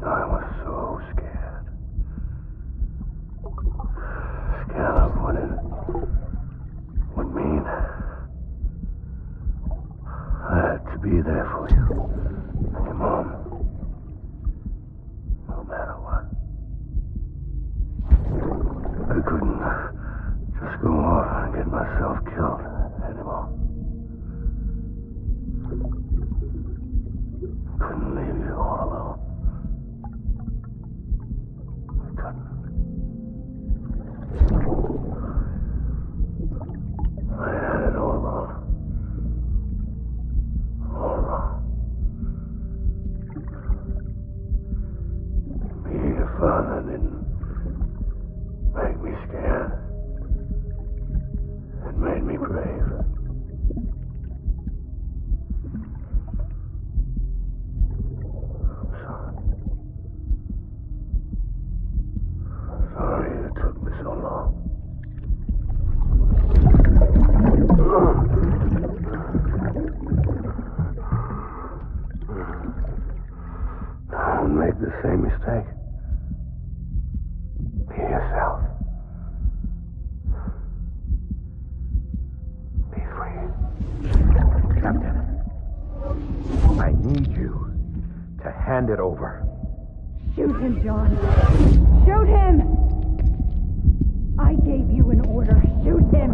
I was so scared. Scared of what it would mean. I had to be there for you and your mom. No matter what. I couldn't just go off and get myself killed anymore. Couldn't leave you all alone. I couldn't. I had it all wrong. All wrong. Being a father didn't make me scared. It made me brave. I'm sorry. I'm sorry it took me so long. Don't make the same mistake. Be yourself. Be free. Captain, I need you to hand it over. Shoot him, John. Shoot him! I gave you an order. Shoot him!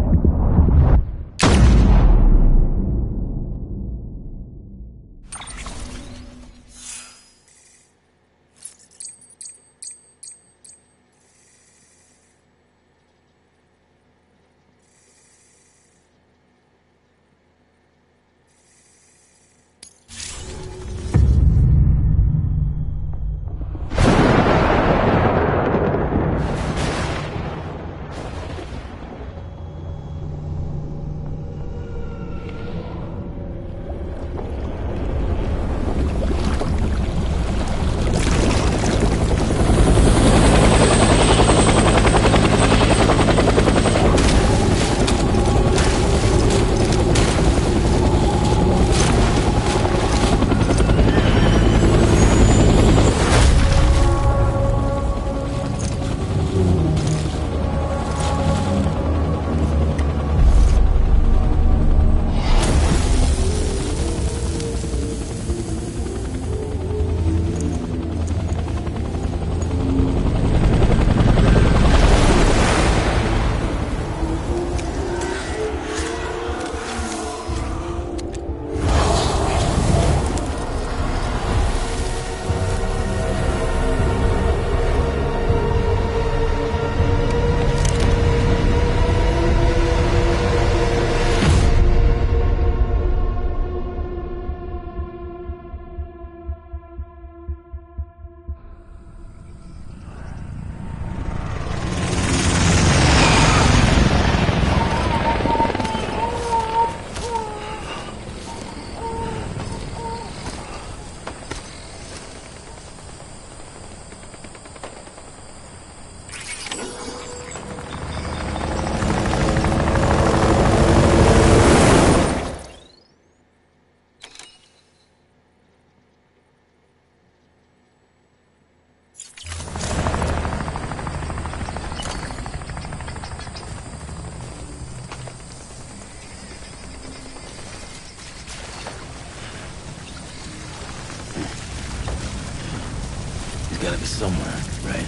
Gotta be somewhere, right?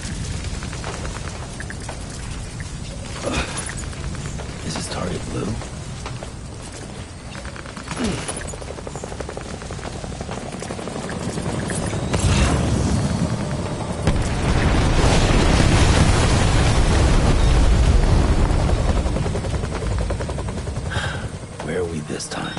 Is his target blue? Where are we this time?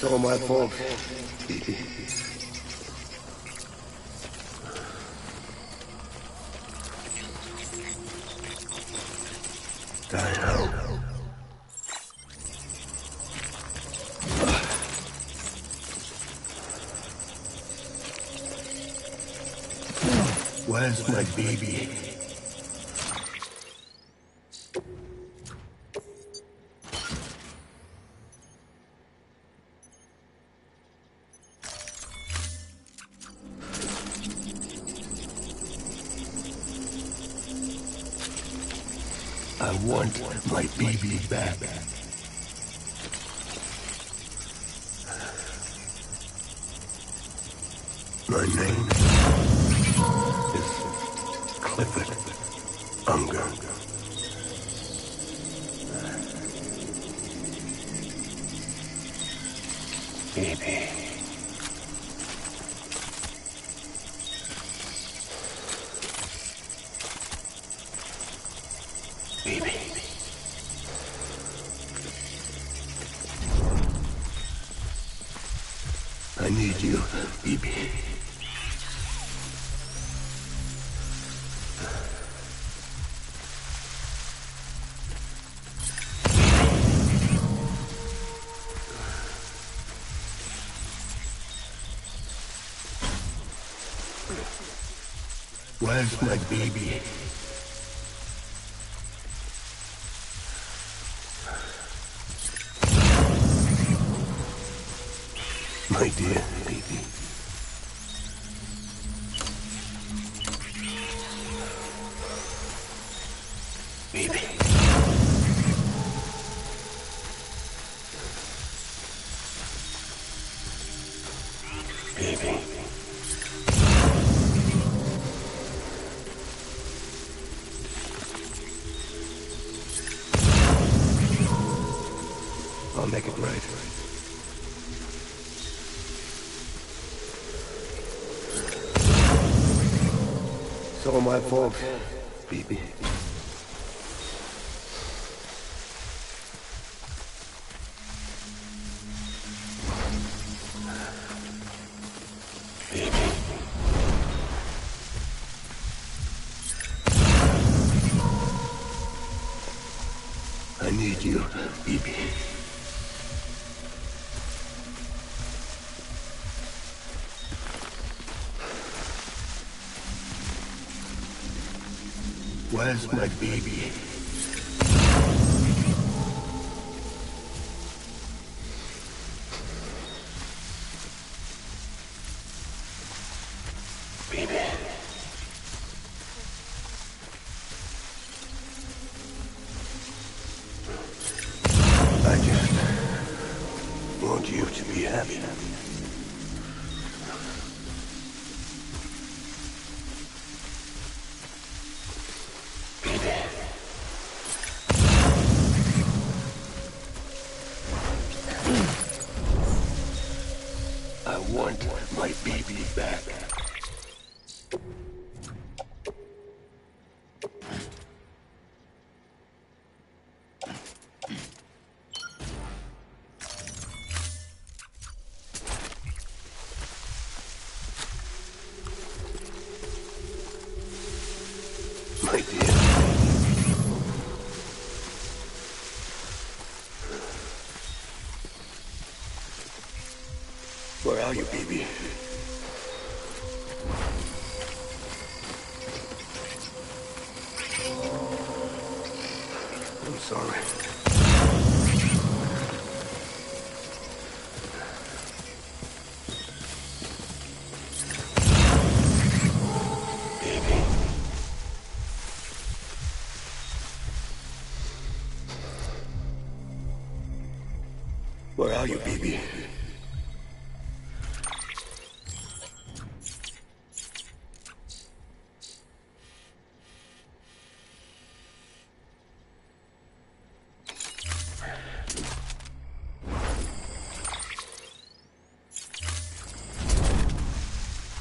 It's all my fault, baby. Diane. Where's my baby? I want my baby back. My name is Clifford Unger. Baby. Baby. I need you, baby. Where's my baby? My dear baby. Baby. Baby. I'll make it right. It's all my fault, baby. Baby. I need you, baby. Where's my baby? Baby. I just want you to be happy. I want my baby back. My dear. Where are you, baby? I'm sorry. Baby. Where are you, baby?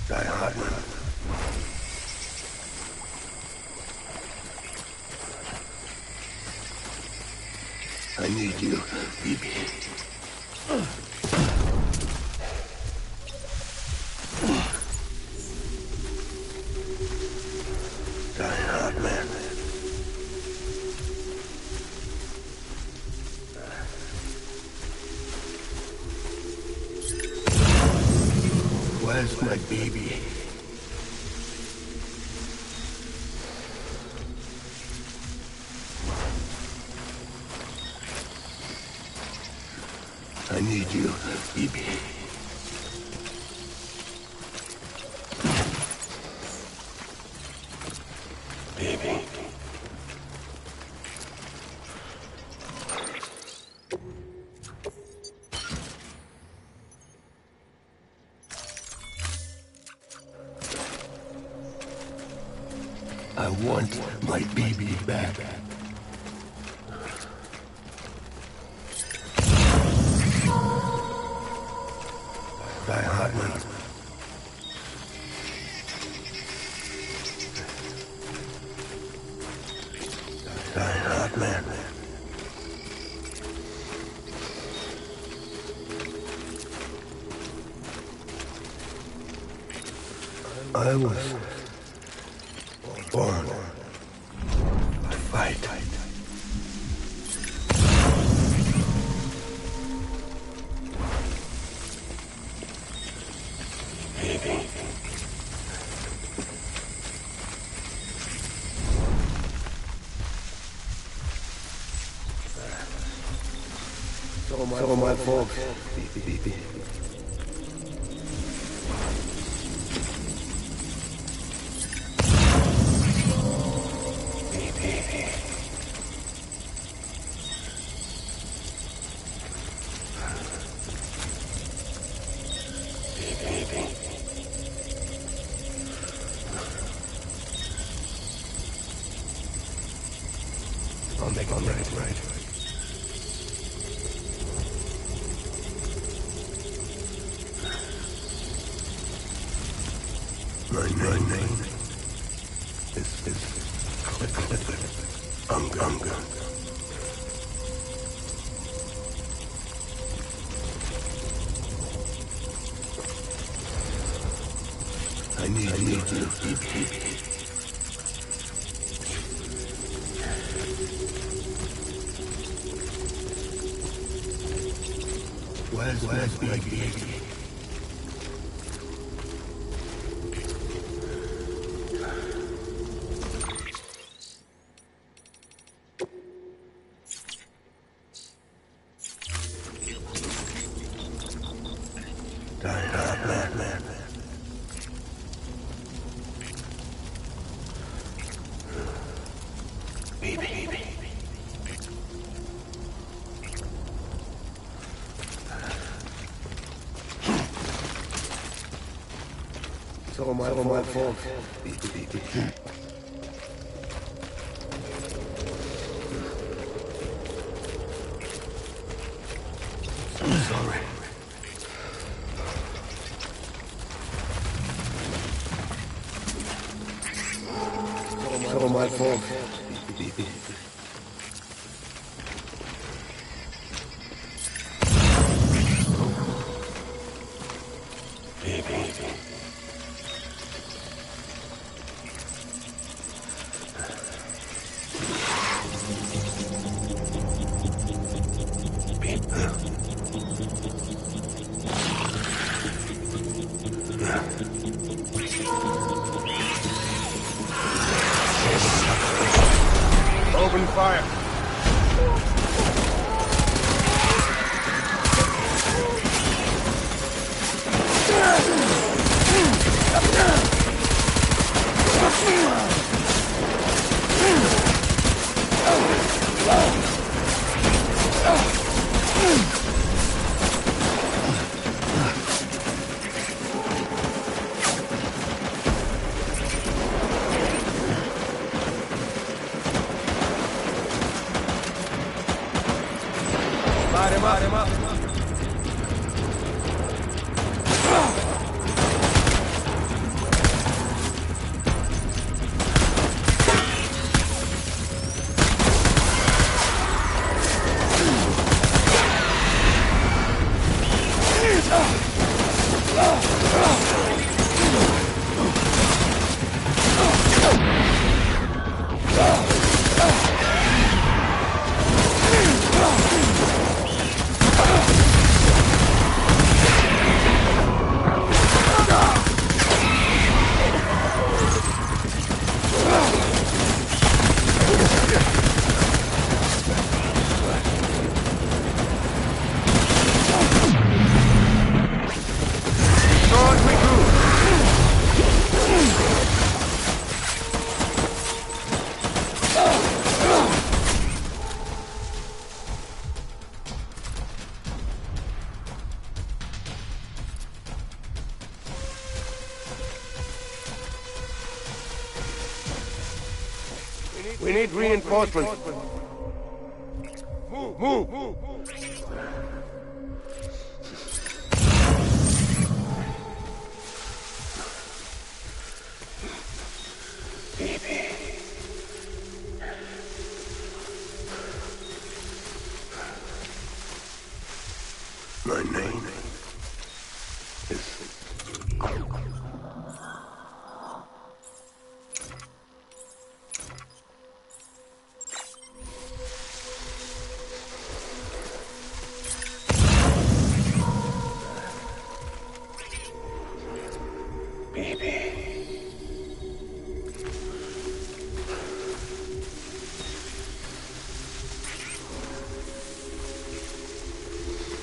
Die hard, man. I need you, baby. Where's my baby? I need you, baby. Baby. I want my baby back. Die hard, man. Die hard, man. I was born to fight. Baby. It's all my fault, baby. I'll make it right. My name is Unga. I need you, baby. Where's my baby? Die hard, man. Baby. It's all my fault. Baby. I'm sorry. It's all my fault. Baby. Open fire. Light him up. We need reinforcements. Move! Baby. My name is... Baby.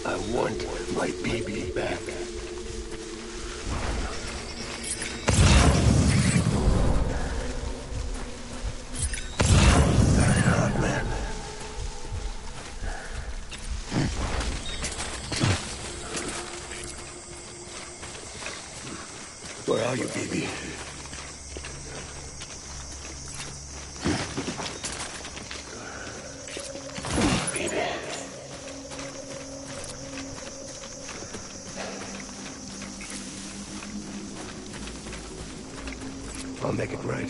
I want my baby back. Die hard, man. Where are you, baby? Baby. I'll make it right.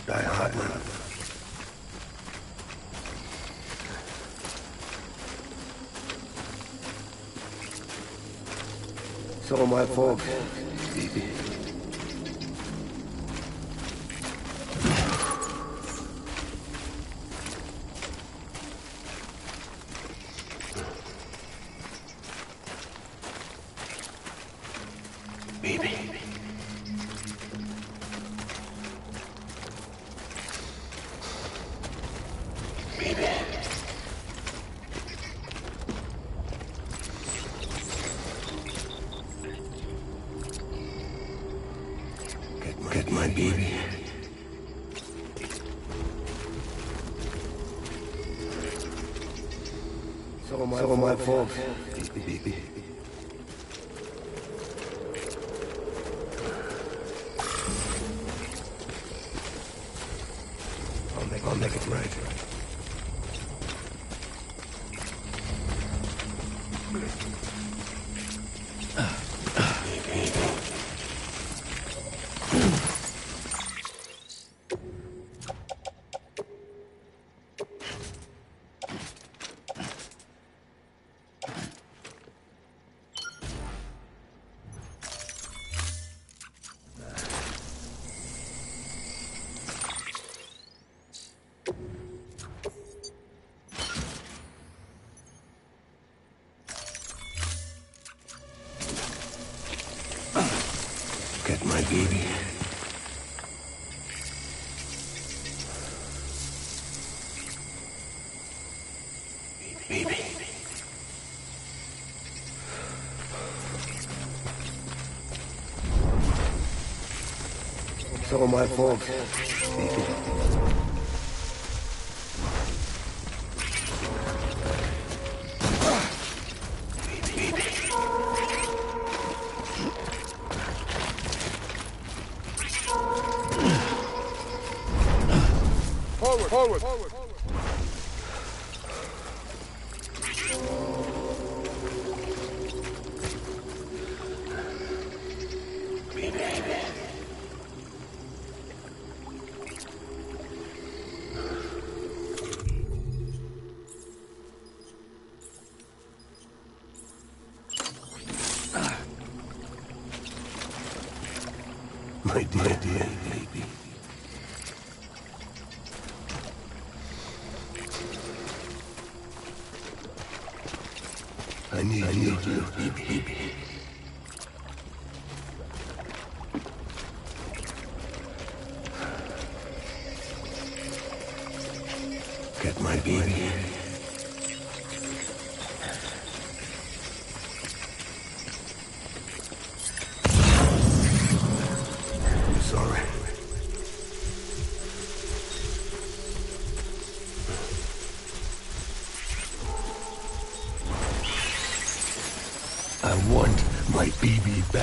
Die hard, man. So are my folks, baby. Baby. Baby. Get my baby. So are my folks, baby. I'll make it right. Get my baby. Baby. So are my folks. Forward! My dear baby. I need you, baby. Get my baby. I'm sorry. I want my baby back.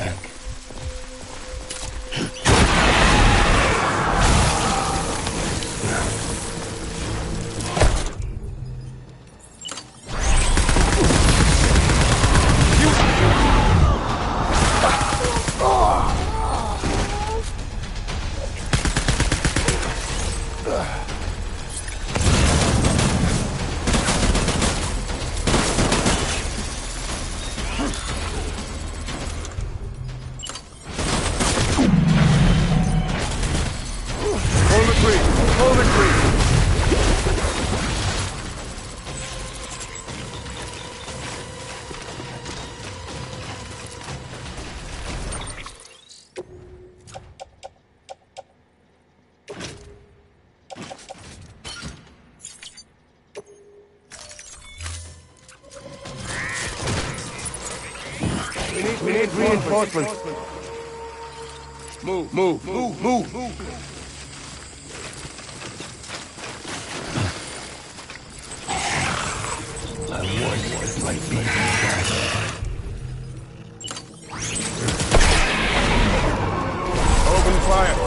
We need reinforcements. Move. I wanted my baby back. Open fire.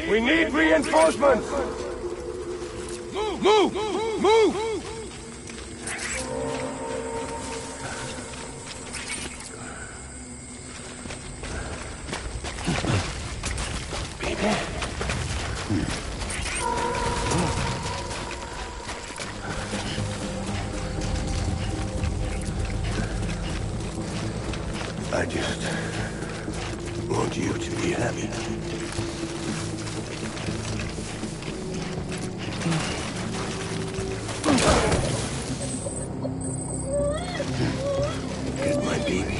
We need reinforcements! Move! I just want you to be happy. Get my baby.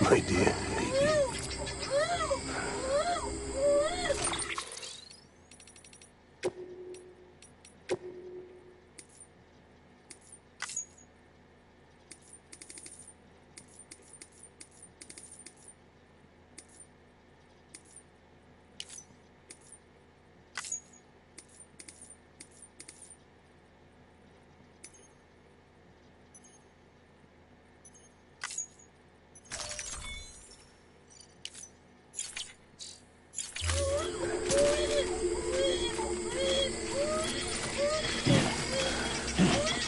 My dear baby.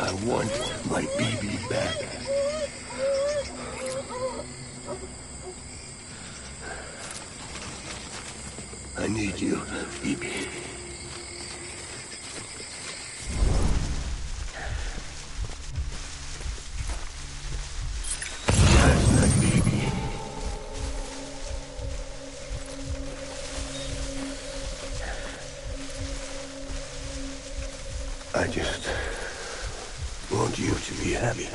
I want my baby back. I need you, baby. That's my baby. I just want you to be happy.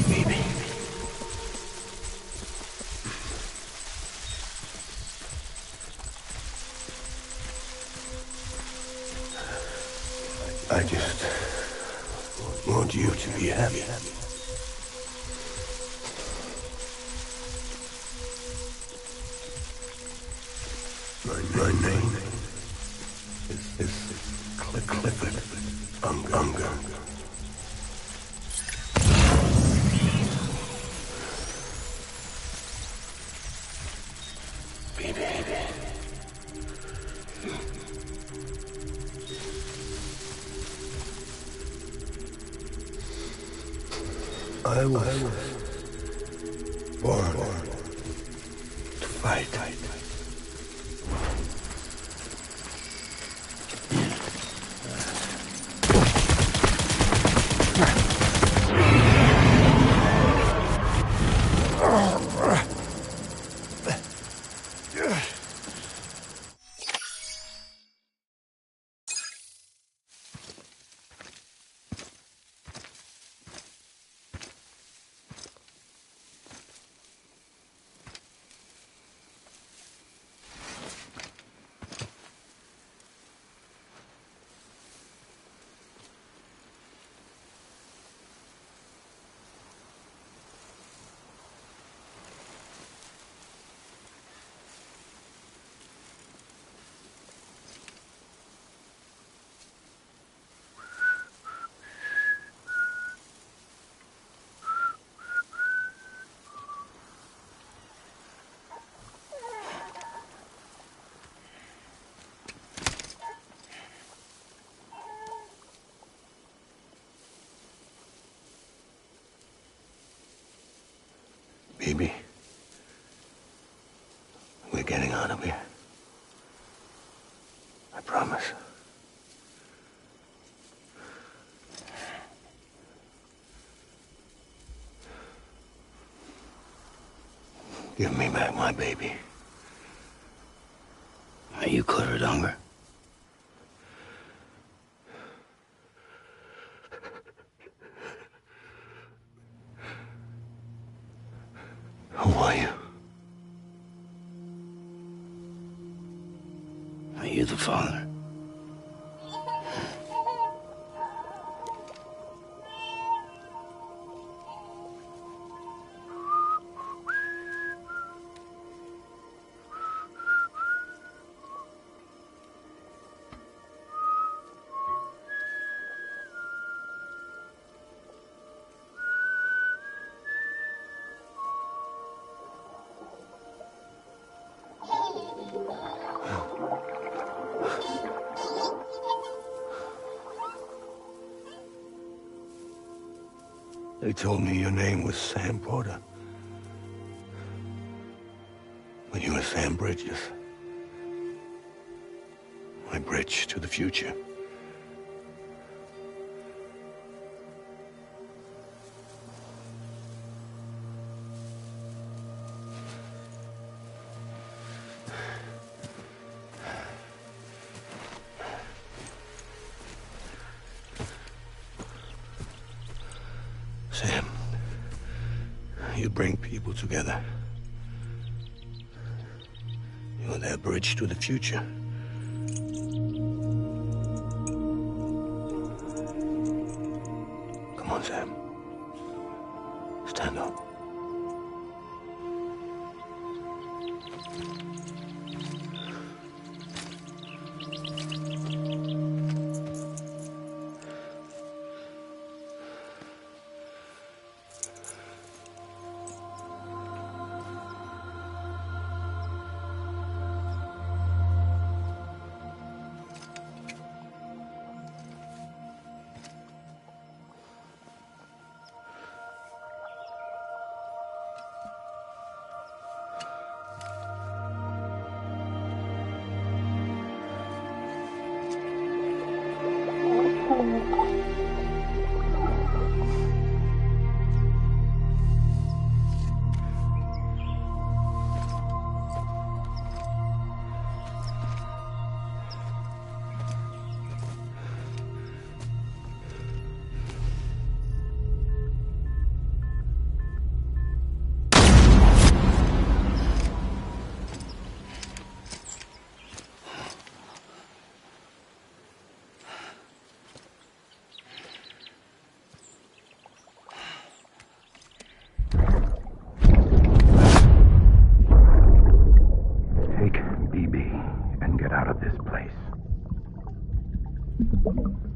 Baby. I just want you to be happy. My name is Clifford Unger. Baby. I was born to fight. Baby, we're getting out of here. I promise. Give me back my baby. Are you cleared, Unger? Who are you? Are you the father? They told me your name was Sam Porter. But you were Sam Bridges. My bridge to the future. Sam, you bring people together. You're their bridge to the future. Come on, Sam. Stand up.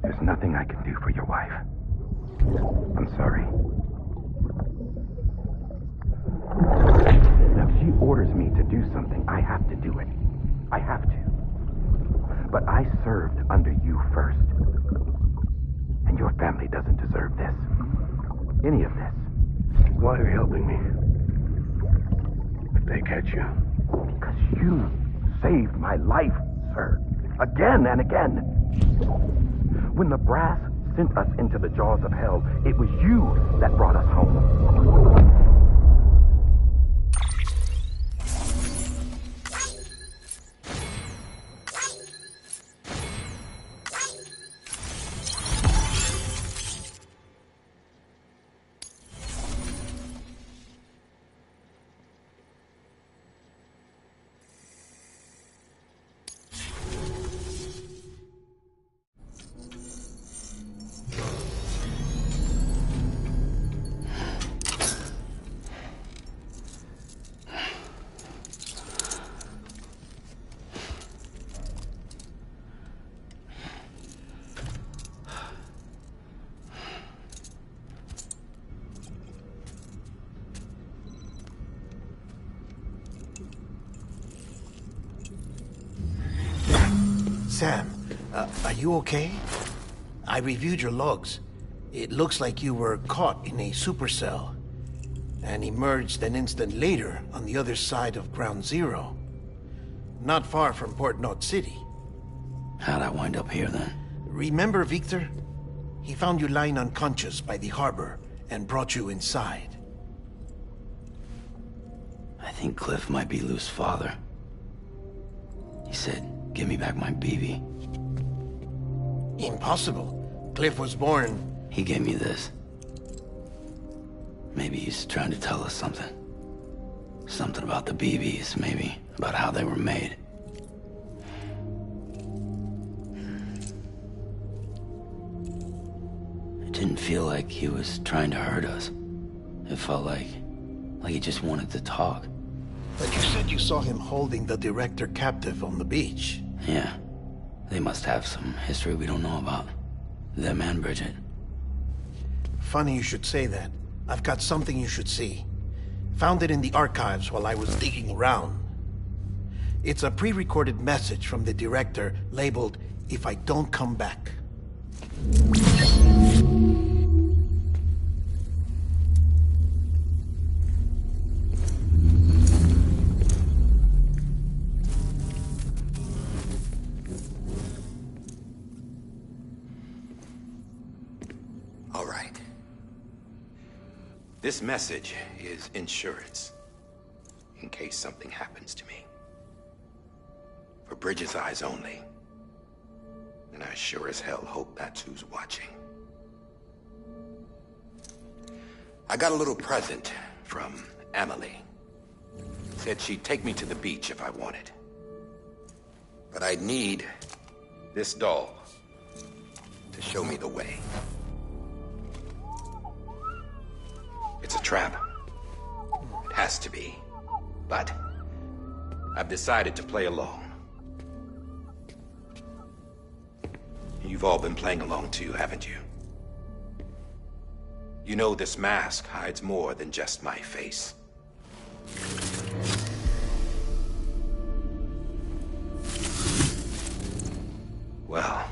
There's nothing I can do for your wife. I'm sorry. Now, if she orders me to do something, I have to do it. I have to. But I served under you first. And your family doesn't deserve this. Any of this. Why are you helping me? If they catch you. Because you saved my life, sir. Again and again. When the brass sent us into the jaws of hell, it was you that brought us home. Sam, are you okay? I reviewed your logs. It looks like you were caught in a supercell. and emerged an instant later on the other side of Ground Zero. Not far from Port Knot City. How'd I wind up here then? Remember Victor? He found you lying unconscious by the harbor and brought you inside. I think Cliff might be Lou's father. He said, "Give me back my BB." Impossible. Cliff was born... He gave me this. Maybe he's trying to tell us something. Something about the BBs, maybe. About how they were made. It didn't feel like he was trying to hurt us. It felt like he just wanted to talk. But you said you saw him holding the director captive on the beach. Yeah. They must have some history we don't know about. Them and Bridget. Funny you should say that. I've got something you should see. Found it in the archives while I was digging around. It's a pre-recorded message from the director labeled, "If I don't come back." All right. This message is insurance, in case something happens to me. For Bridget's eyes only. And I sure as hell hope that's who's watching. I got a little present from Emily. Said she'd take me to the beach if I wanted. But I'd need this doll to show me the way. It's a trap. It has to be. But I've decided to play along. You've all been playing along too, haven't you? You know this mask hides more than just my face. Well,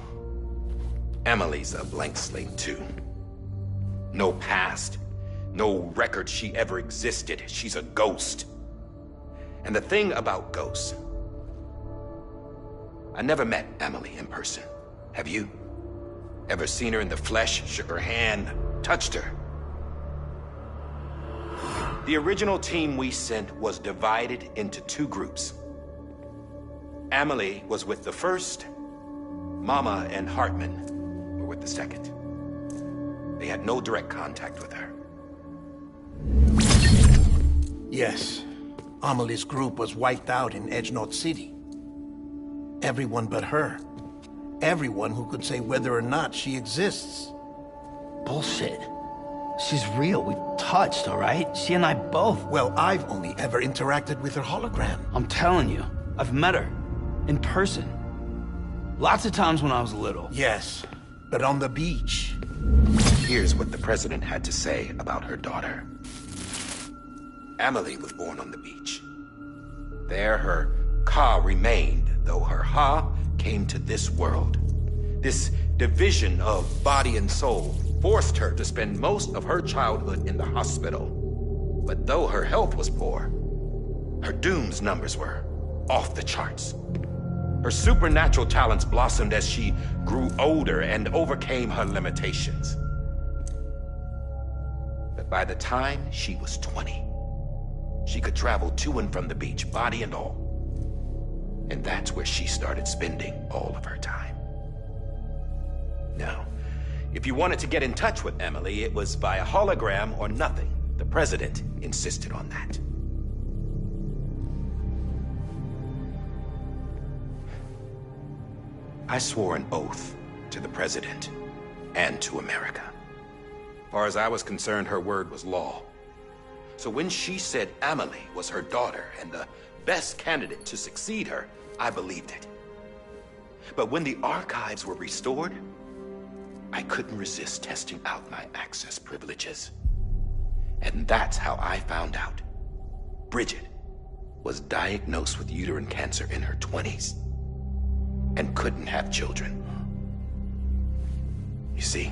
Emily's a blank slate too. No past. No record she ever existed. She's a ghost. And the thing about ghosts, I never met Emily in person. Have you? Ever seen her in the flesh, shook her hand, touched her? The original team we sent was divided into two groups. Emily was with the first. Mama and Hartman were with the second. They had no direct contact with her. Yes. Amelie's group was wiped out in Edge Knot City. Everyone but her. Everyone who could say whether or not she exists. Bullshit. She's real. We've touched, all right? She and I both. Well, I've only ever interacted with her hologram. I'm telling you, I've met her. In person. Lots of times when I was little. Yes, but on the beach. Here's what the president had to say about her daughter. Emily was born on the beach. There her Ka remained, though her Ha came to this world. This division of body and soul forced her to spend most of her childhood in the hospital. But though her health was poor, her Doom's numbers were off the charts. Her supernatural talents blossomed as she grew older and overcame her limitations. But by the time she was 20, she could travel to and from the beach, body and all. And that's where she started spending all of her time. Now, if you wanted to get in touch with Emily, it was via hologram or nothing. The president insisted on that. I swore an oath to the president and to America. As far as I was concerned, her word was law. So when she said Emily was her daughter and the best candidate to succeed her, I believed it. But when the archives were restored, I couldn't resist testing out my access privileges. And that's how I found out. Bridget was diagnosed with uterine cancer in her 20s and couldn't have children. You see,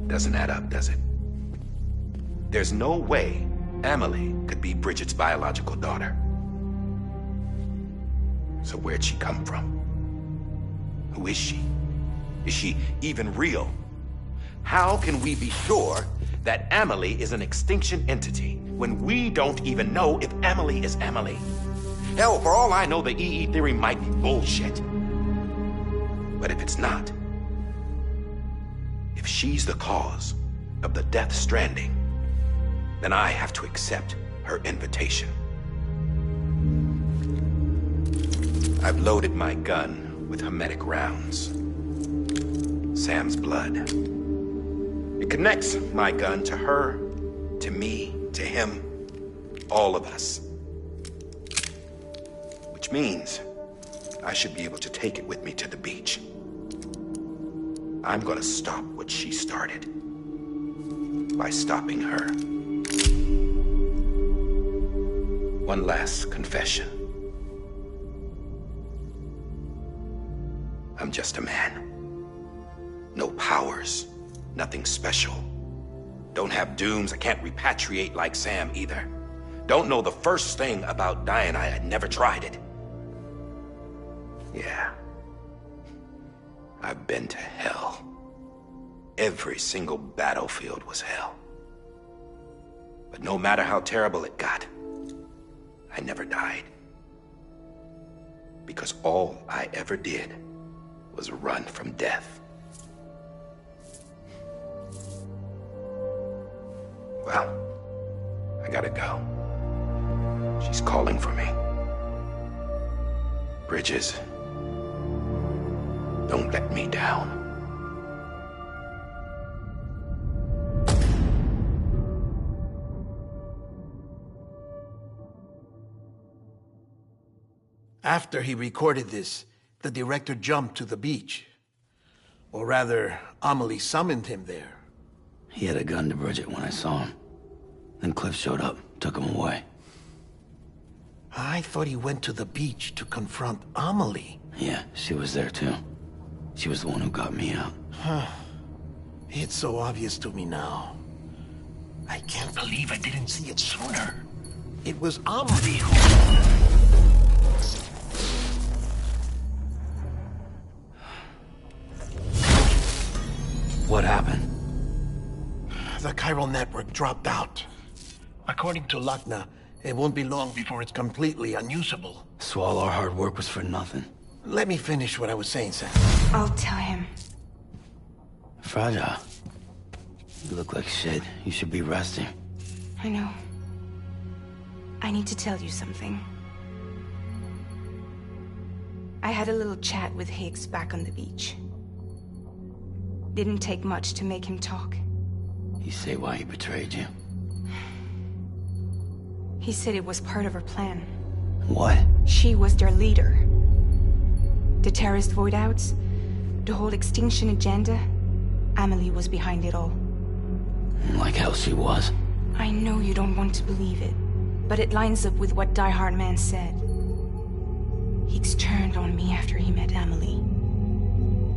doesn't add up, does it? There's no way Amelie could be Bridget's biological daughter. So where'd she come from? Who is she? Is she even real? How can we be sure that Amelie is an extinction entity when we don't even know if Amelie is Amelie? Hell, for all I know, the EE theory might be bullshit. But if it's not, if she's the cause of the death stranding, then I have to accept her invitation. I've loaded my gun with hermetic rounds. Sam's blood. It connects my gun to her, to me, to him, all of us. Which means I should be able to take it with me to the beach. I'm gonna stop what she started by stopping her. One last confession. I'm just a man. No powers, nothing special. Don't have dooms, I can't repatriate like Sam either. Don't know the first thing about dying, I had never tried it. Yeah. I've been to hell. Every single battlefield was hell. But no matter how terrible it got, I never died. Because all I ever did was run from death. Well, I gotta go. She's calling for me. Bridges, don't let me down. After he recorded this, the director jumped to the beach. Or rather, Amelie summoned him there. He had a gun to Bridget when I saw him. Then Cliff showed up, took him away. I thought he went to the beach to confront Amelie. Yeah, she was there too. She was the one who got me out. It's so obvious to me now. I can't believe I didn't see it sooner. It was Amelie who... What happened? The chiral network dropped out. According to Lachna, it won't be long before it's completely unusable. So all our hard work was for nothing. Let me finish what I was saying, Sam. I'll tell him. Fragile. You look like shit. You should be resting. I know. I need to tell you something. I had a little chat with Higgs back on the beach. Didn't take much to make him talk. You say why he betrayed you? He said it was part of her plan. What? She was their leader. The terrorist voidouts, the whole extinction agenda, Amelie was behind it all. Like hell she was. I know you don't want to believe it, but it lines up with what Die Hard Man said. Higgs turned on me after he met Amelie.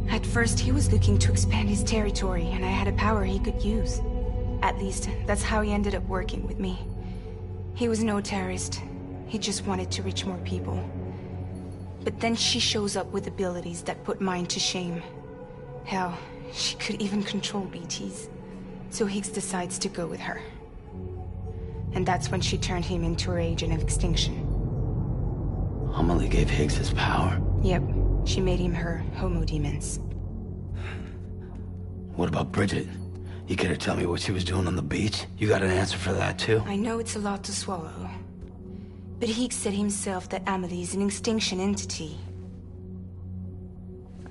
At first, he was looking to expand his territory, and I had a power he could use. At least, that's how he ended up working with me. He was no terrorist. He just wanted to reach more people. But then she shows up with abilities that put mine to shame. Hell, she could even control BTs. So Higgs decides to go with her. And that's when she turned him into her agent of extinction. Amelie gave Higgs his power? Yep. She made him her homo demons. What about Bridget? You care to tell me what she was doing on the beach? You got an answer for that too? I know it's a lot to swallow. But Higgs said himself that Amelie is an extinction entity.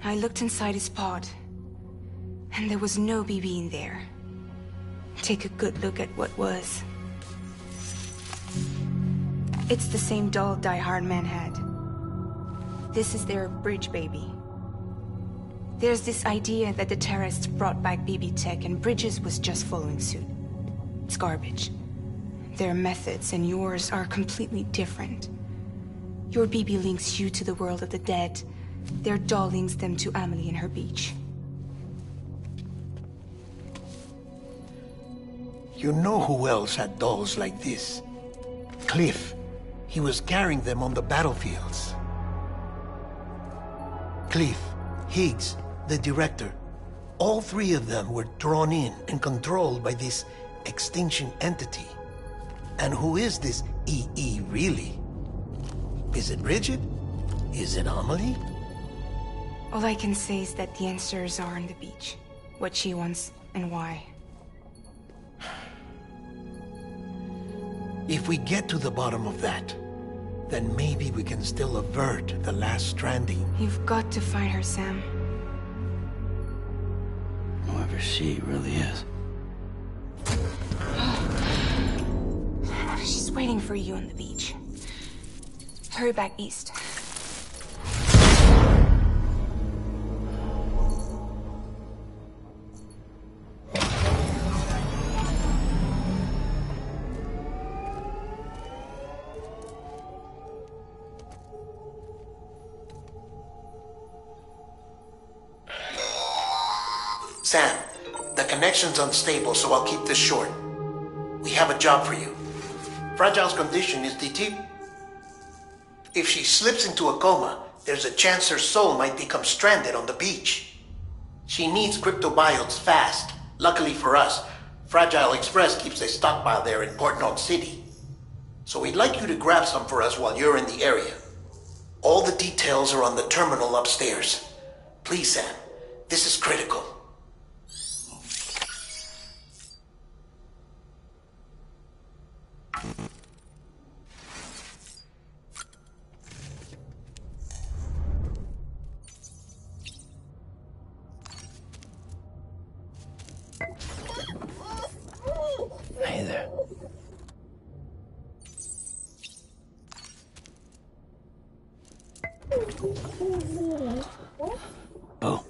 I looked inside his pod, and there was no BB in there. Take a good look at what was. It's the same doll Die Hard Man had. This is their bridge baby. There's this idea that the terrorists brought back BB tech and Bridges was just following suit. It's garbage. Their methods and yours are completely different. Your BB links you to the world of the dead. Their doll links them to Amelie and her beach. You know who else had dolls like this? Cliff. He was carrying them on the battlefields. Cliff, Higgs, the director. All three of them were drawn in and controlled by this extinction entity. And who is this EE really? Is it Bridget? Is it Amelie? All I can say is that the answers are on the beach. What she wants and why. If we get to the bottom of that, then maybe we can still avert the last stranding. You've got to find her, Sam. Whoever she really is. She's waiting for you on the beach. Hurry back east. Sam, the connection's unstable, so I'll keep this short. We have a job for you. Fragile's condition is DT. If she slips into a coma, there's a chance her soul might become stranded on the beach. She needs cryptobiotes fast. Luckily for us, Fragile Express keeps a stockpile there in Port North City. So we'd like you to grab some for us while you're in the area. All the details are on the terminal upstairs. Please, Sam, this is critical. Hey there. Oh.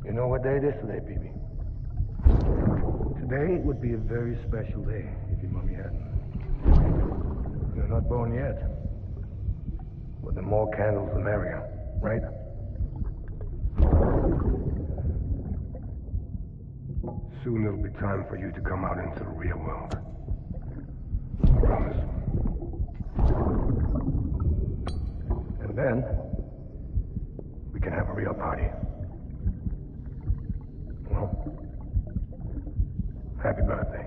You know what day it is today, BB? Today would be a very special day if your mommy hadn't. You're not born yet. But the more candles, the merrier, right? Soon it'll be time for you to come out into the real world. I promise. And then, we can have a real party. Well, happy birthday.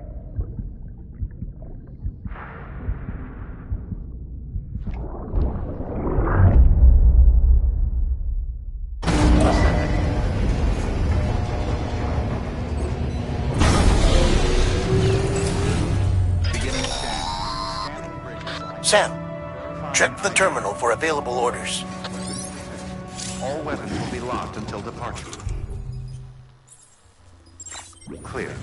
Sam, check the terminal for available orders. All weapons will be locked until departure. Clear.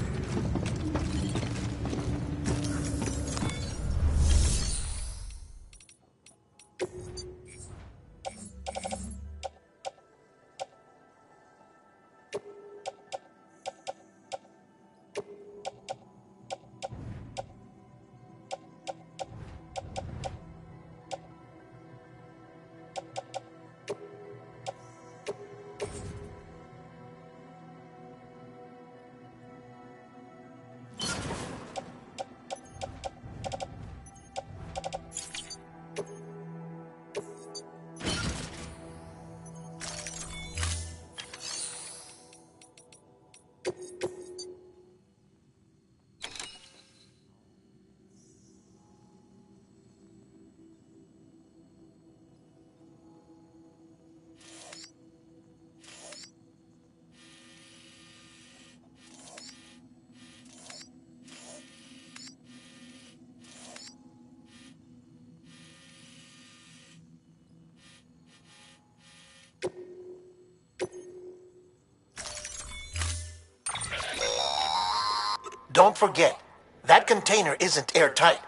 Don't forget, that container isn't airtight.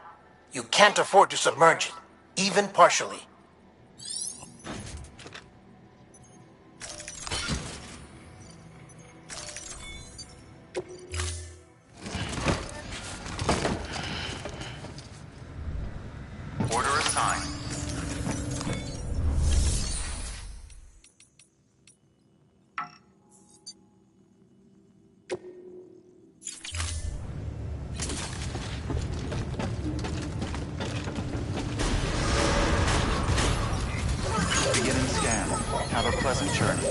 You can't afford to submerge it, even partially. Order assigned. Beginning scan. Have a pleasant journey.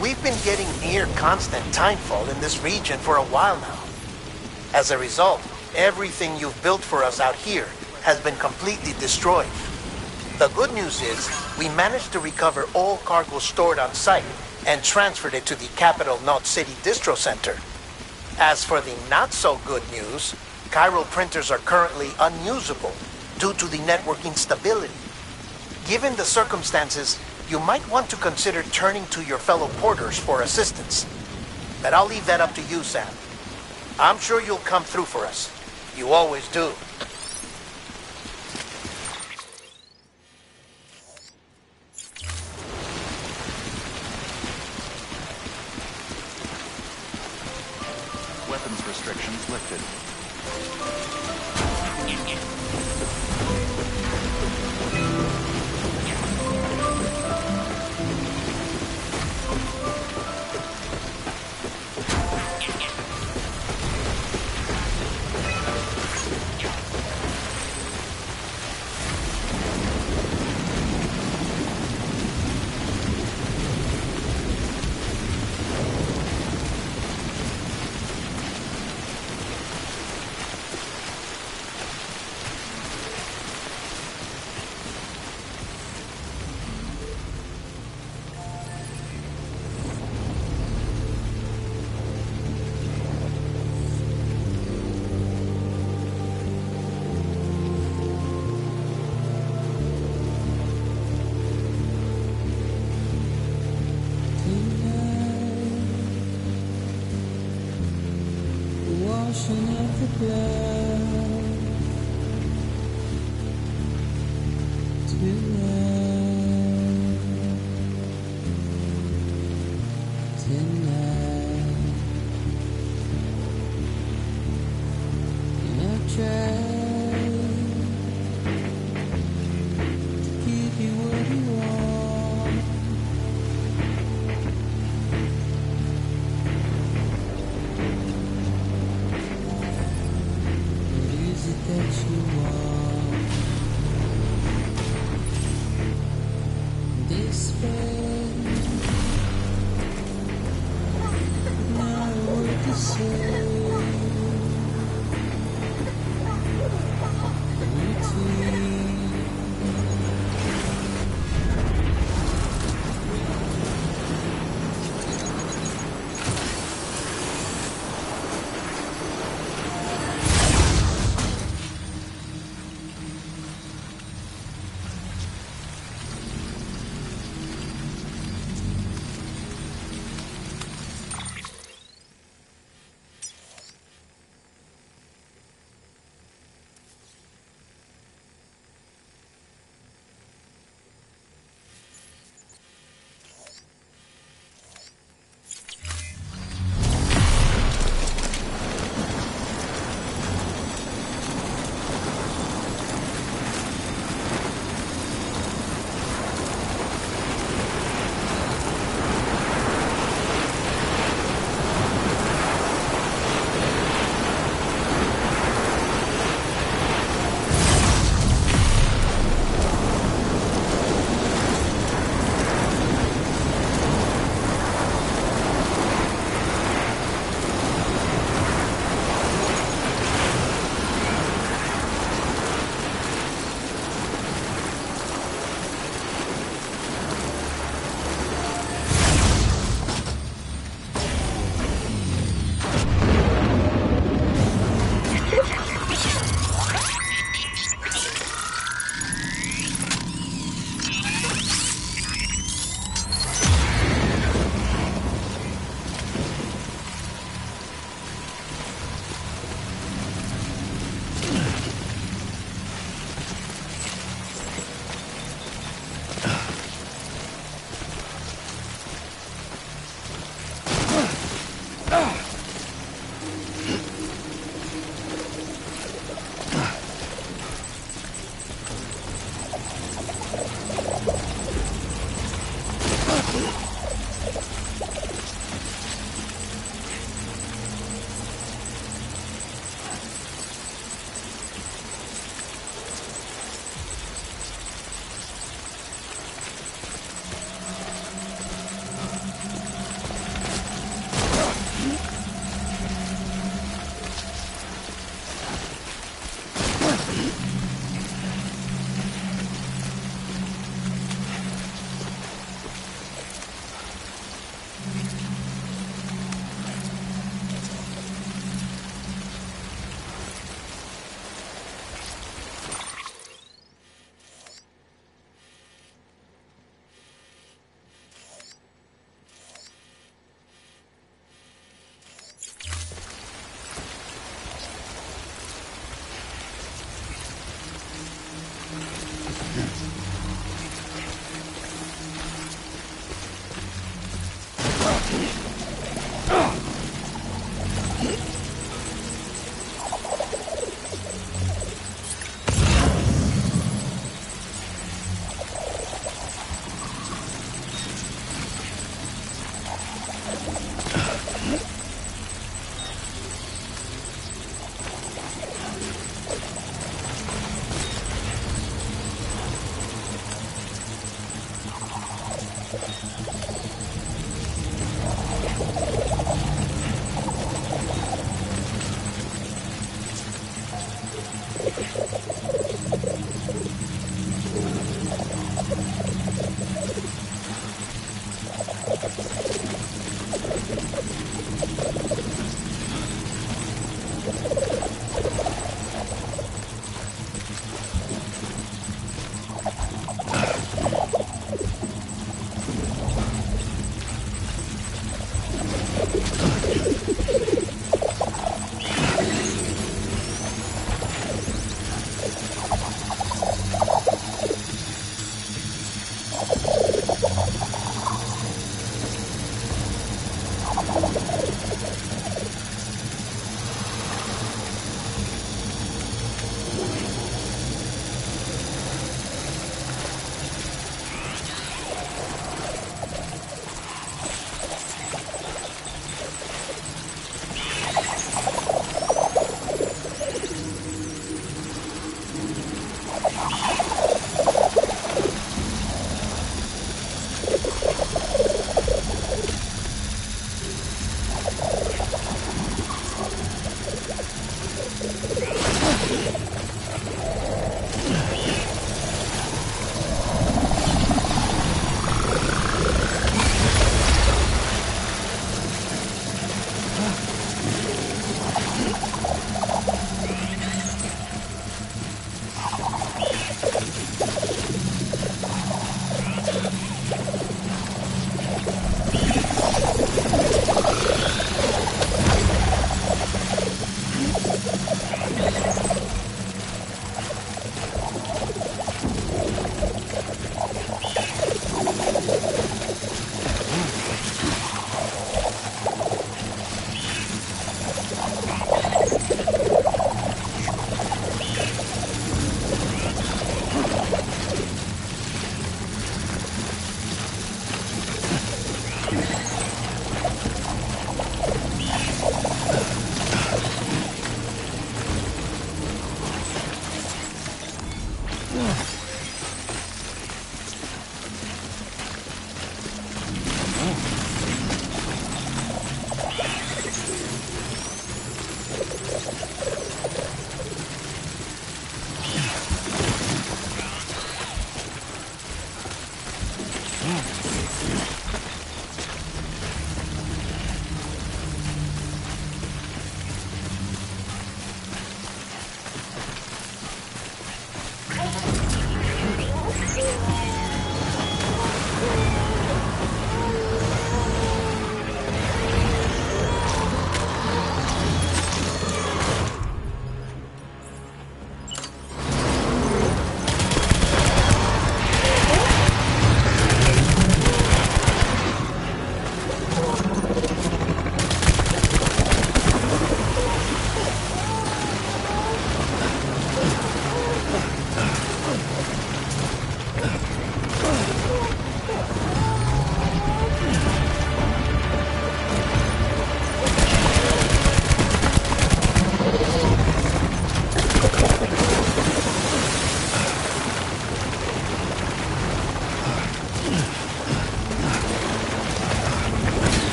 We've been getting near constant timefall in this region for a while now. As a result, everything you've built for us out here has been completely destroyed. The good news is, we managed to recover all cargo stored on site and transferred it to the Capital Knot City Distro Center. As for the not-so-good news, chiral printers are currently unusable due to the network instability. Given the circumstances, you might want to consider turning to your fellow porters for assistance. But I'll leave that up to you, Sam. I'm sure you'll come through for us. You always do. Weapons restrictions lifted.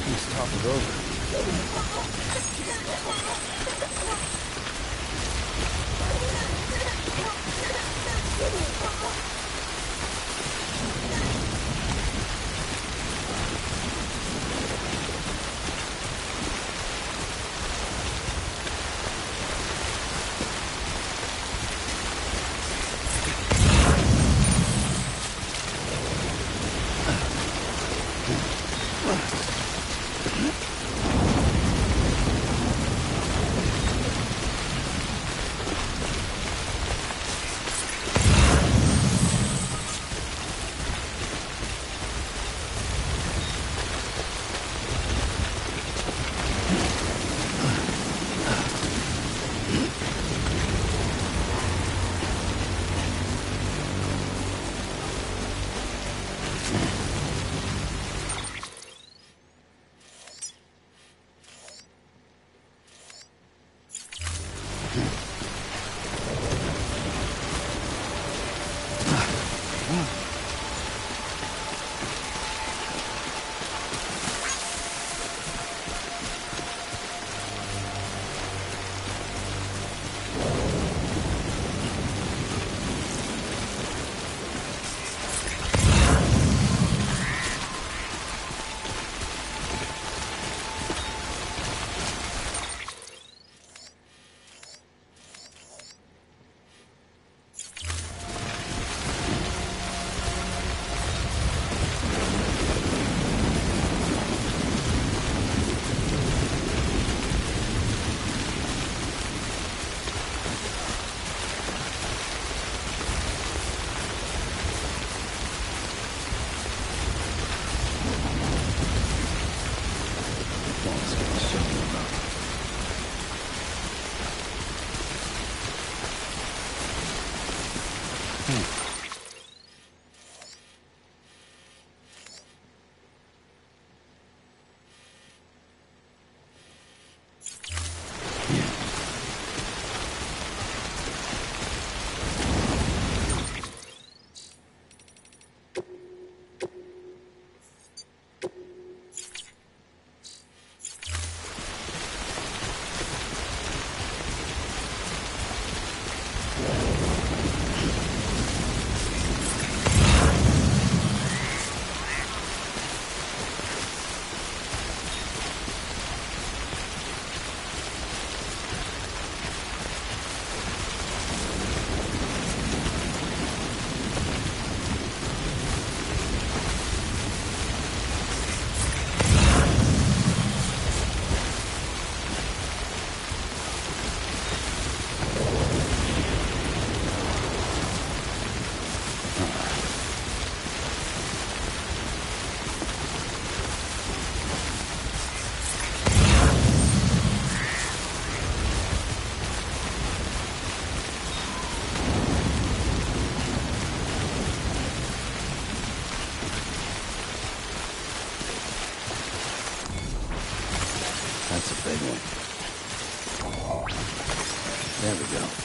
This talk is over. That's a big one. There we go.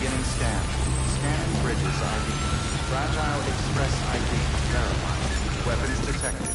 Beginning scan. Scanning bridges ID. Fragile Express ID verified. Weapons detected.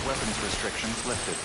Weapons restrictions lifted.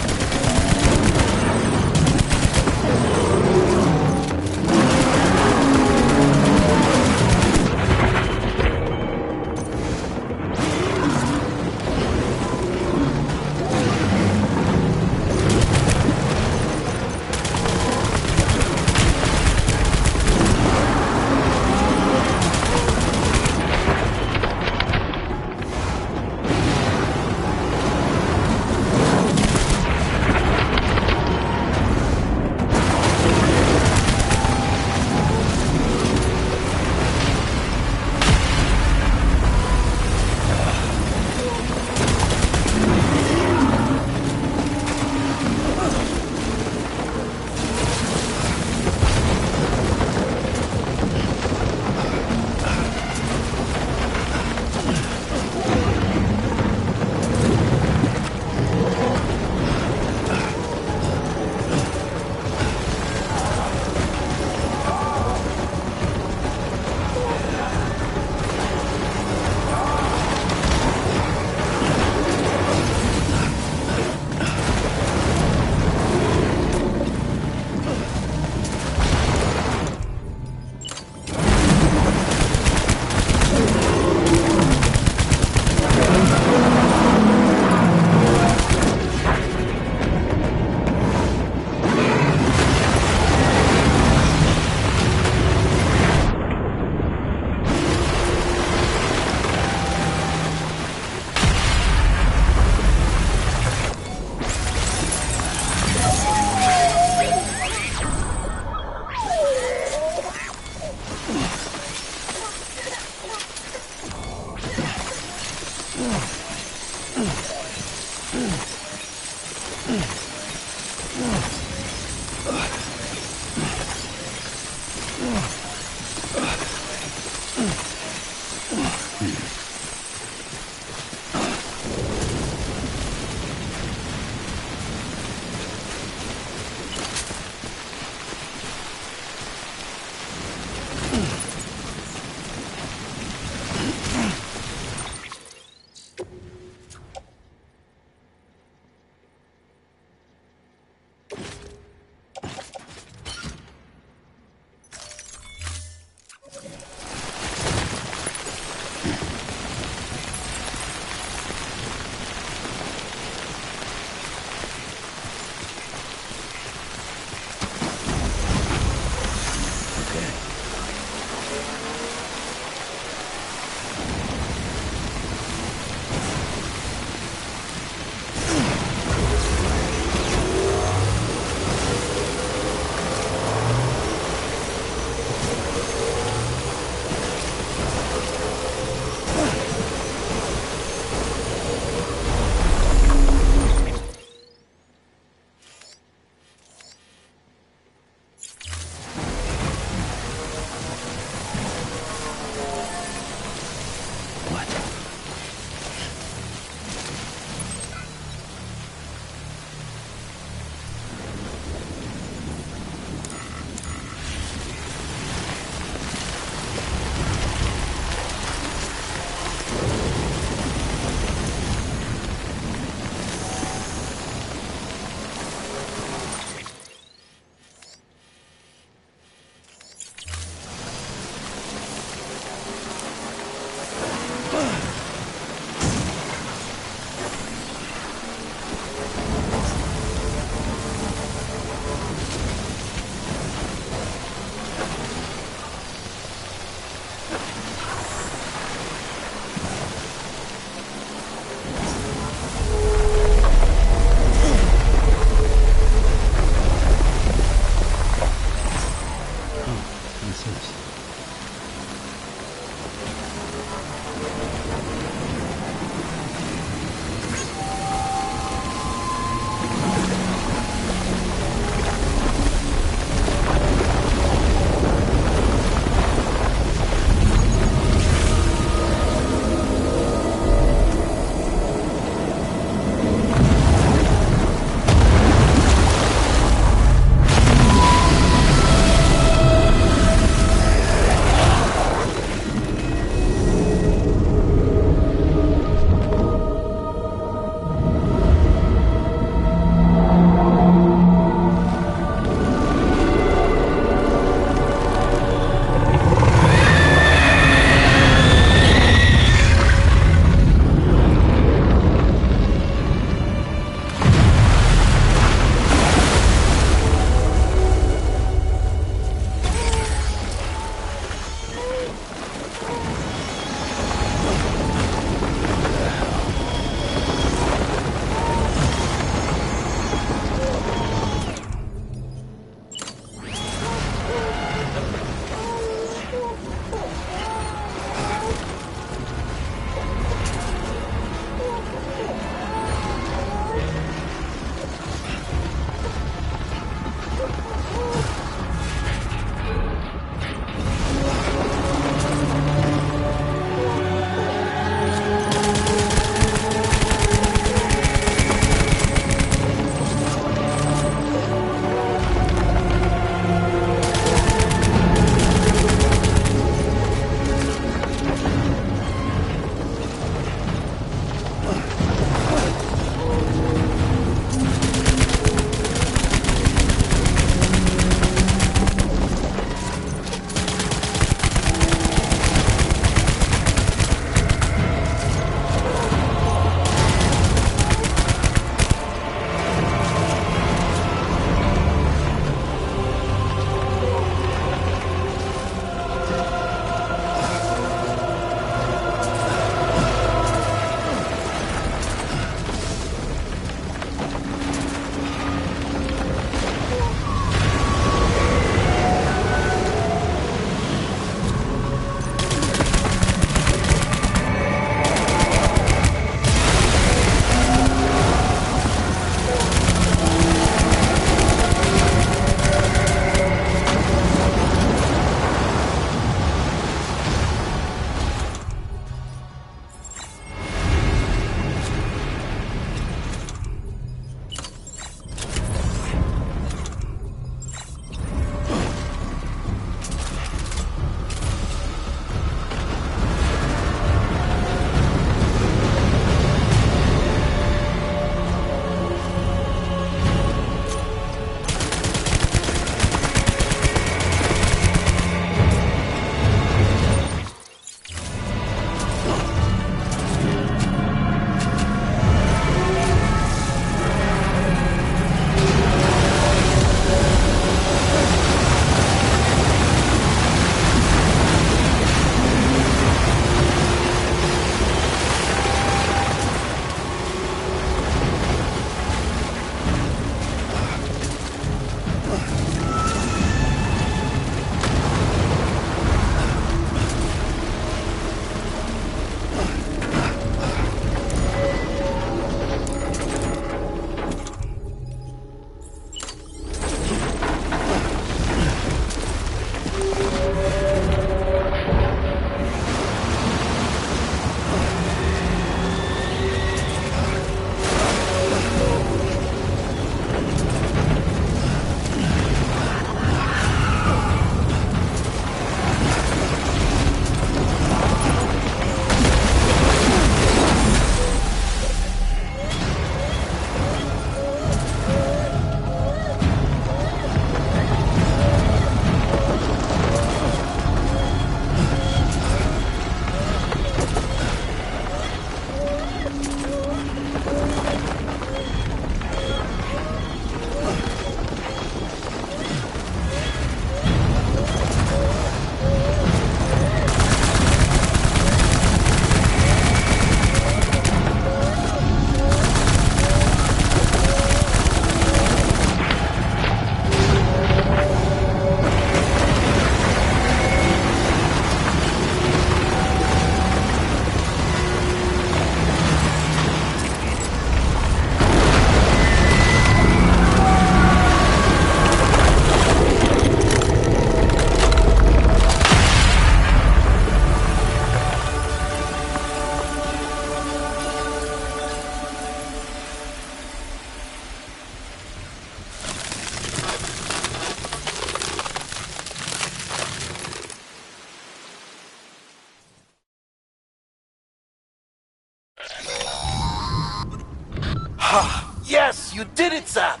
Yes, you did it, Sam!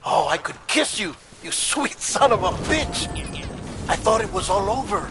Oh, I could kiss you, you sweet son of a bitch! I thought it was all over.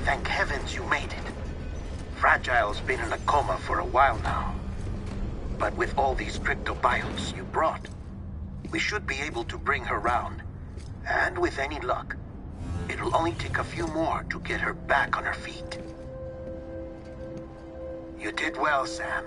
Thank heavens you made it. Fragile's been in a coma for a while now. But with all these cryptobiotes you brought, we should be able to bring her round. And with any luck, it'll only take a few more to get her back on her feet. You did well, Sam.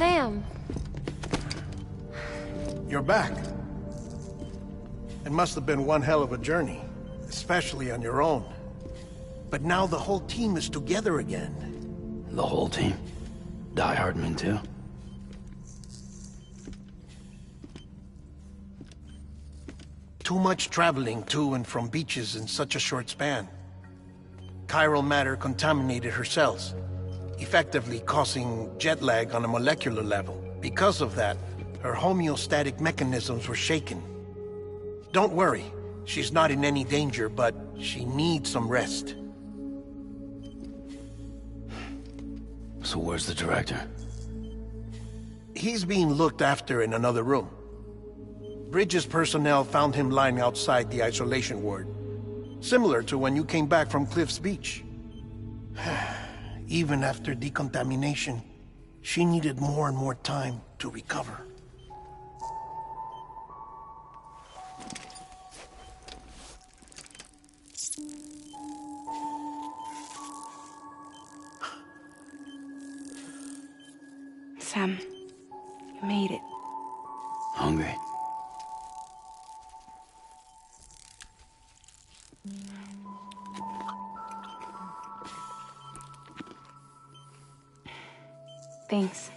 Sam. You're back. It must have been one hell of a journey, especially on your own. But now the whole team is together again. The whole team? Die Hardman too? too much traveling to and from beaches in such a short span. Chiral matter contaminated her cells, effectively causing jet lag on a molecular level. Because of that, her homeostatic mechanisms were shaken. Don't worry, she's not in any danger, but she needs some rest. So where's the director? He's being looked after in another room. Bridges personnel found him lying outside the isolation ward. Similar to when you came back from Cliff's Beach. Even after decontamination, she needed more and more time to recover. Sam, you made it. Hungry? Thanks.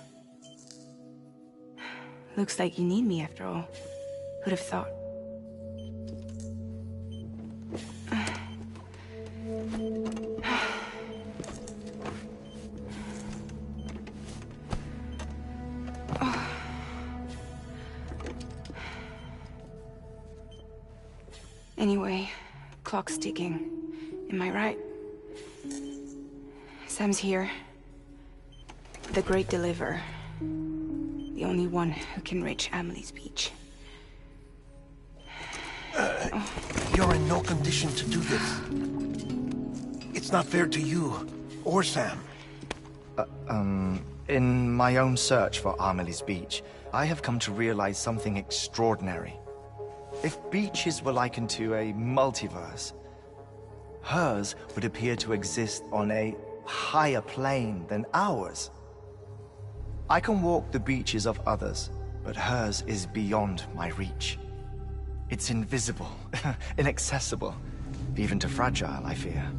Looks like you need me after all. Who'd have thought? Anyway, clock's ticking. Am I right? Sam's here. The Great Deliverer. The only one who can reach Amelie's Beach. You're in no condition to do this. It's not fair to you, or Sam. In my own search for Amelie's Beach, I have come to realize something extraordinary. If beaches were likened to a multiverse, hers would appear to exist on a higher plane than ours. I can walk the beaches of others, but hers is beyond my reach. It's invisible, inaccessible, even to Fragile, I fear.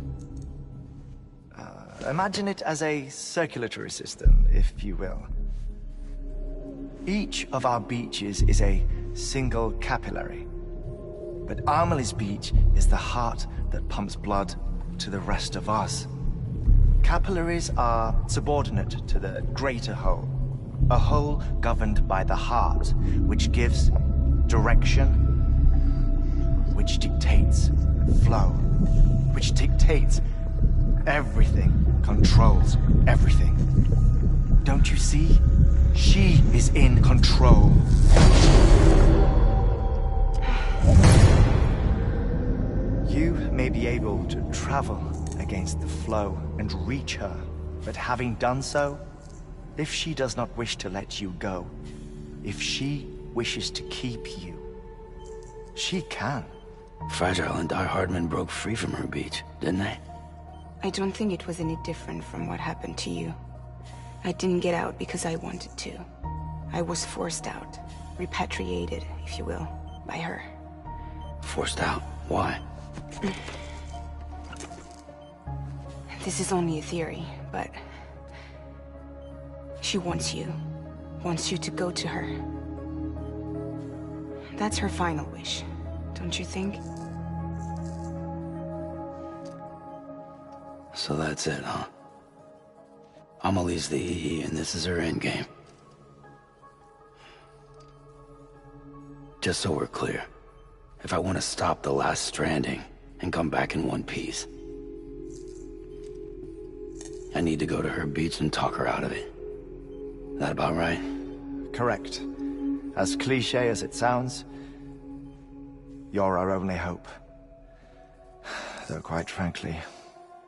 Imagine it as a circulatory system, if you will. Each of our beaches is a single capillary. But Amelie's Beach is the heart that pumps blood to the rest of us. Capillaries are subordinate to the greater whole. A whole governed by the heart, which gives direction, which dictates flow, which dictates everything, controls everything. Don't you see? She is in control. You may be able to travel against the flow and reach her, but having done so, if she does not wish to let you go, if she wishes to keep you, she can. Fragile and Die Hardman broke free from her beach, didn't they? I don't think it was any different from what happened to you. I didn't get out because I wanted to. I was forced out. Repatriated, if you will, by her. Forced out? Why? This is only a theory, but... she wants you. Wants you to go to her. That's her final wish, don't you think? So that's it, huh? Amelie's the EE, and this is her endgame. Just so we're clear, if I want to stop the last Stranding and come back in one piece, I need to go to her beach and talk her out of it. That about right? Correct. As cliché as it sounds, you're our only hope. Though quite frankly,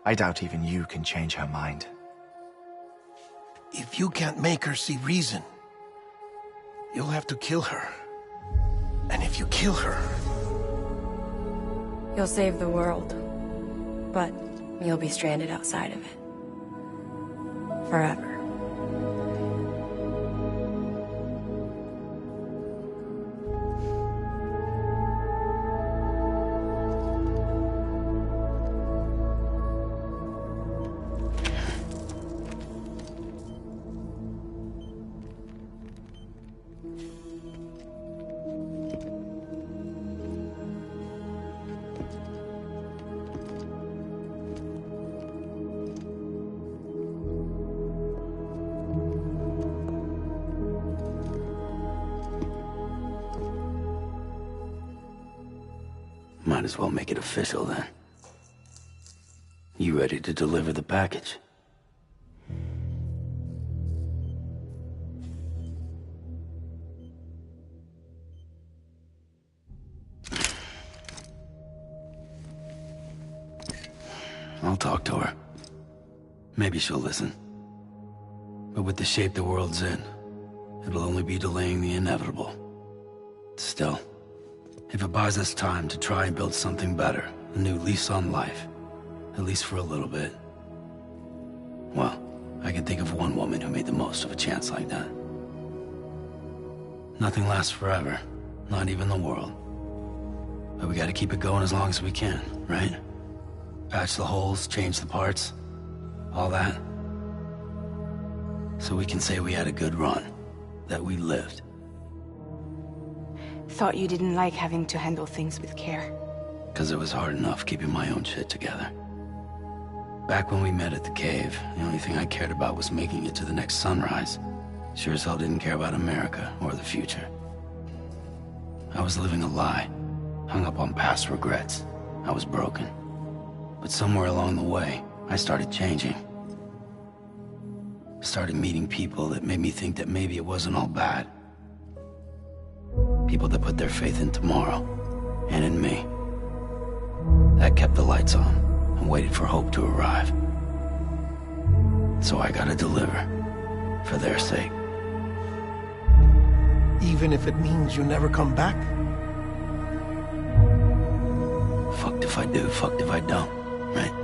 I doubt even you can change her mind. If you can't make her see reason, you'll have to kill her. And if you kill her... You'll save the world, but you'll be stranded outside of it. Forever. Might as well make it official then. You ready to deliver the package? I'll talk to her. Maybe she'll listen. But with the shape the world's in, it'll only be delaying the inevitable. Still, if it buys us time to try and build something better, a new lease on life, at least for a little bit, well, I can think of one woman who made the most of a chance like that. Nothing lasts forever, not even the world. But we gotta keep it going as long as we can, right? Patch the holes, change the parts, all that. So we can say we had a good run, that we lived. Thought you didn't like having to handle things with care. 'Cause it was hard enough keeping my own shit together. Back when we met at the cave, the only thing I cared about was making it to the next sunrise. Sure as hell didn't care about America or the future. I was living a lie, hung up on past regrets. I was broken. But somewhere along the way, I started changing. Started meeting people that made me think that maybe it wasn't all bad. People that put their faith in tomorrow, and in me. That kept the lights on, and waited for hope to arrive. So I gotta deliver, for their sake. Even if it means you never come back? Fucked if I do, fucked if I don't, right?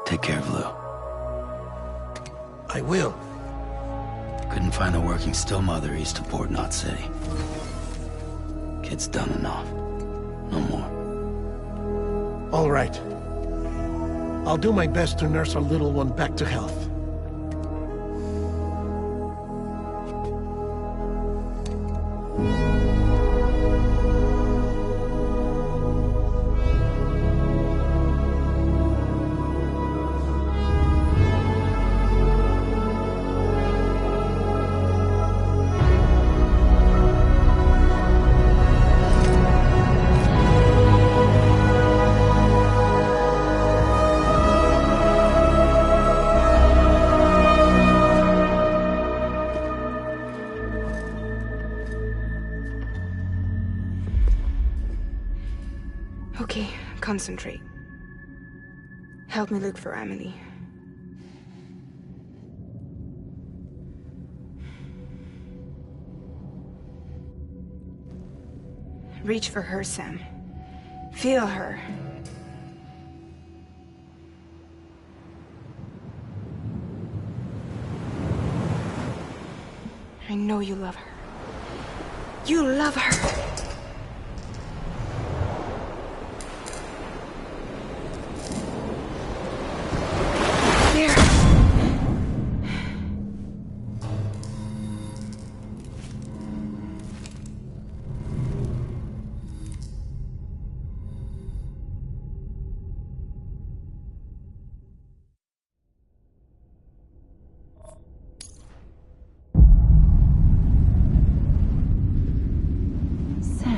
Take care of Lou. I will. Couldn't find a working still mother east of Port Knot City. Kid's done enough. No more. All right. I'll do my best to nurse our little one back to health. Okay, concentrate. Help me look for Emily. Reach for her, Sam. Feel her. I know you love her. You love her! Sam.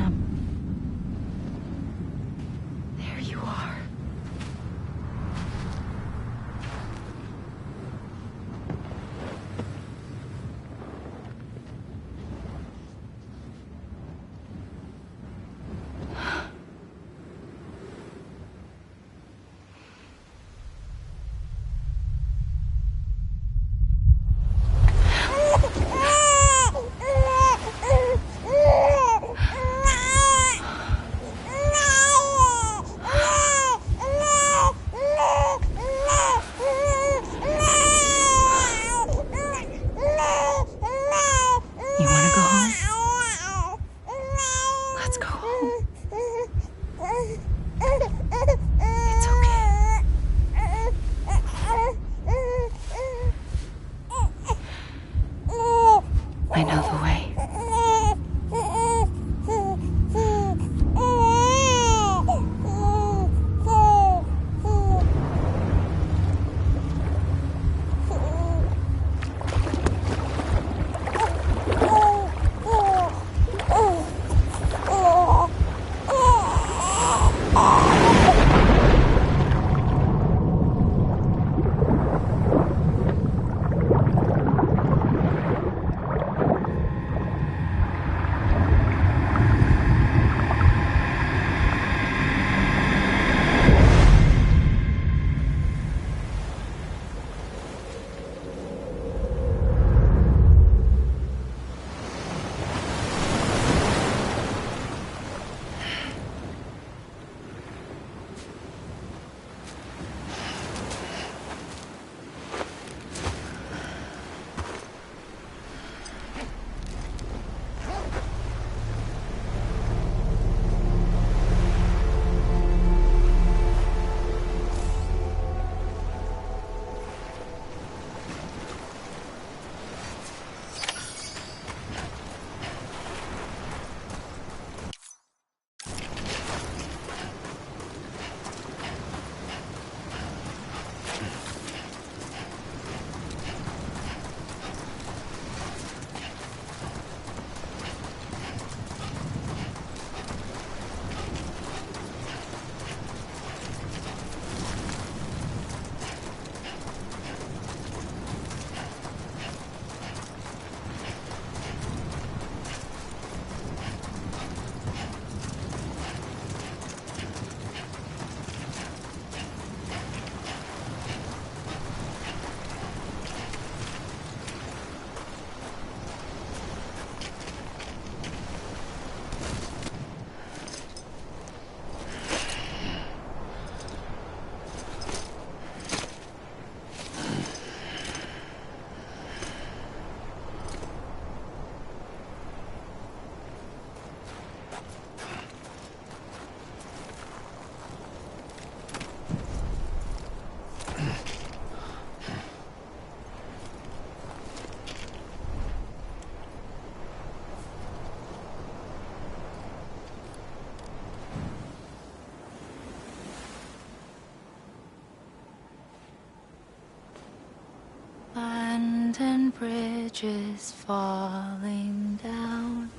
bridges falling down,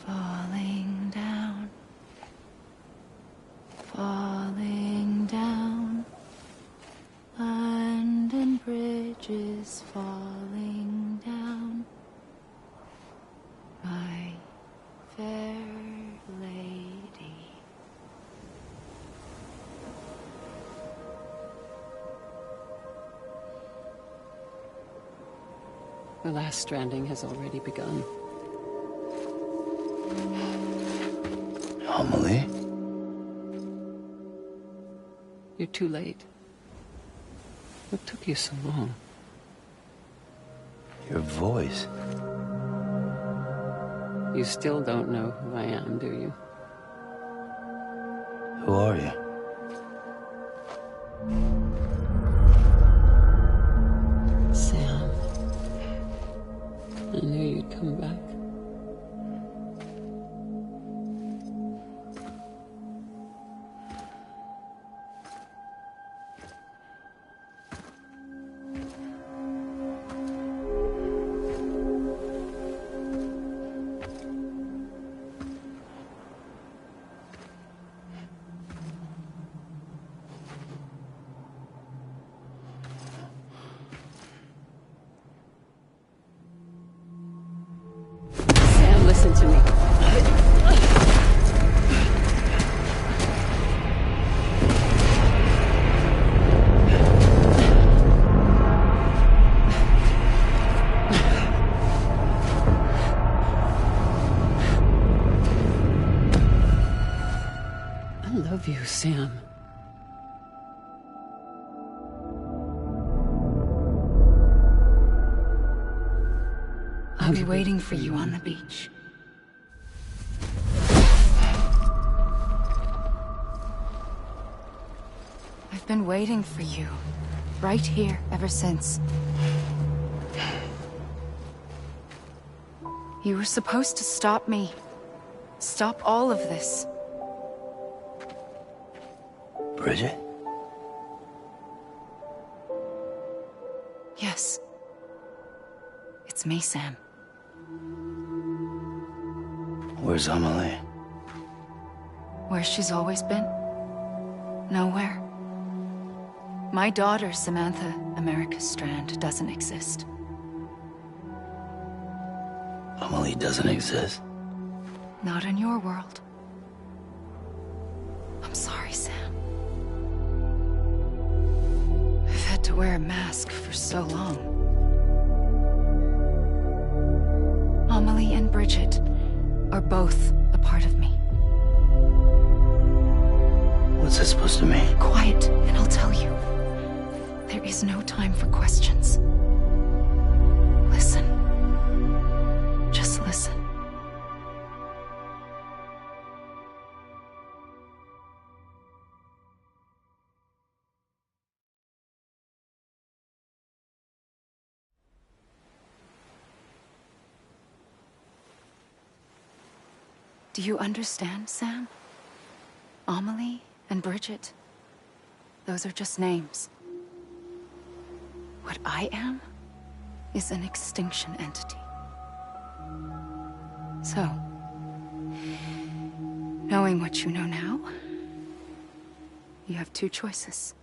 falling down, falling down. London bridges falling down, my fair lady. The last stranding has already begun. Amelie? You're too late. What took you so long? Your voice. You still don't know who I am, do you? Who are you? Sam. I knew you'd come back. Listen to me. I love you, Sam. I'll be waiting for you on the beach. I've been waiting for you, right here, ever since. You were supposed to stop me. Stop all of this. Bridget? Yes. It's me, Sam. Where's Amelie? Where she's always been. Nowhere. My daughter, Samantha America Strand, doesn't exist. Amelie doesn't exist? Not in your world. I'm sorry, Sam. I've had to wear a mask for so long. Amelie and Bridget are both a part of me. What's that supposed to mean? Quiet, and I'll tell you. There is no time for questions. Listen. Just listen. Do you understand, Sam? Amelie and Bridget, those are just names. What I am is an extinction entity. So, knowing what you know now, you have two choices.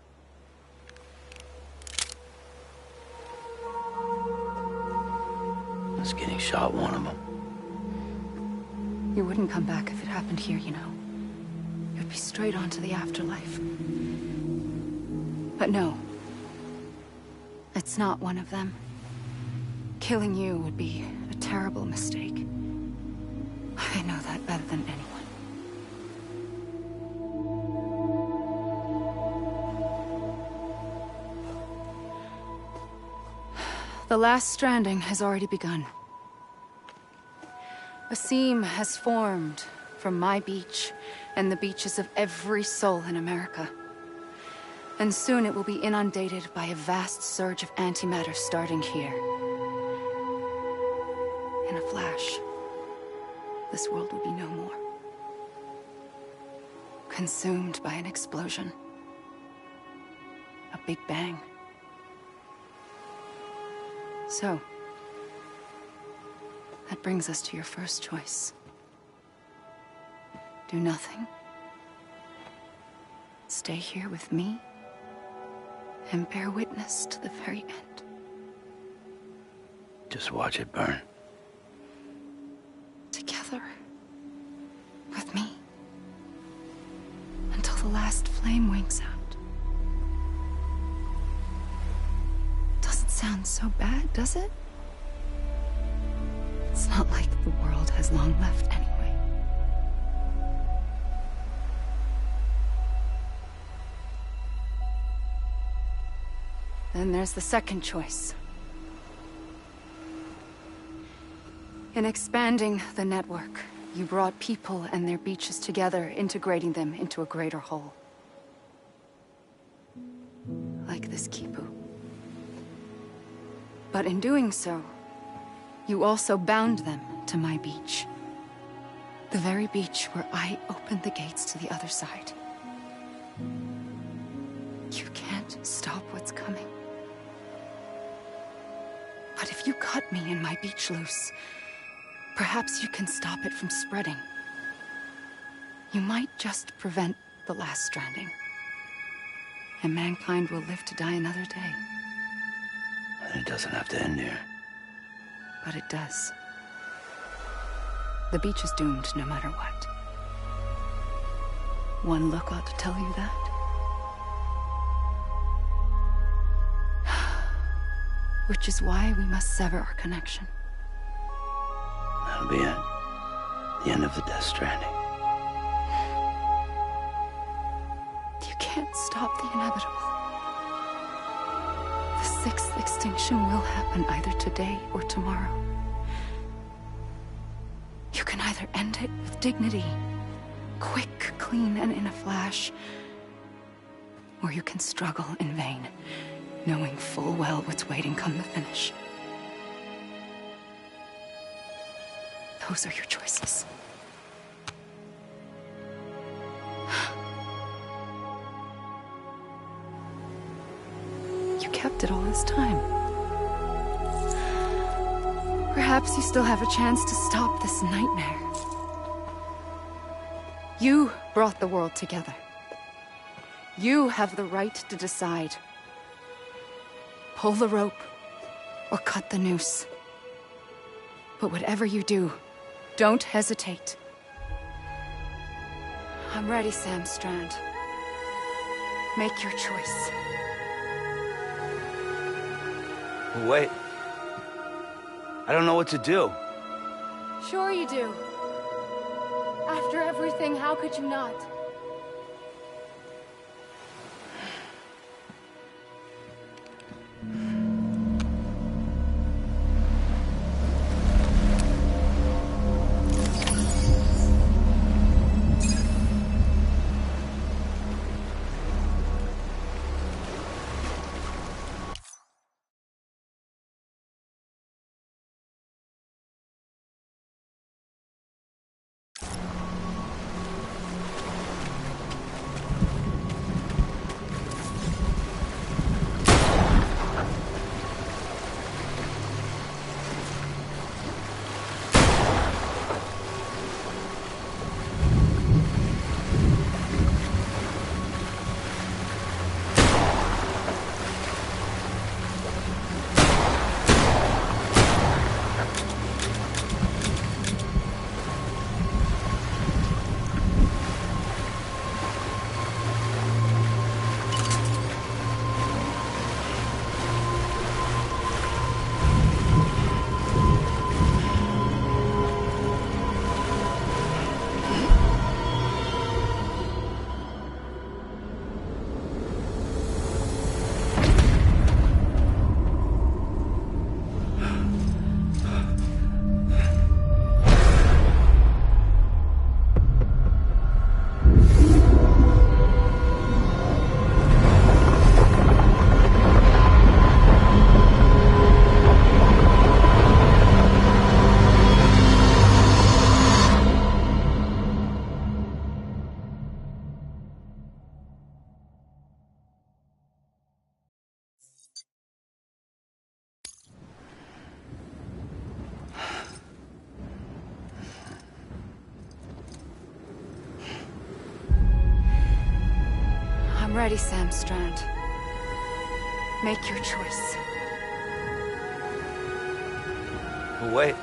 Was getting shot one of them. You wouldn't come back if it happened here, you know. You'd be straight on to the afterlife. But no. It's not one of them. Killing you would be a terrible mistake. I know that better than anyone. The last stranding has already begun. A seam has formed from my beach and the beaches of every soul in America. And soon it will be inundated by a vast surge of antimatter starting here. In a flash, this world will be no more. Consumed by an explosion. A big bang. So, that brings us to your first choice. Do nothing. Stay here with me and bear witness to the very end. Just watch it burn. Together. With me. Until the last flame winks out. Doesn't sound so bad, does it? It's not like the world has long left anyway. Then there's the second choice. In expanding the network, you brought people and their beaches together, integrating them into a greater whole. Like this Kipu. But in doing so, you also bound them to my beach. The very beach where I opened the gates to the other side. You can't stop what's coming. But if you cut me and my beach loose, perhaps you can stop it from spreading. You might just prevent the last stranding. And mankind will live to die another day. And it doesn't have to end here. But it does. The beach is doomed no matter what. One look ought to tell you that. Which is why we must sever our connection. That'll be it. The end of the Death Stranding. You can't stop the inevitable. The sixth extinction will happen either today or tomorrow. You can either end it with dignity, quick, clean, and in a flash, or you can struggle in vain, knowing full well what's waiting come the finish. Those are your choices. You kept it all this time. Perhaps you still have a chance to stop this nightmare. You brought the world together. You have the right to decide. Pull the rope, or cut the noose. But whatever you do, don't hesitate. I'm ready, Sam Strand. Make your choice. Wait. I don't know what to do. Sure you do. After everything, how could you not? ready, Sam Strand. Make your choice. Wait.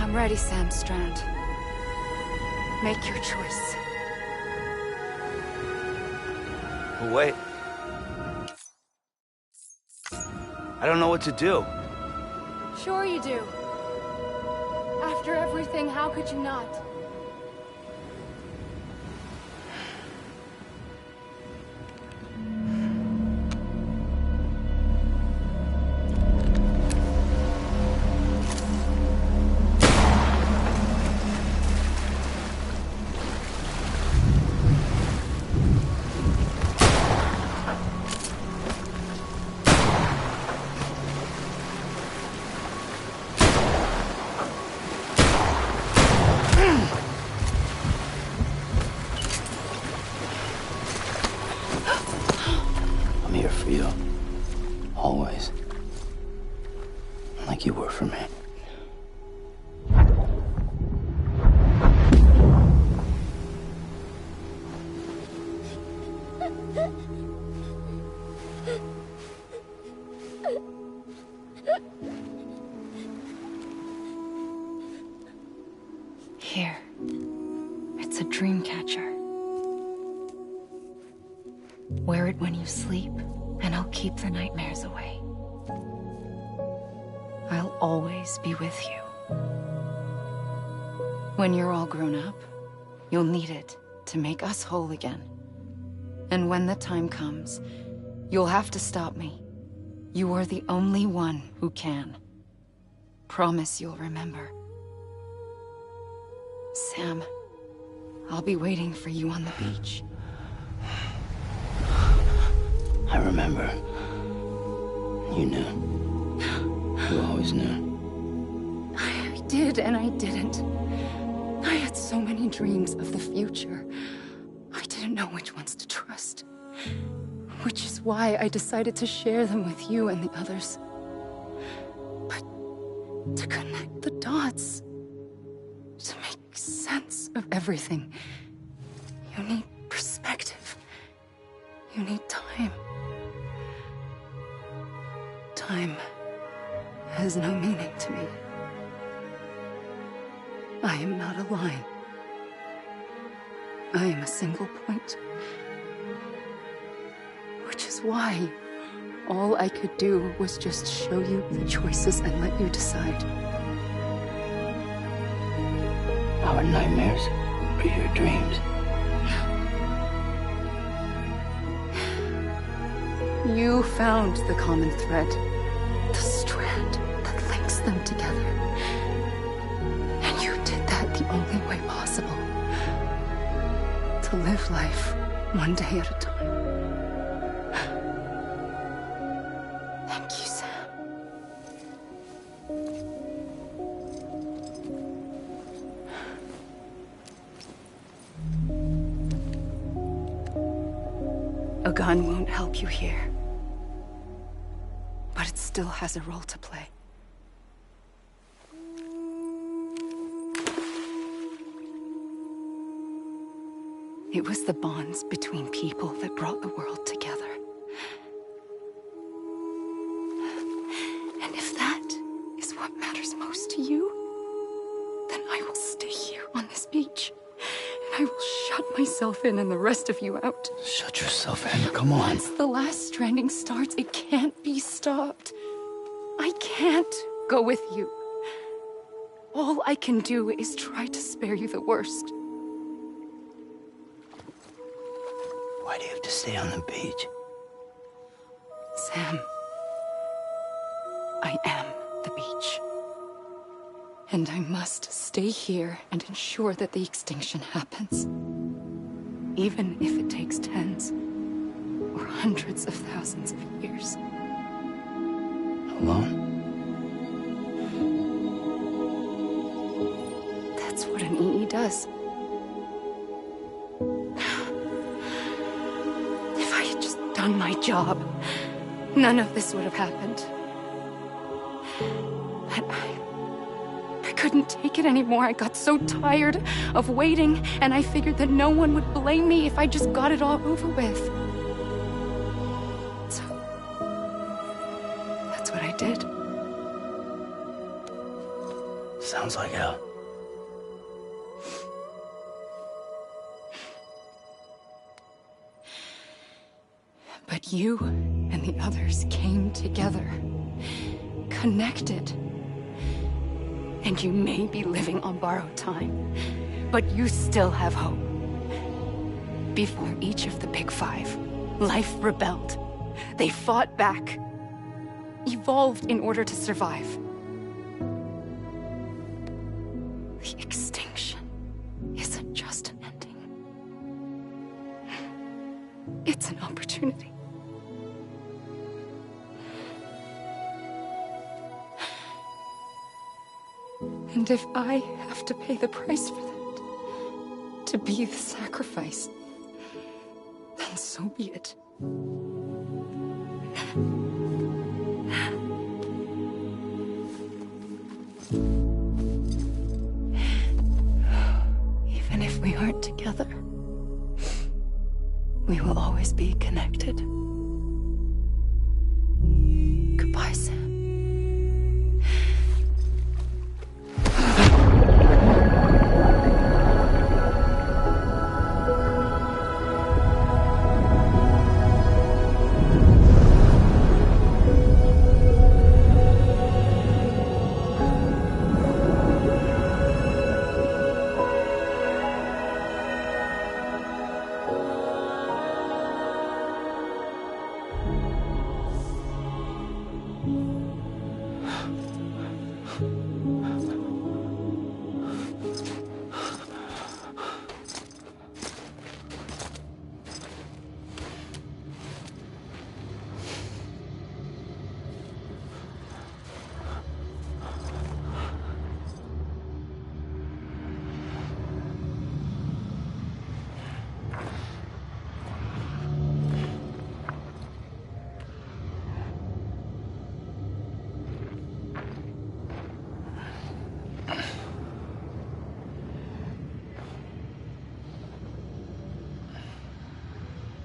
I'm ready, Sam Strand. Make your choice. Wait. I don't know what to do. Sure you do. After everything, how could you not? I'm here for you. Always. Like you were for me. Here. It's a dream catcher. Wear it when you sleep, and I'll keep the nightmares away. I'll always be with you. When you're all grown up, you'll need it to make us whole again. And when the time comes, you'll have to stop me. You are the only one who can. Promise you'll remember. Sam, I'll be waiting for you on the beach. I remember. You knew. You always knew. I did and I didn't. I had so many dreams of the future. I didn't know which ones to trust. Which is why I decided to share them with you and the others. But to connect the dots, to make sense of everything, you need perspective. You need time. Time has no meaning to me. I am not a line. I am a single point. Which That's why all I could do was just show you the choices and let you decide. Our nightmares are your dreams. You found the common thread, the strand that links them together. And you did that the only way possible. To live life one day at a time. Thank you, Sam. A gun won't help you here. But it still has a role to play. It was the bonds between people that brought the world together. And if that is what matters most to you, then I will stay here on this beach. And I will shut myself in and the rest of you out. Shut yourself in, come on. Once the last stranding starts, it can't be stopped. I can't go with you. All I can do is try to spare you the worst. Why do you have to stay on the beach? Sam, I am the beach. And I must stay here and ensure that the extinction happens. Even if it takes tens or hundreds of thousands of years. Alone? That's what an EE does. If I had just done my job, none of this would have happened. But I couldn't take it anymore. I got so tired of waiting, and I figured that no one would blame me if I just got it all over with. So, that's what I did. Sounds like hell. But you and the others came together, connected. And you may be living on borrowed time, but you still have hope. Before each of the Big Five, life rebelled. They fought back, evolved in order to survive. The extinction isn't just an ending. It's an opportunity. And if I have to pay the price for that, to be the sacrifice, then so be it. Even if we aren't together, we will always be connected. Goodbye, Sam.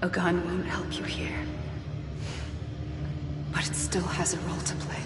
A gun won't help you here. But it still has a role to play.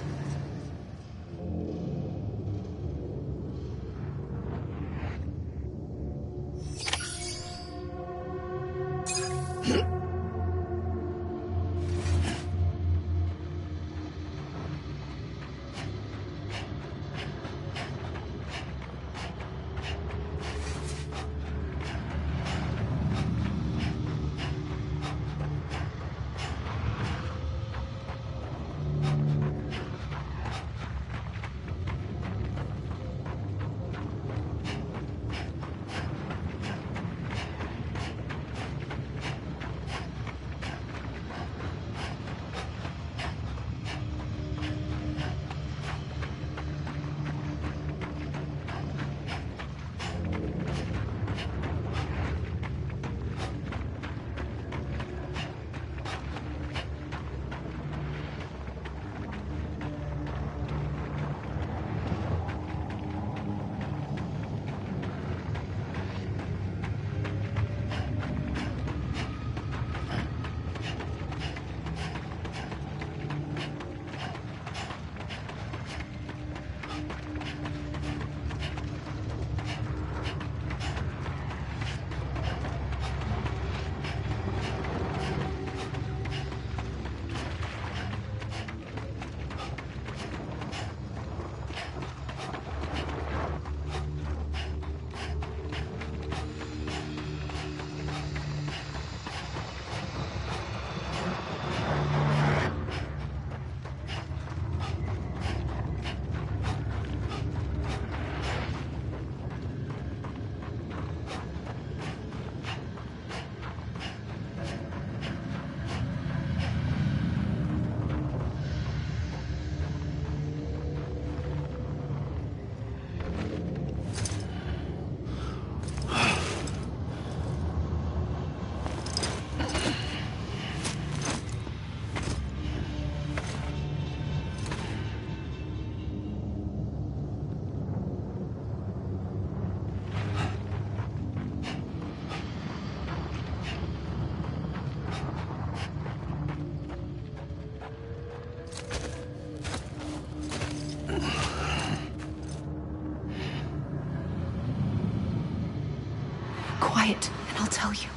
quiet, and I'll tell you.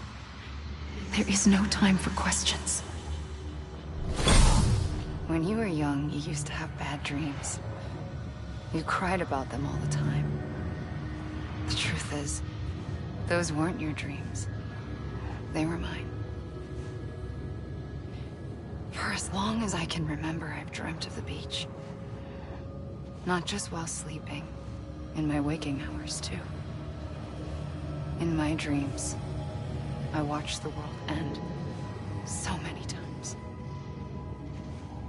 There is no time for questions. When you were young, you used to have bad dreams. You cried about them all the time. The truth is, those weren't your dreams. They were mine. For as long as I can remember, I've dreamt of the beach. Not just while sleeping, in my waking hours, too. In my dreams, I watched the world end so many times.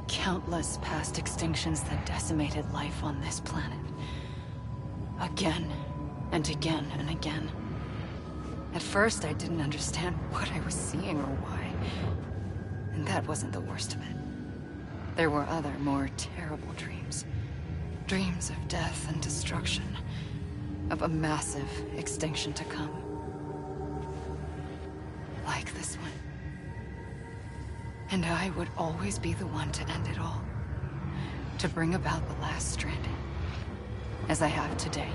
Countless past extinctions that decimated life on this planet. Again, and again, and again. At first, I didn't understand what I was seeing or why. And that wasn't the worst of it. There were other, more terrible dreams. Dreams of death and destruction. Of a massive extinction to come. Like this one. And I would always be the one to end it all. To bring about the last Stranding. As I have today.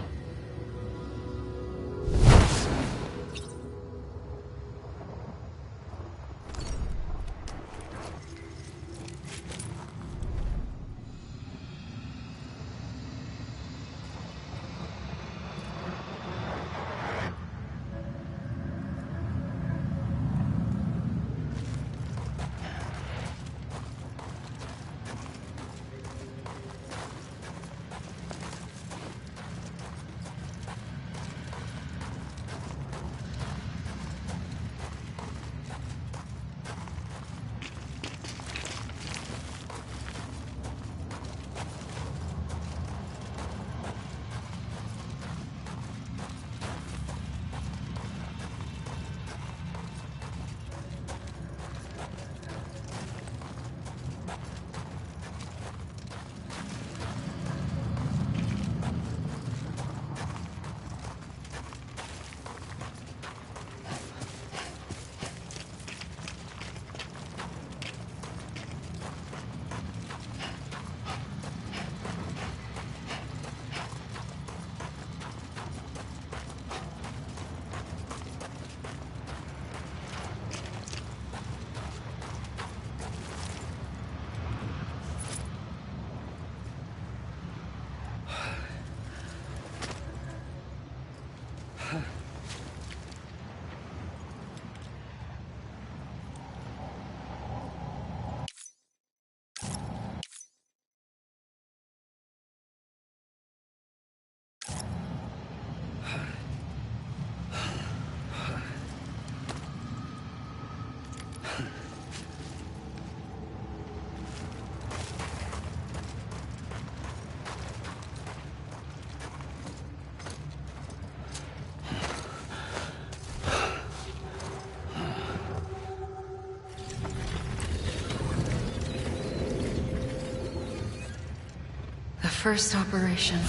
First operation,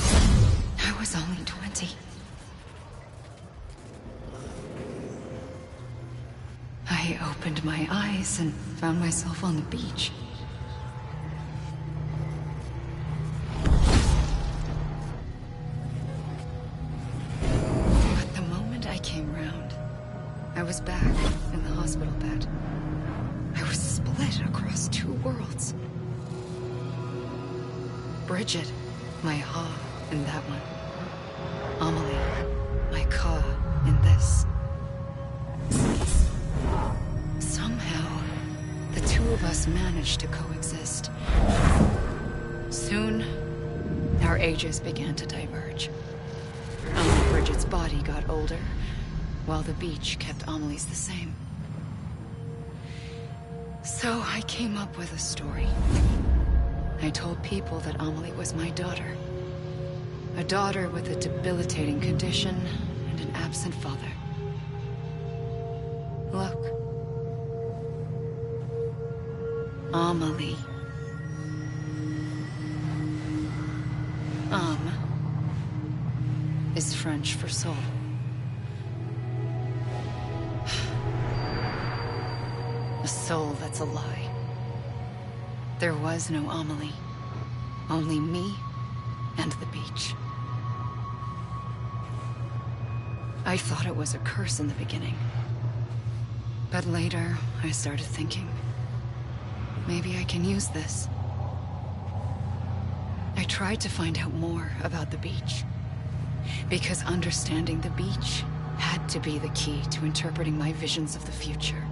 I was only 20. I opened my eyes and found myself on the beach. But the moment I came round, I was back in the hospital bed. I was split across two worlds. Bridget, my Ha in that one. Amelie, my Ka in this. Somehow, the two of us managed to coexist. Soon, our ages began to diverge. Only Bridget's body got older, while the beach kept Amelie's the same. So I came up with a story. I told people that Amelie was my daughter. A daughter with a debilitating condition and an absent father. Look. Amelie. Is French for soul. A soul that's a lie. There was no Amelie. Only me and the beach. I thought it was a curse in the beginning. But later, I started thinking, maybe I can use this. I tried to find out more about the beach. Because understanding the beach had to be the key to interpreting my visions of the future.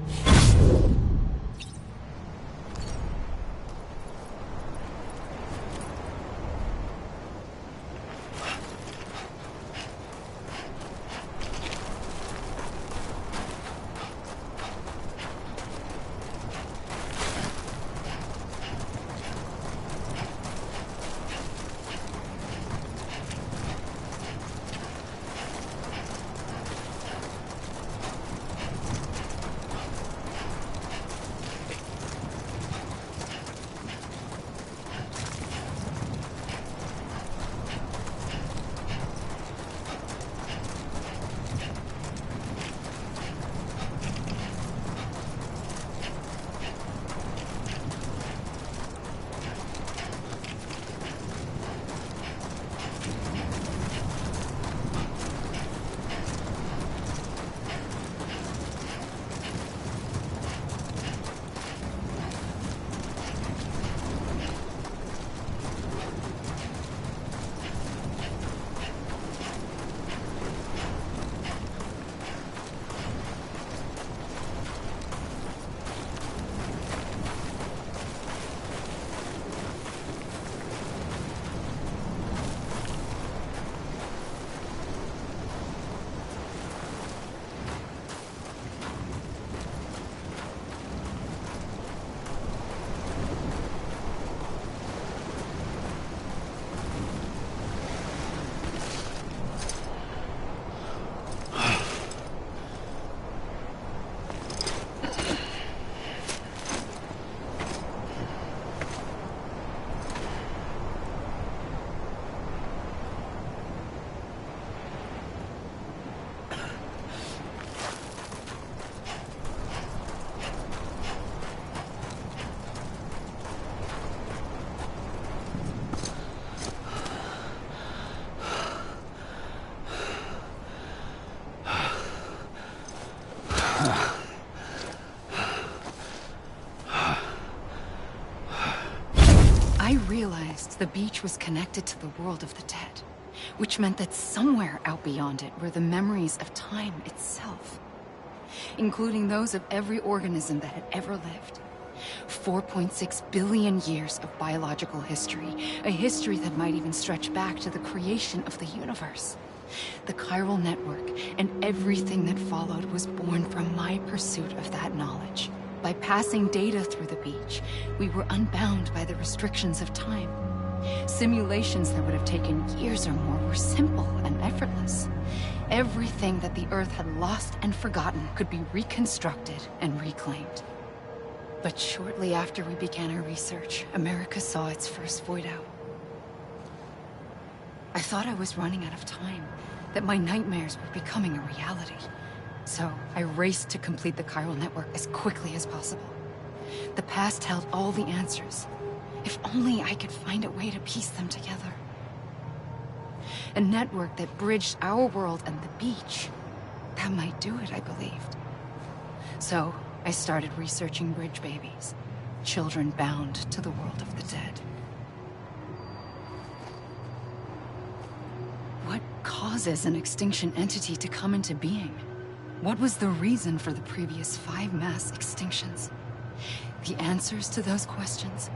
I realized the beach was connected to the world of the dead, which meant that somewhere out beyond it were the memories of time itself, including those of every organism that had ever lived. 4.6 billion years of biological history, a history that might even stretch back to the creation of the universe. The chiral network and everything that followed was born from my pursuit of that knowledge. By passing data through the beach, we were unbound by the restrictions of time. Simulations that would have taken years or more were simple and effortless. Everything that the Earth had lost and forgotten could be reconstructed and reclaimed. But shortly after we began our research, America saw its first void out. I thought I was running out of time, that my nightmares were becoming a reality. So I raced to complete the chiral network as quickly as possible. The past held all the answers. If only I could find a way to piece them together. A network that bridged our world and the beach. That might do it, I believed. So I started researching bridge babies, children bound to the world of the dead. What causes an extinction entity to come into being? What was the reason for the previous 5 mass extinctions? The answers to those questions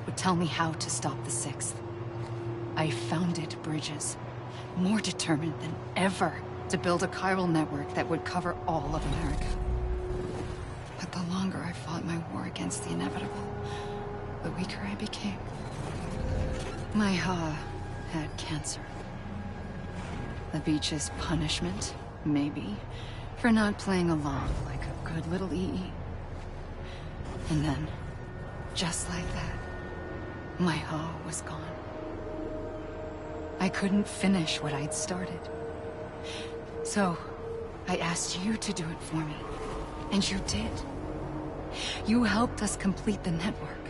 would tell me how to stop the 6th. I founded bridges, more determined than ever to build a chiral network that would cover all of America. But the longer I fought my war against the inevitable, the weaker I became. My Ha had cancer. The beach's punishment, maybe, for not playing along like a good little EE. And then, just like that, my Ha was gone. I couldn't finish what I'd started. So, I asked you to do it for me. And you did. You helped us complete the network.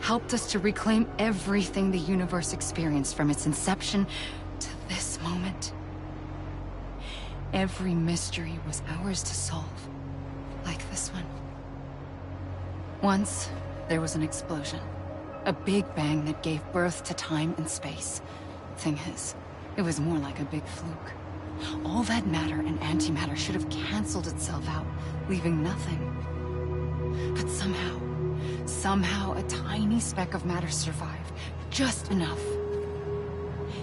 Helped us to reclaim everything the universe experienced from its inception to this moment. Every mystery was ours to solve. Like this one. Once, there was an explosion. A big bang that gave birth to time and space. Thing is, it was more like a big fluke. All that matter and antimatter should have canceled itself out, leaving nothing. But somehow a tiny speck of matter survived. Just enough.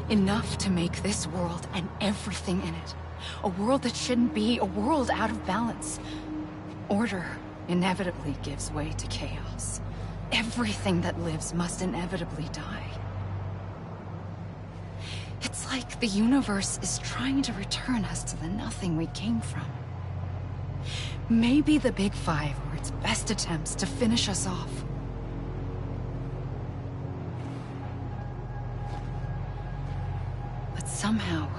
Enough to make this world and everything in it. A world that shouldn't be, a world out of balance. Order inevitably gives way to chaos. Everything that lives must inevitably die. It's like the universe is trying to return us to the nothing we came from. Maybe the Big Five were its best attempts to finish us off. But somehow,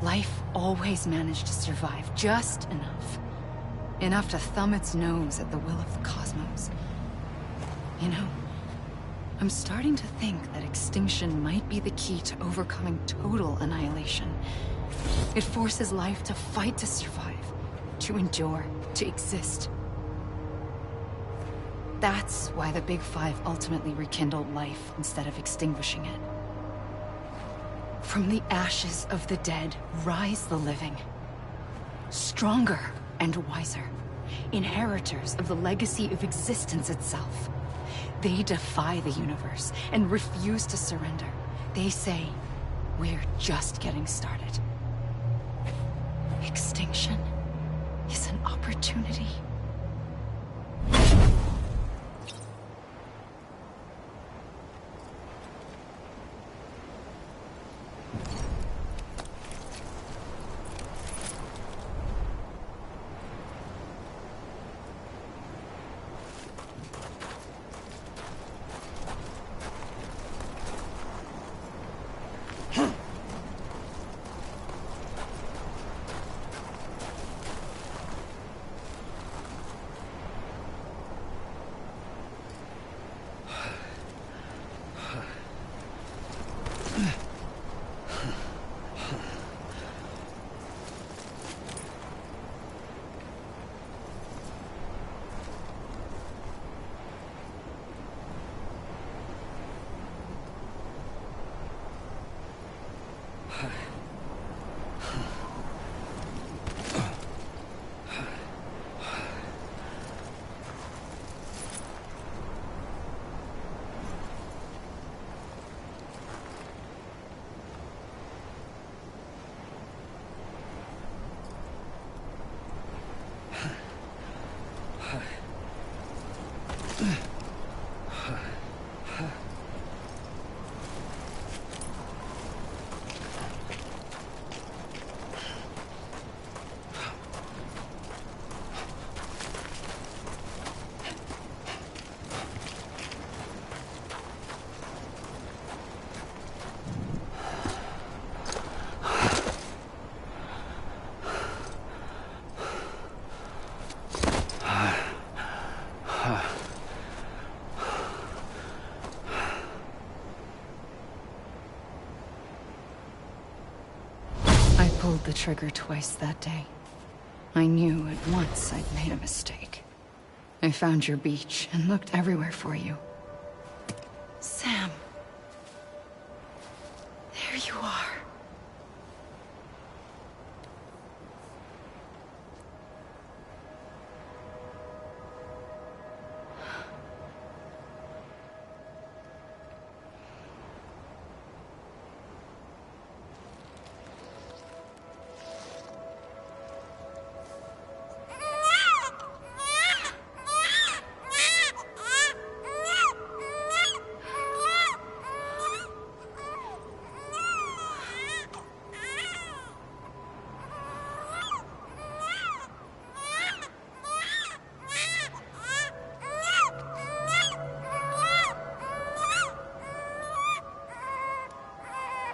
life always managed to survive just enough. Enough to thumb its nose at the will of the cosmos. You know, I'm starting to think that extinction might be the key to overcoming total annihilation. It forces life to fight to survive, to endure, to exist. That's why the Big Five ultimately rekindled life instead of extinguishing it. From the ashes of the dead rise the living. Stronger and wiser. Inheritors of the legacy of existence itself. They defy the universe and refuse to surrender. They say, we're just getting started. Extinction is an opportunity. Pulled the trigger twice that day. I knew at once I'd made a mistake. I found your beach and looked everywhere for you. Sam. There you are.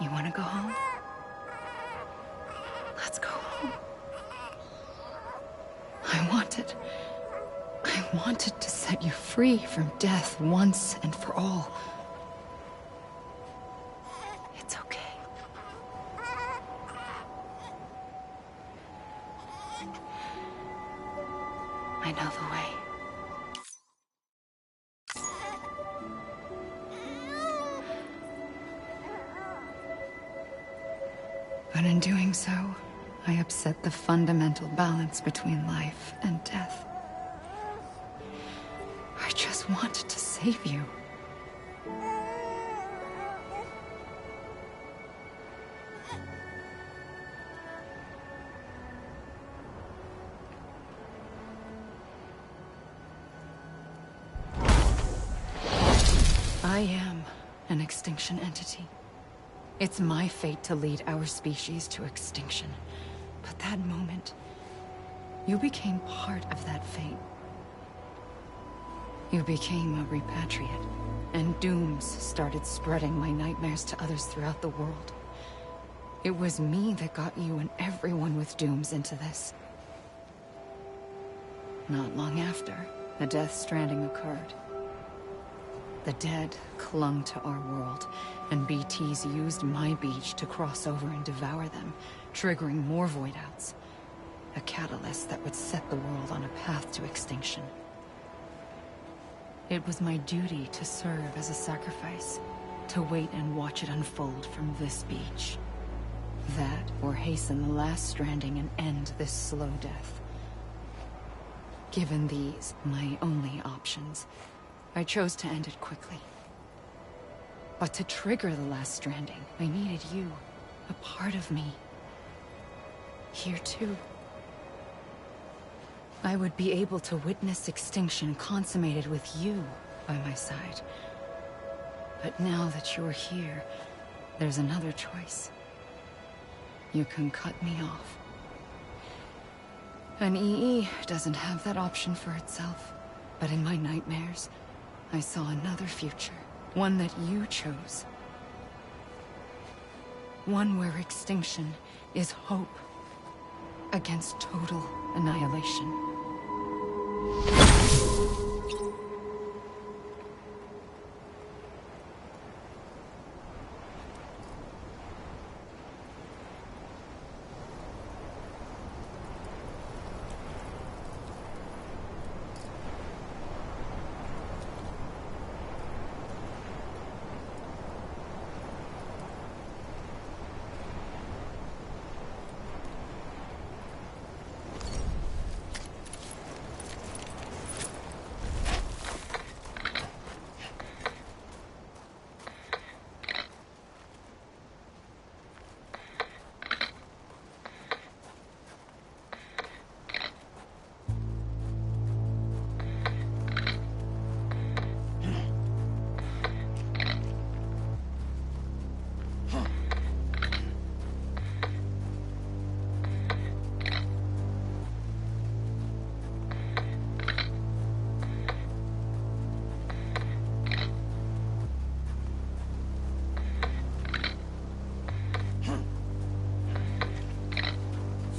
You want to go home? Let's go home. I wanted to set you free from death once and for all. It's okay. I know the way. But in doing so, I upset the fundamental balance between life and death. I just wanted to save you. I am an extinction entity. It's my fate to lead our species to extinction. But that moment, you became part of that fate. You became a repatriate, and dooms started spreading my nightmares to others throughout the world. It was me that got you and everyone with dooms into this. Not long after, the Death Stranding occurred. The dead clung to our world, and BTs used my beach to cross over and devour them, triggering more void-outs. A catalyst that would set the world on a path to extinction. It was my duty to serve as a sacrifice, to wait and watch it unfold from this beach. That, or hasten the last stranding and end this slow death. Given these, my only options, I chose to end it quickly. But to trigger the last stranding, I needed you, a part of me. Here too. I would be able to witness extinction consummated with you by my side. But now that you're here, there's another choice. You can cut me off. An EE doesn't have that option for itself. But in my nightmares, I saw another future. One that you chose. One where extinction is hope against total annihilation.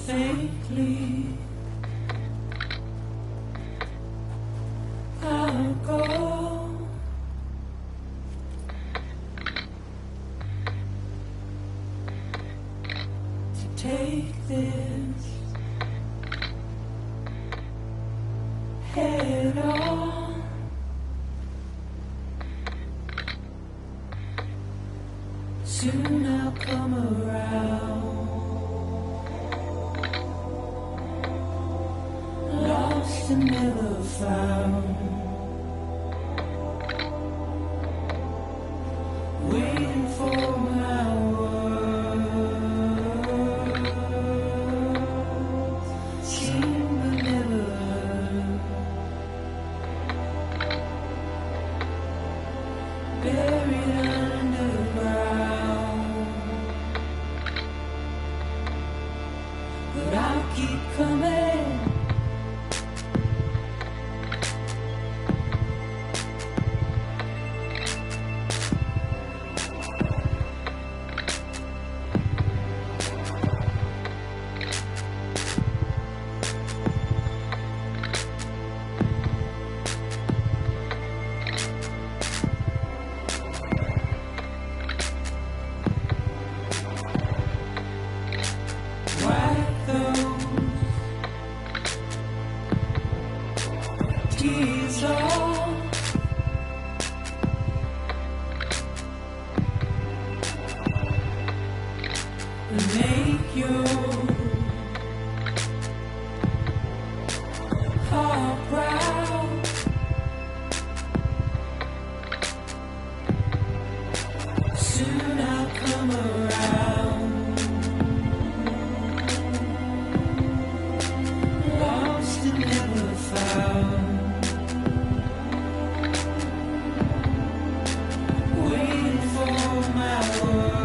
Faintly, I'll go to take this head on. Soon I'll come around. Lost and never found, waiting for my words, seen but never heard, buried underground, but I'll keep coming. is all. Make your heart proud. Soon I'll come around. Lost and never found. Waiting for my word.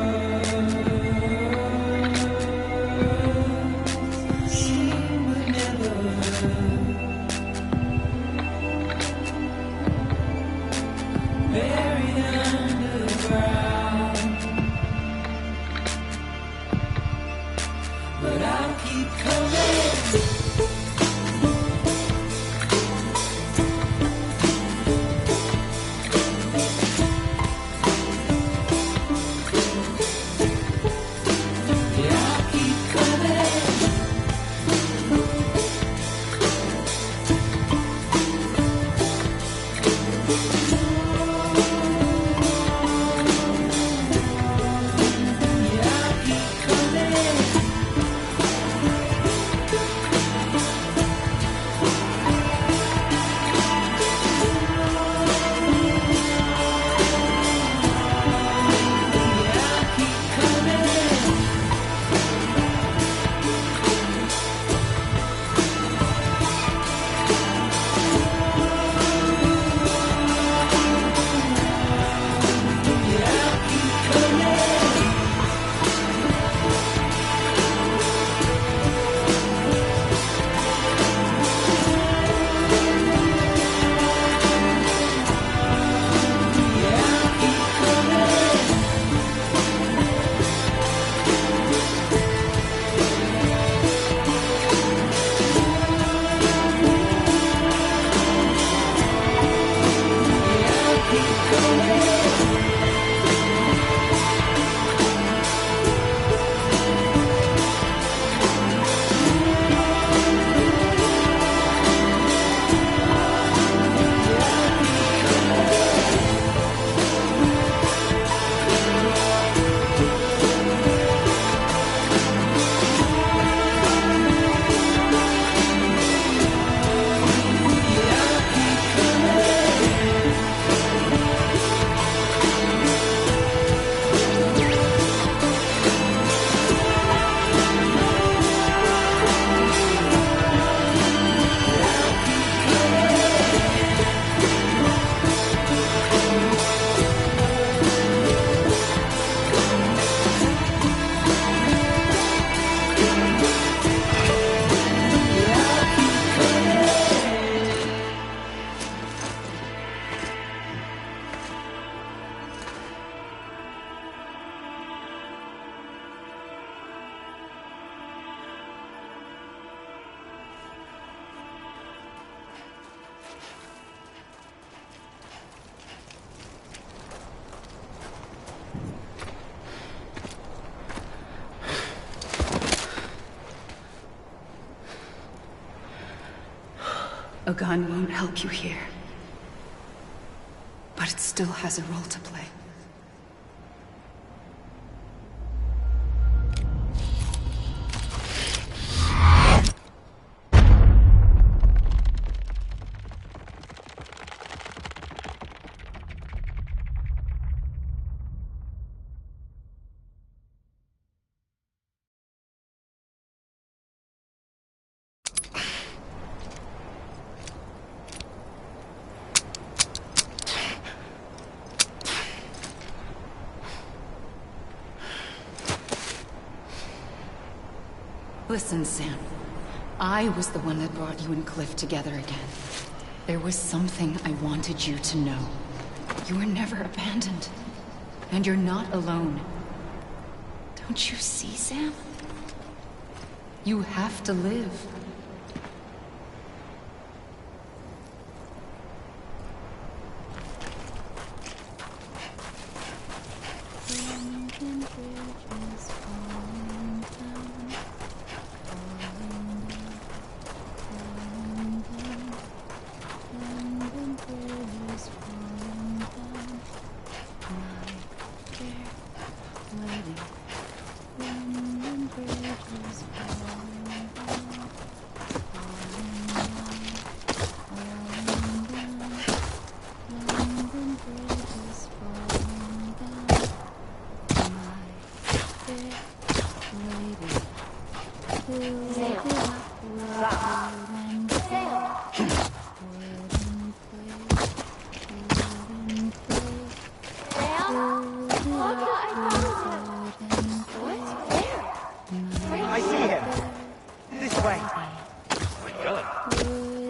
A gun won't help you here. But it still has a role to play. Listen, Sam. I was the one that brought you and Cliff together again. There was something I wanted you to know. You were never abandoned. And you're not alone. Don't you see, Sam? You have to live.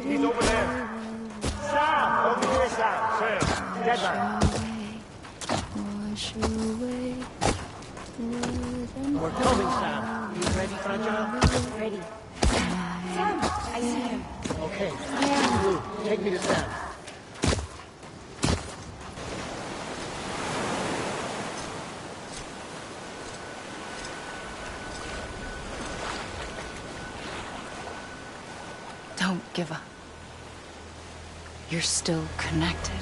He's over there. Sam! Over here, Sam! Sam. Deadline. Wash away. We're coming, Sam. You ready, Fragile? Ready. Sam, I see him. Okay. Blue, take me to Sam. Don't give up. You're still connected.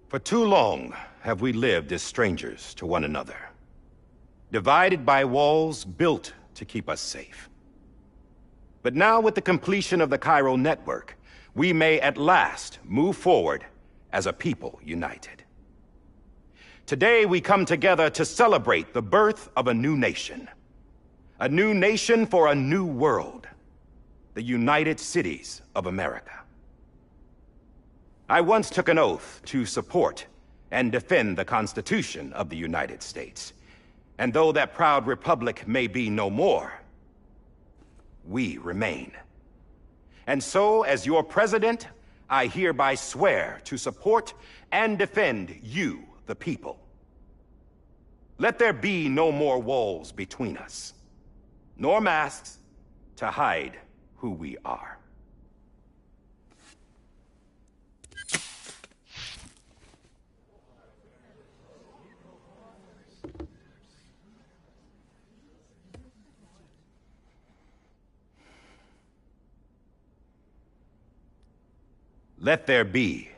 For too long have we lived as strangers to one another, divided by walls built to keep us safe. But now, with the completion of the Cairo network, we may at last move forward as a people united. Today, we come together to celebrate the birth of a new nation for a new world, the United Cities of America. I once took an oath to support and defend the Constitution of the United States. And though that proud republic may be no more, we remain. And so, as your president, I hereby swear to support and defend you, the people. Let there be no more walls between us, nor masks to hide who we are. Let there be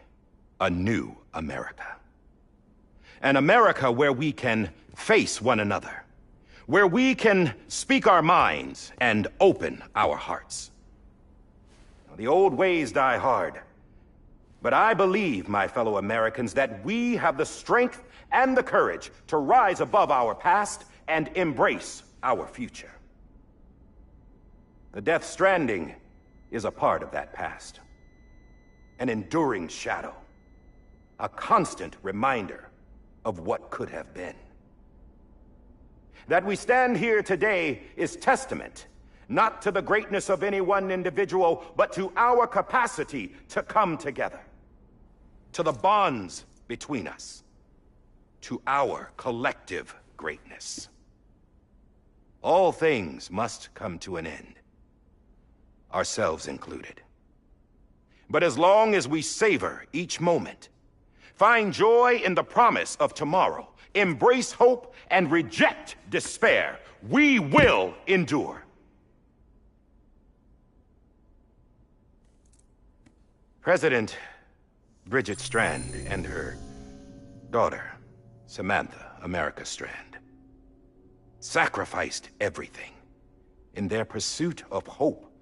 a new America. An America where we can face one another, where we can speak our minds and open our hearts. The old ways die hard, but I believe, my fellow Americans, that we have the strength and the courage to rise above our past and embrace our future. The Death Stranding is a part of that past. An enduring shadow, a constant reminder of what could have been. That we stand here today is testament, not to the greatness of any one individual, but to our capacity to come together, to the bonds between us, to our collective greatness. All things must come to an end, ourselves included. But as long as we savor each moment, find joy in the promise of tomorrow, embrace hope, and reject despair, we will endure. President, Bridget Strand and her daughter, Samantha America Strand, sacrificed everything in their pursuit of hope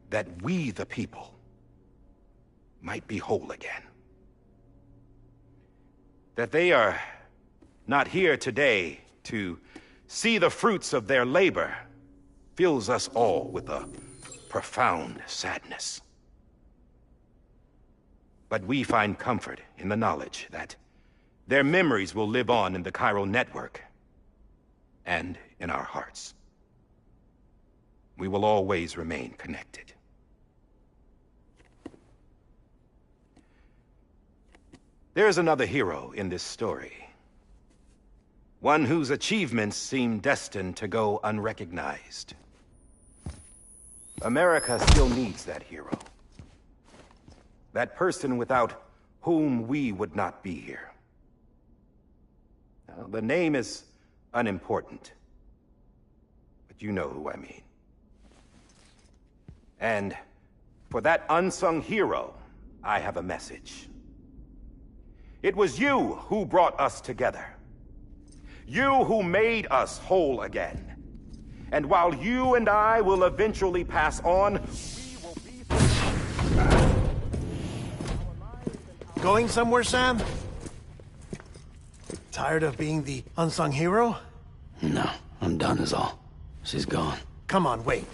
that we, the people, might be whole again. That they are not here today to see the fruits of their labor fills us all with a profound sadness. But we find comfort in the knowledge that their memories will live on in the chiral network and in our hearts. We will always remain connected. There's another hero in this story. One whose achievements seem destined to go unrecognized. America still needs that hero. That person without whom we would not be here. Now, the name is unimportant, but you know who I mean. And for that unsung hero, I have a message. It was you who brought us together. You who made us whole again. And while you and I will eventually pass on, we will be... Going somewhere, Sam? Tired of being the unsung hero? No, I'm done is all. She's gone. Come on, wait.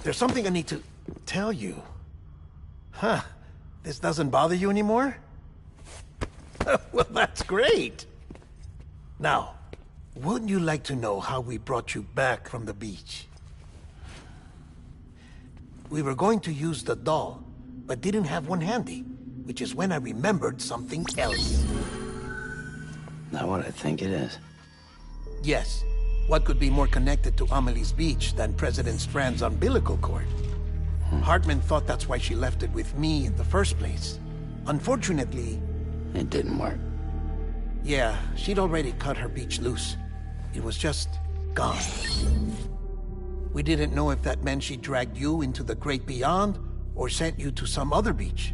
There's something I need to tell you. Huh. This doesn't bother you anymore? Well, that's great. Now, wouldn't you like to know how we brought you back from the beach? We were going to use the doll, but didn't have one handy, which is when I remembered something else. Not what I think it is. Yes. What could be more connected to Amelie's beach than President Strand's umbilical cord? Hartman thought that's why she left it with me in the first place. Unfortunately... It didn't work. Yeah, she'd already cut her beach loose. It was just gone. We didn't know if that meant she dragged you into the great beyond or sent you to some other beach.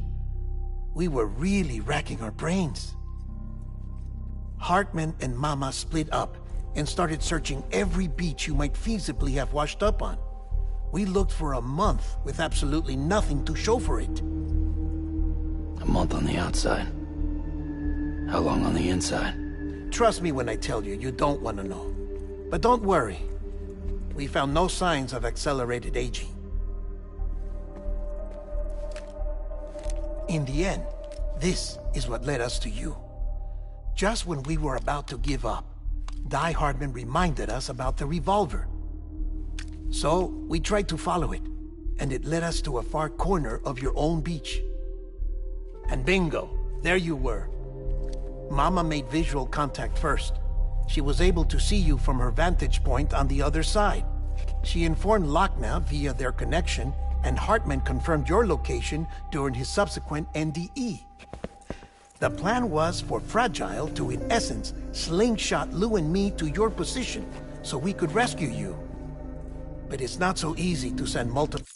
We were really racking our brains. Hartman and Mama split up and started searching every beach you might feasibly have washed up on. We looked for a month with absolutely nothing to show for it. A month on the outside. How long on the inside? Trust me when I tell you, you don't want to know. But don't worry. We found no signs of accelerated aging. In the end, this is what led us to you. Just when we were about to give up, Die Hardman reminded us about the revolver. So, we tried to follow it, and it led us to a far corner of your own beach. And bingo, there you were. Mama made visual contact first. She was able to see you from her vantage point on the other side. She informed Lochna via their connection, and Hartman confirmed your location during his subsequent NDE. The plan was for Fragile to, in essence, slingshot Lou and me to your position so we could rescue you. But it's not so easy to send multiple...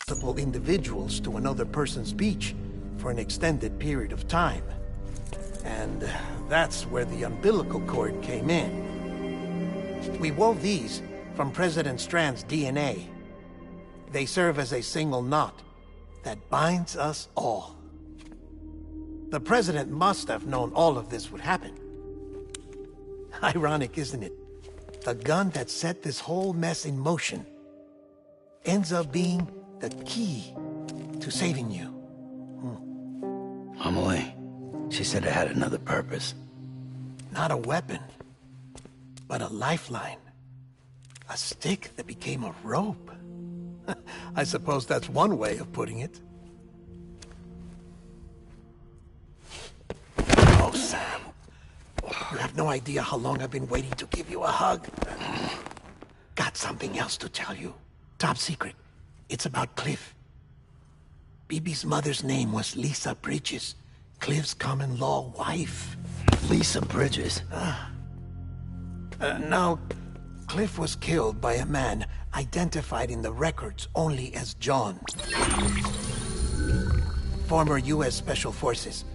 multiple individuals to another person's beach for an extended period of time. And that's where the umbilical cord came in. We wove these from President Strand's DNA. They serve as a single knot that binds us all. The President must have known all of this would happen. Ironic, isn't it? The gun that set this whole mess in motion ends up being the key to saving you. Amelie, she said it had another purpose. Not a weapon, but a lifeline. A stick that became a rope. I suppose that's one way of putting it. Oh, Sam. You have no idea how long I've been waiting to give you a hug. Got something else to tell you. Top secret. It's about Cliff. Bibi's mother's name was Lisa Bridges, Cliff's common-law wife. Lisa Bridges? Now, Cliff was killed by a man identified in the records only as John. Former U.S. Special Forces.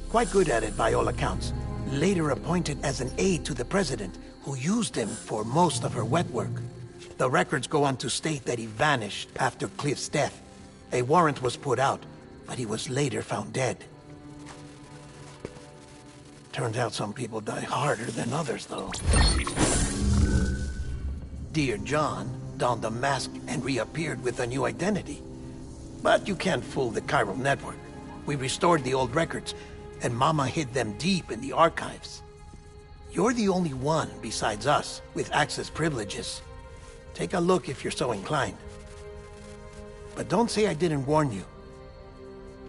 Quite good at it by all accounts. Later appointed as an aide to the president, who used him for most of her wet work. The records go on to state that he vanished after Cliff's death. A warrant was put out, but he was later found dead. Turns out some people die harder than others, though. Dear John donned a mask and reappeared with a new identity. But you can't fool the chiral network. We restored the old records, and Mama hid them deep in the archives. You're the only one besides us with access privileges. Take a look if you're so inclined. But don't say I didn't warn you.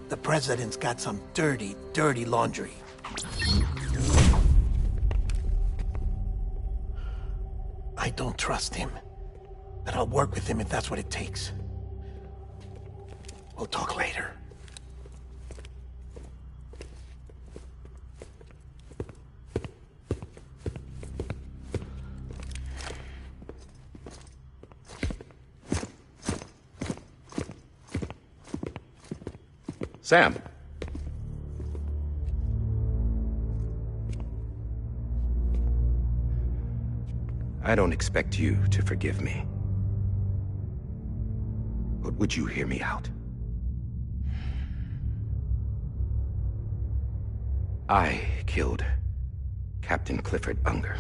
The president's got some dirty, dirty laundry. I don't trust him, but I'll work with him if that's what it takes. We'll talk later. Sam. I don't expect you to forgive me. But would you hear me out? I killed Captain Clifford Unger.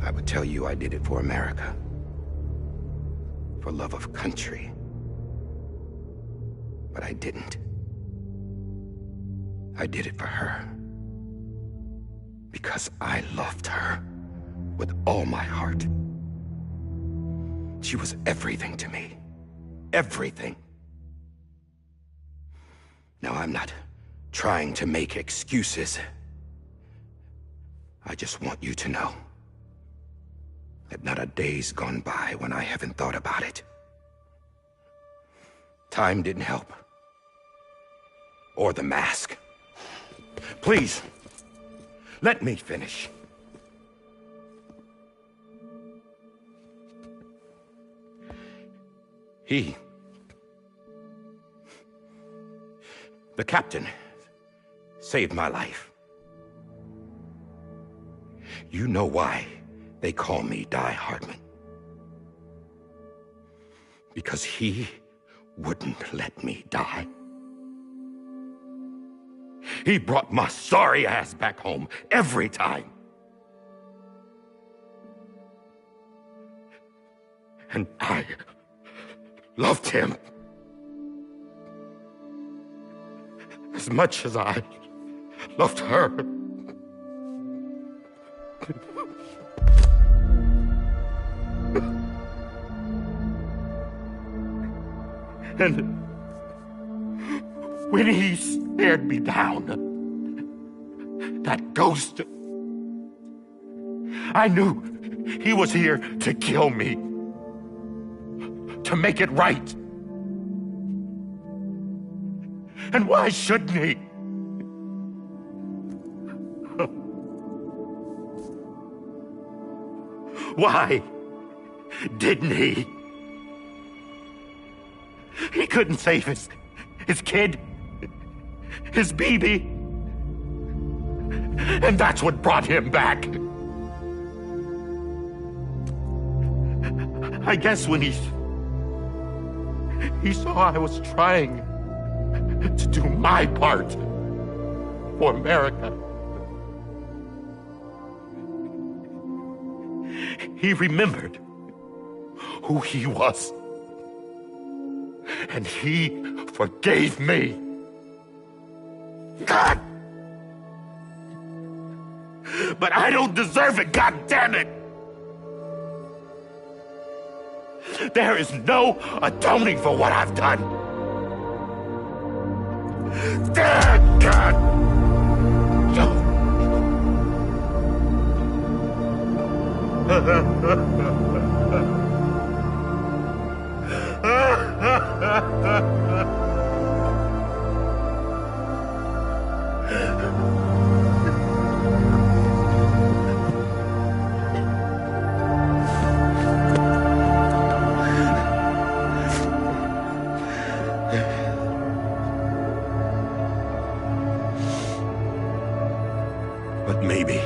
I would tell you I did it for America. For love of country. But I didn't. I did it for her. Because I loved her with all my heart. She was everything to me. Everything. Now, I'm not trying to make excuses. I just want you to know that not a day's gone by when I haven't thought about it. Time didn't help. Or the mask. Please, let me finish. The captain, saved my life. You know why they call me Die Hardman. Because he wouldn't let me die. He brought my sorry ass back home every time. And I loved him as much as I loved her. And when he stared me down, that ghost, I knew he was here to kill me, to make it right. And why shouldn't he? Why? didn't he? He couldn't save his kid, his baby. And that's what brought him back. I guess when he saw I was trying to do my part for America, he remembered who he was. And he forgave me. God! But I don't deserve it, God damn it! There is no atoning for what I've done. Damn, God! But maybe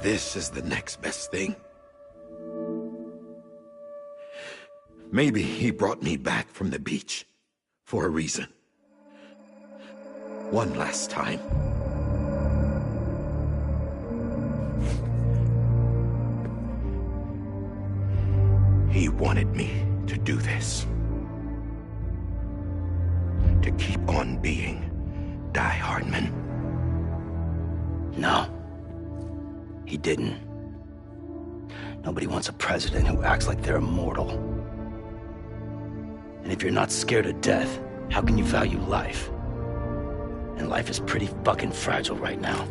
this is the next best thing. Maybe he brought me back from the beach for a reason. One last time. He wanted me to do this. To keep on being Die Hardman. No. He didn't. Nobody wants a president who acts like they're immortal. And if you're not scared of death, how can you value life? And life is pretty fucking fragile right now.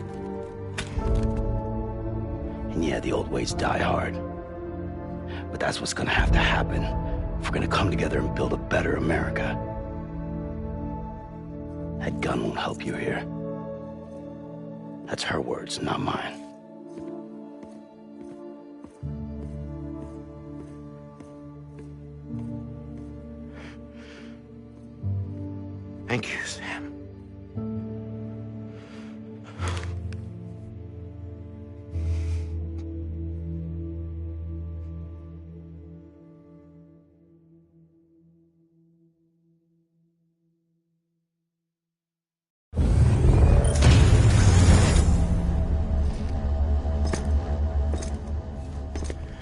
And yeah, the old ways die hard. But that's what's gonna have to happen if we're gonna come together and build a better America. That gun won't help you here. That's her words, not mine. Thank you, Sam.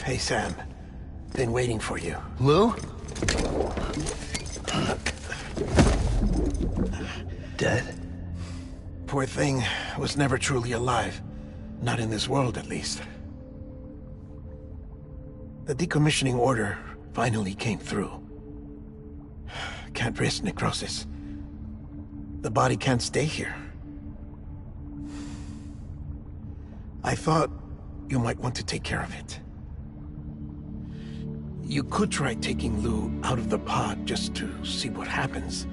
Hey, Sam. Been waiting for you. Lou? Dead? Poor thing was never truly alive. Not in this world, at least. The decommissioning order finally came through. Can't risk necrosis. The body can't stay here. I thought you might want to take care of it. You could try taking Lou out of the pod just to see what happens.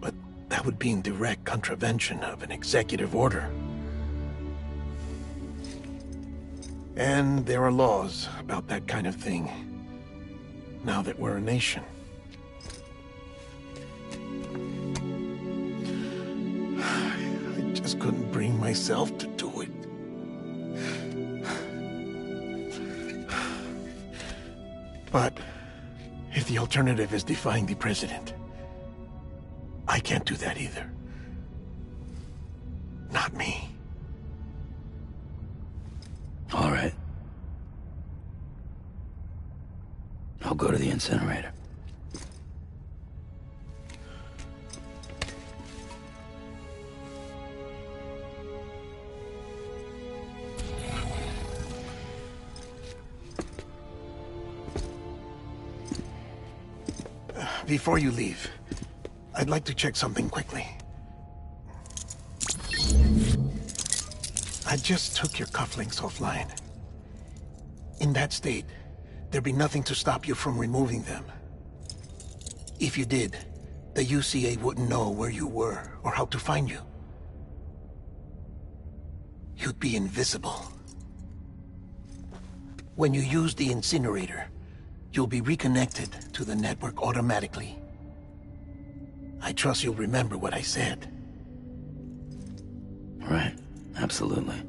But that would be in direct contravention of an executive order. And there are laws about that kind of thing, now that we're a nation. I just couldn't bring myself to do it. But if the alternative is defying the president, I can't do that either. Not me. All right. I'll go to the incinerator. Before you leave, I'd like to check something quickly. I just took your cufflinks offline. In that state, there'd be nothing to stop you from removing them. If you did, the UCA wouldn't know where you were or how to find you. you'd be invisible. When you use the incinerator, you'll be reconnected to the network automatically. I trust you'll remember what I said. Right. Absolutely.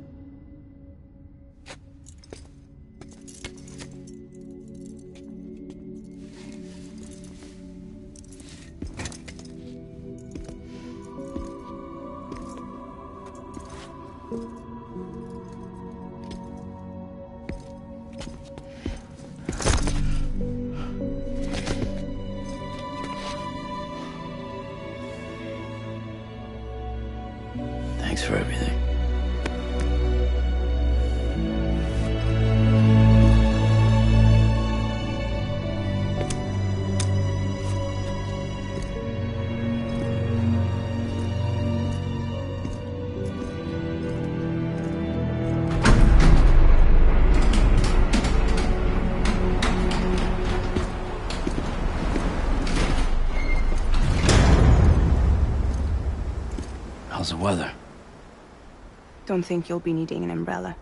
Thanks for everything. How's the weather? Don't think you'll be needing an umbrella.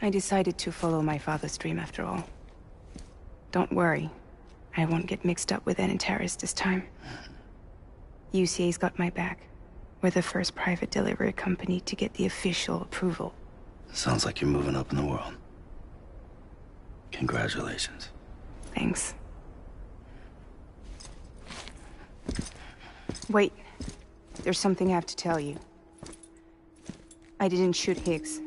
I decided to follow my father's dream after all. Don't worry. I won't get mixed up with any terrorists this time. UCA's got my back. We're the first private delivery company to get the official approval. Sounds like you're moving up in the world. Congratulations. Thanks. Wait. There's something I have to tell you. I didn't shoot Higgs.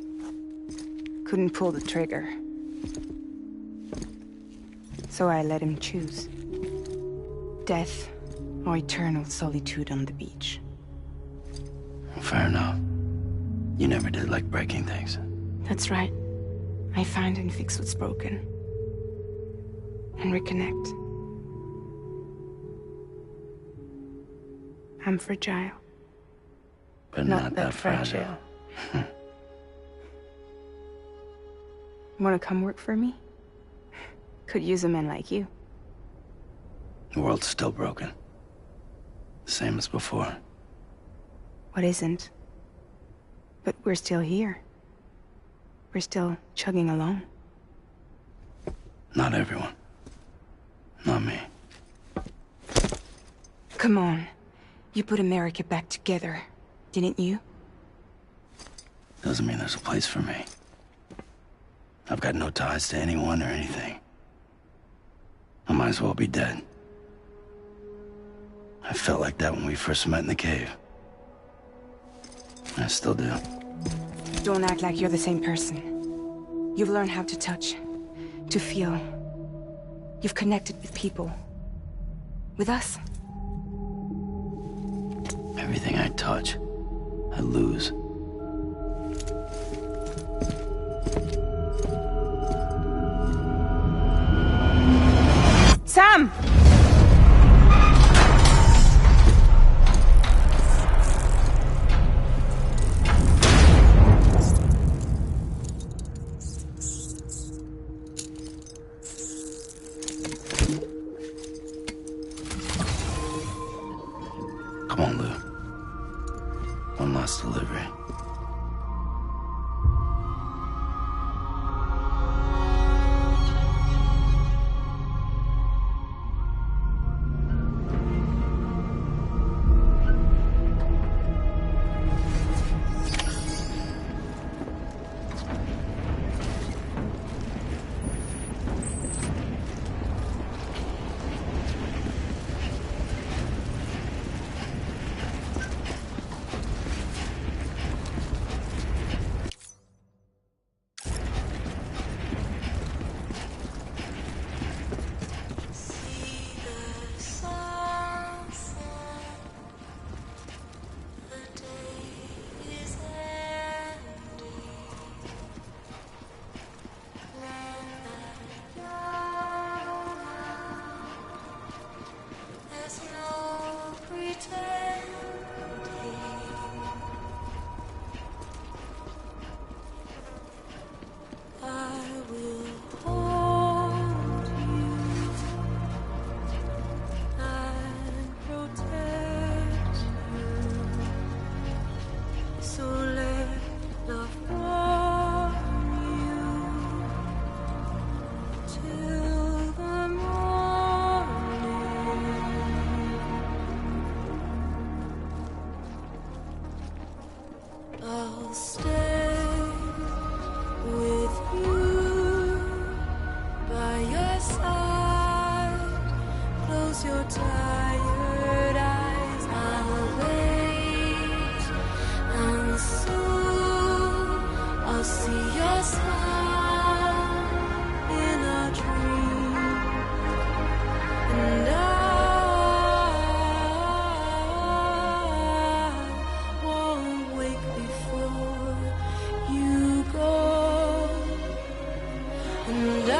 Couldn't pull the trigger. So I let him choose. Death or eternal solitude on the beach. Fair enough. You never did like breaking things. That's right. I find and fix what's broken. And reconnect. I'm fragile. But not that fragile. Wanna come work for me? Could use a man like you. The world's still broken. Same as before. What isn't? But we're still here. We're still chugging along. Not everyone. Not me. Come on. You put America back together, didn't you? Doesn't mean there's a place for me. I've got no ties to anyone or anything. I might as well be dead. I felt like that when we first met in the cave. I still do. Don't act like you're the same person. You've learned how to touch, to feel. You've connected with people. With us. Everything I touch, I lose. Sam! Come on, Lou. One last delivery. your tired eyes. I'll wait, and soon I'll see your smile in a dream, and I won't wake before you go, and I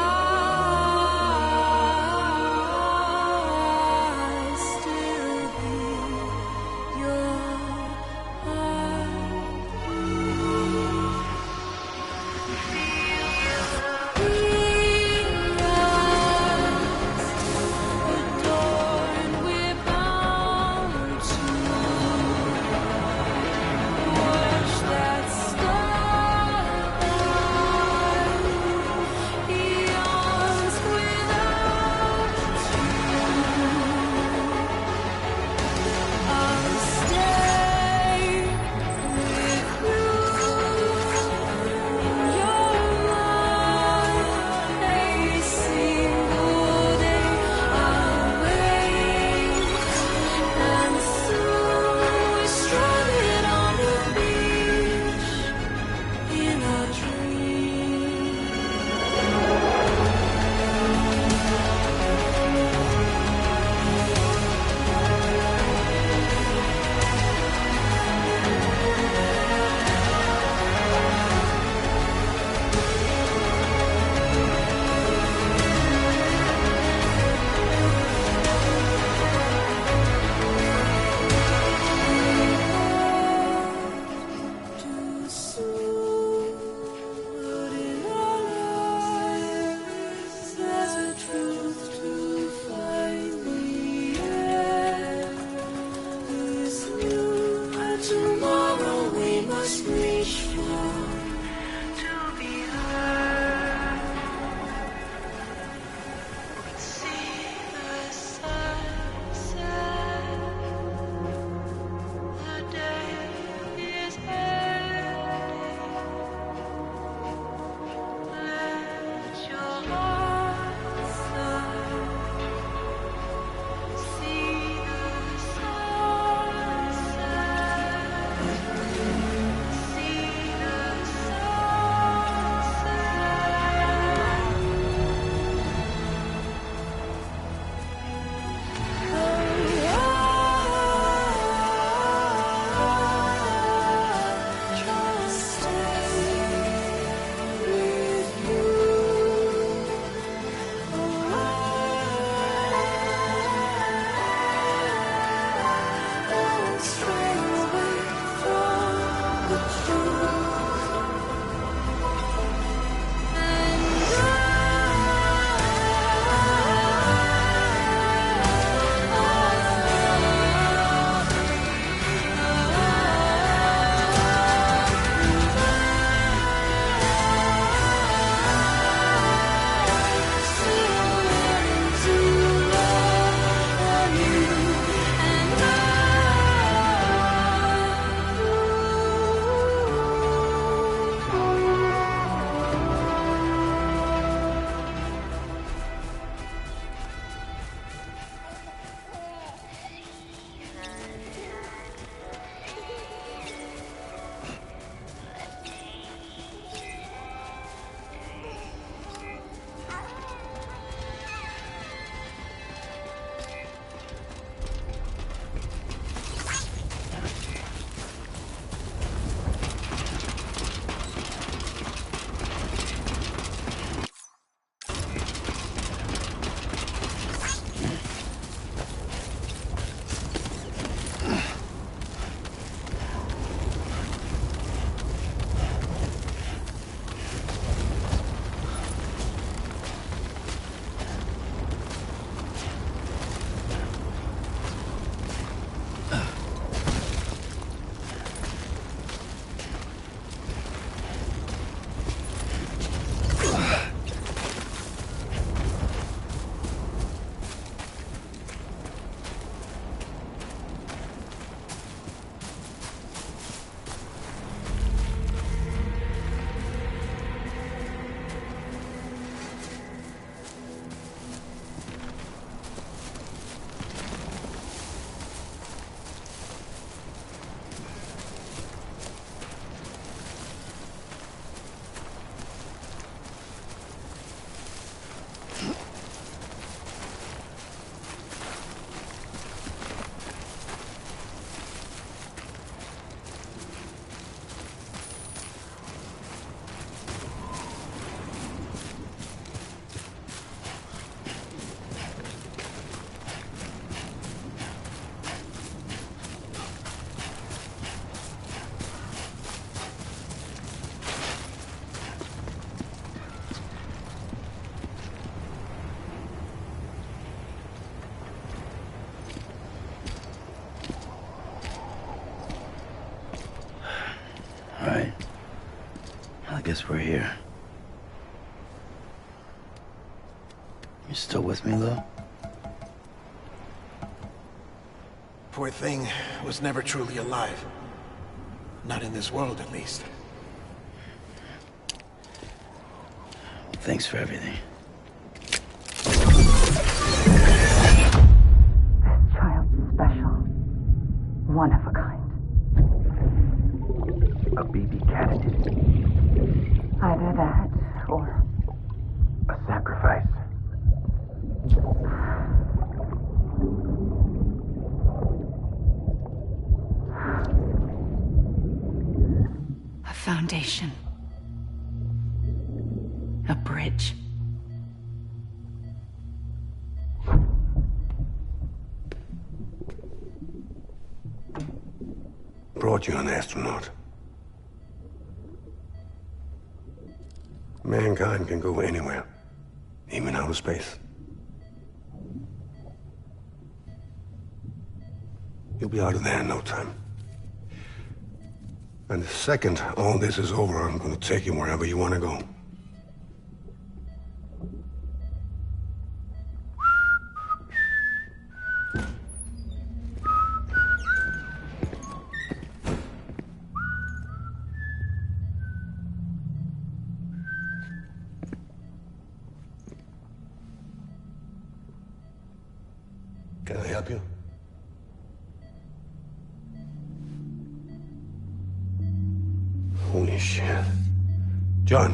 guess we're here. You still with me, though? Poor thing was never truly alive. Not in this world, at least. Thanks for everything. Child special. One of a kind. A BB candidate. Either that, or a sacrifice. A foundation. A bridge. Brought you an astronaut. Mankind can go anywhere, even outer space. You'll be out of there in no time. And the second all this is over, I'm gonna take you wherever you want to go. Can I help you? Holy shit. John,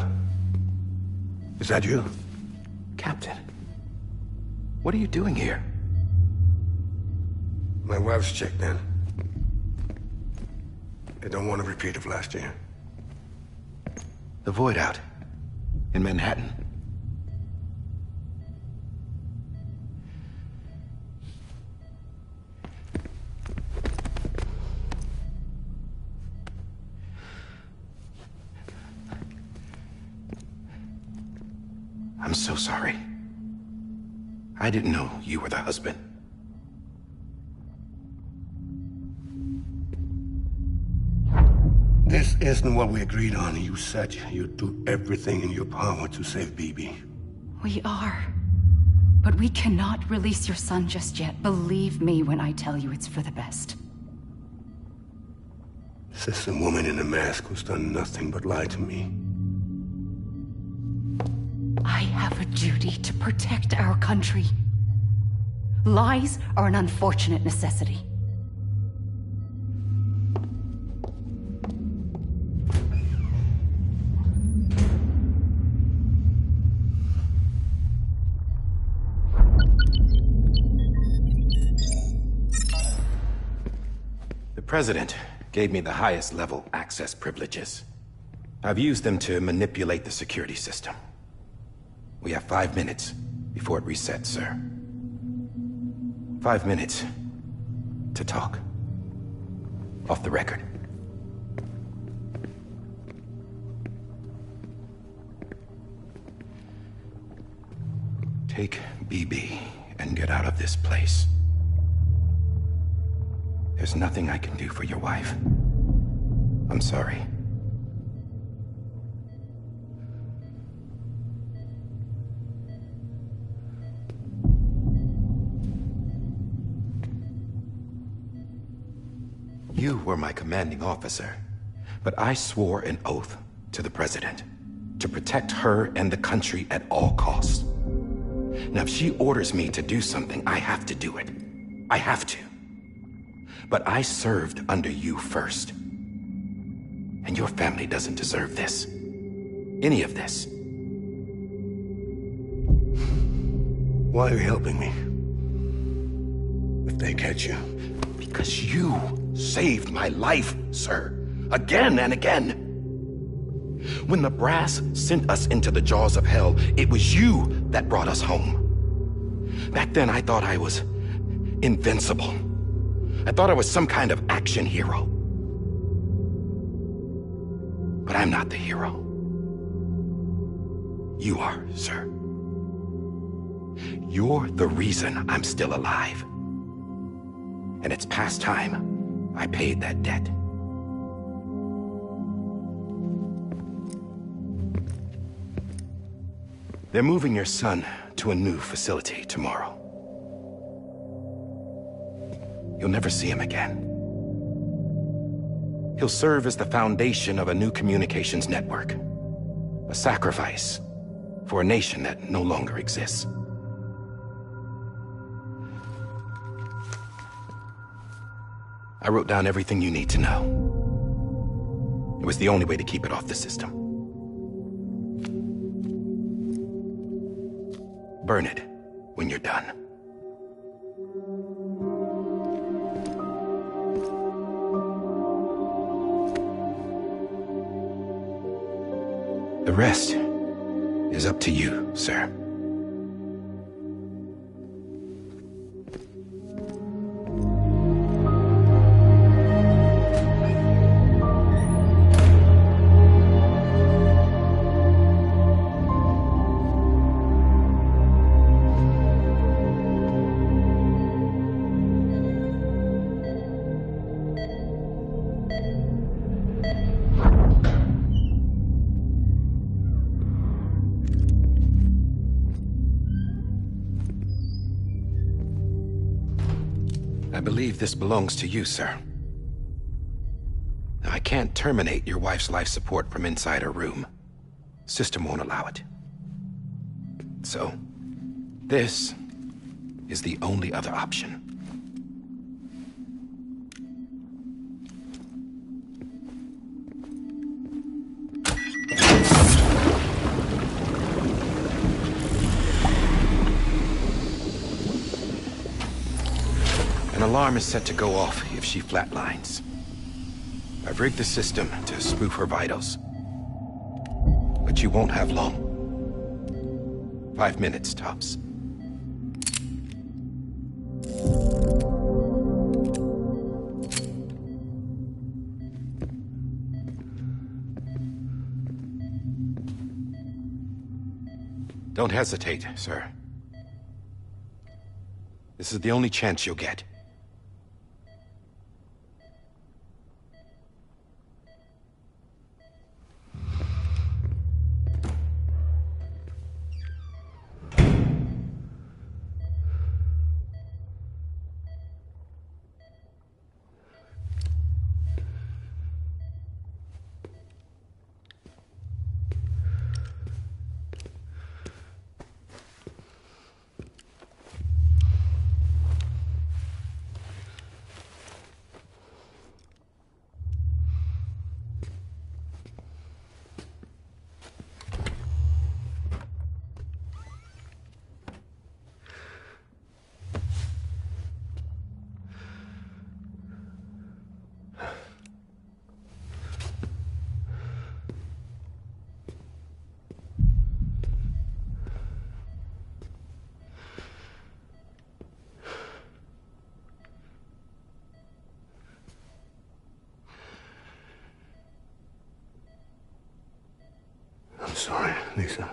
is that you? Captain, what are you doing here? My wife's checked in. They don't want a repeat of last year. The Void out. In Manhattan. I'm so sorry. I didn't know you were the husband. This isn't what we agreed on. You said you'd do everything in your power to save BB. We are. But we cannot release your son just yet. Believe me when I tell you it's for the best. This is a woman in a mask who's done nothing but lie to me. I have a duty to protect our country. Lies are an unfortunate necessity. The President gave me the highest level access privileges. I've used them to manipulate the security system. We have 5 minutes before it resets, sir. 5 minutes to talk. Off the record. Take BB and get out of this place. There's nothing I can do for your wife. I'm sorry. You were my commanding officer, but I swore an oath to the President to protect her and the country at all costs. Now, if she orders me to do something, I have to do it. I have to. But I served under you first. And your family doesn't deserve this. Any of this. Why are you helping me? If they catch you. Because you saved my life, sir. Again and again. When the brass sent us into the jaws of hell, it was you that brought us home. Back then, I thought I was invincible. I thought I was some kind of action hero. But I'm not the hero. You are, sir. You're the reason I'm still alive. And it's past time I paid that debt. They're moving your son to a new facility tomorrow. You'll never see him again. He'll serve as the foundation of a new communications network. A sacrifice for a nation that no longer exists. I wrote down everything you need to know. It was the only way to keep it off the system. Burn it when you're done. The rest is up to you, sir. I believe this belongs to you, sir. I can't terminate your wife's life support from inside her room. System won't allow it. So, this is the only other option. An alarm is set to go off if she flatlines. I've rigged the system to spoof her vitals. But you won't have long. 5 minutes, tops. Don't hesitate, sir. This is the only chance you'll get. I'm sorry, Lisa.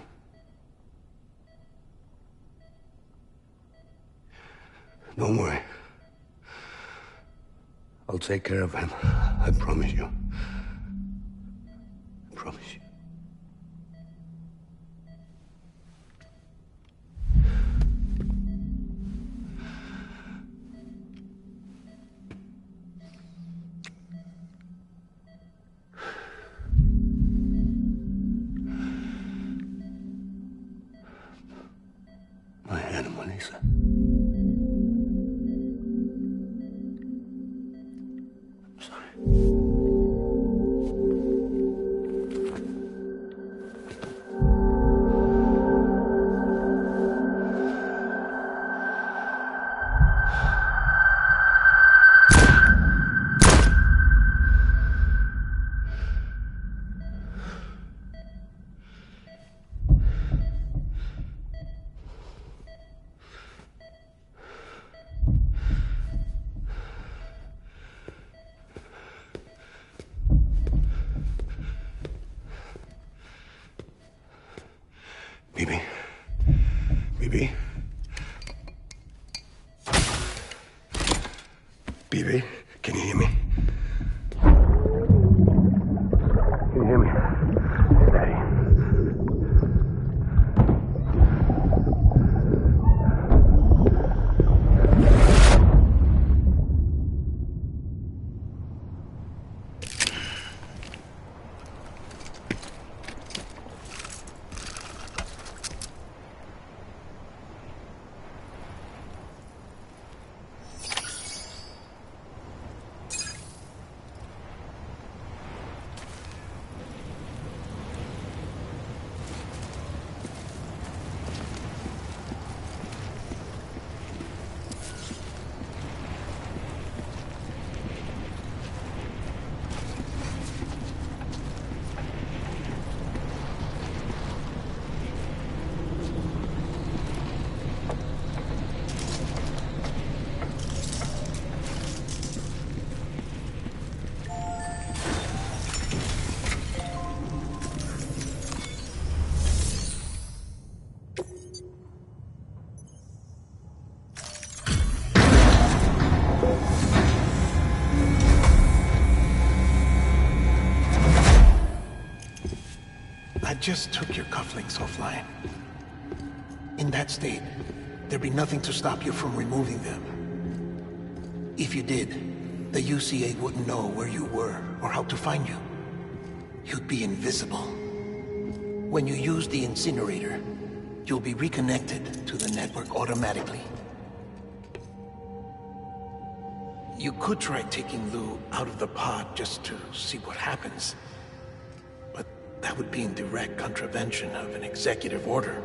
Don't worry. I'll take care of him. I promise you. I promise you. My animal, Lisa. I'm sorry. Bibi. Bibi. Bibi, can you hear me? Can you hear me? Steady. just took your cufflinks offline. In that state, there'd be nothing to stop you from removing them. If you did, the UCA wouldn't know where you were or how to find you. You'd be invisible. When you use the incinerator, you'll be reconnected to the network automatically. You could try taking Lou out of the pod just to see what happens. But that would be in direct contravention of an executive order.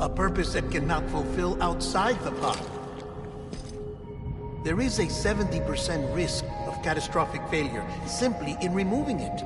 A purpose that cannot fulfill outside the pod. There is a 70% risk of catastrophic failure simply in removing it.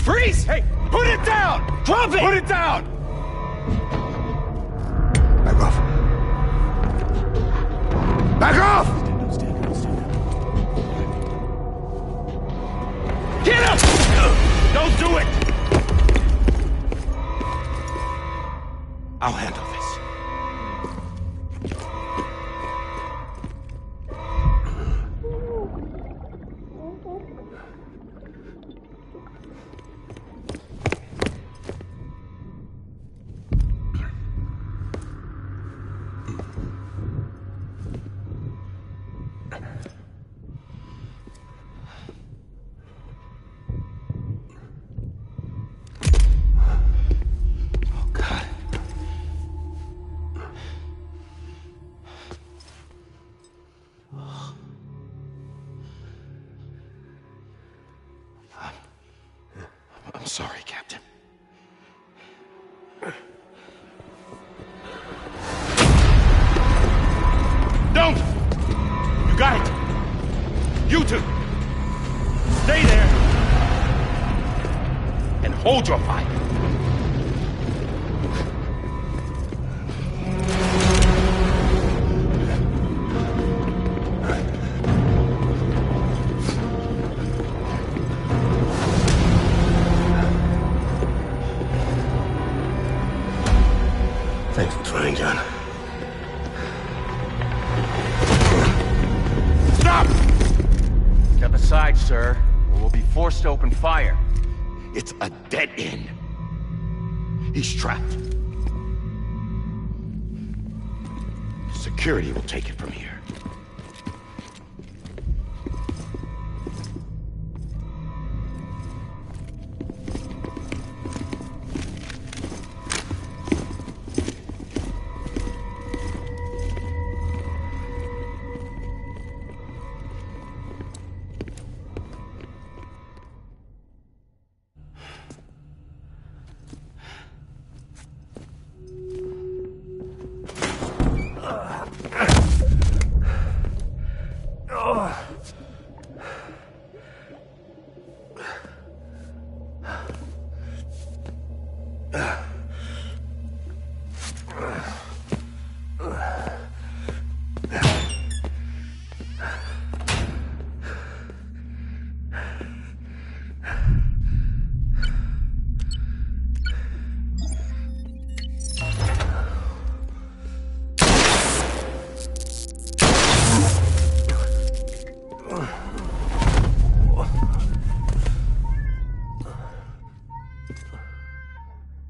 Freeze! Hey, put it down! Drop it! Put it down! Back off. Back off! Get up! Don't do it! I'll handle this. I'm sorry, Captain. Don't! You got it! You two! Stay there! And hold your fire! Thanks for trying, John. Stop! Step aside, sir, or we'll be forced to open fire. It's a dead end. He's trapped. Security will take it from here.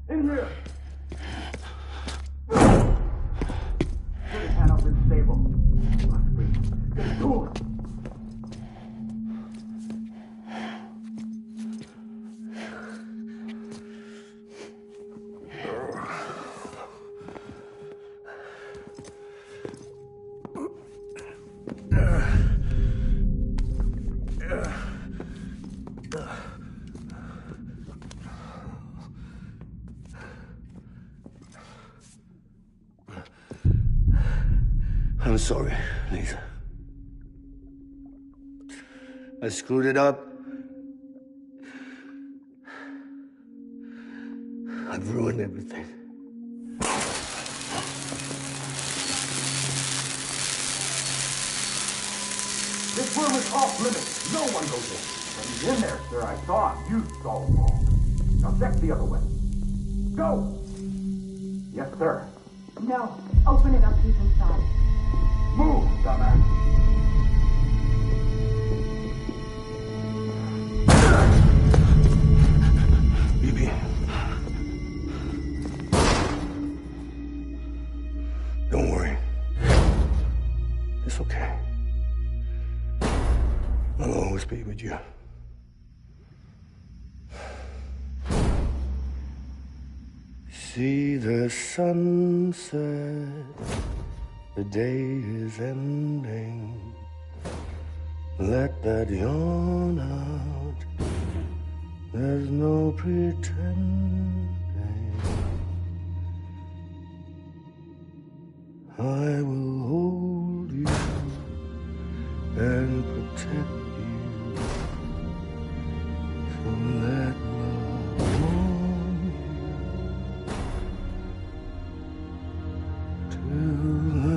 In here! Get his hand up in the stable. Get the door! I'm sorry, Lisa. I screwed it up. I've ruined everything. This room is off limits. No one goes in. But he's in there, sir. I saw him. You saw him wrong. Now check the other way. Go! Yes, sir. No. Open it up. He's inside. Move, dumbass. Bibi. Don't worry. It's okay. I'll always be with you. See the sunset. The day is ending. Let that yawn out. There's no pretending. I will hold you and protect you from that love warm you till the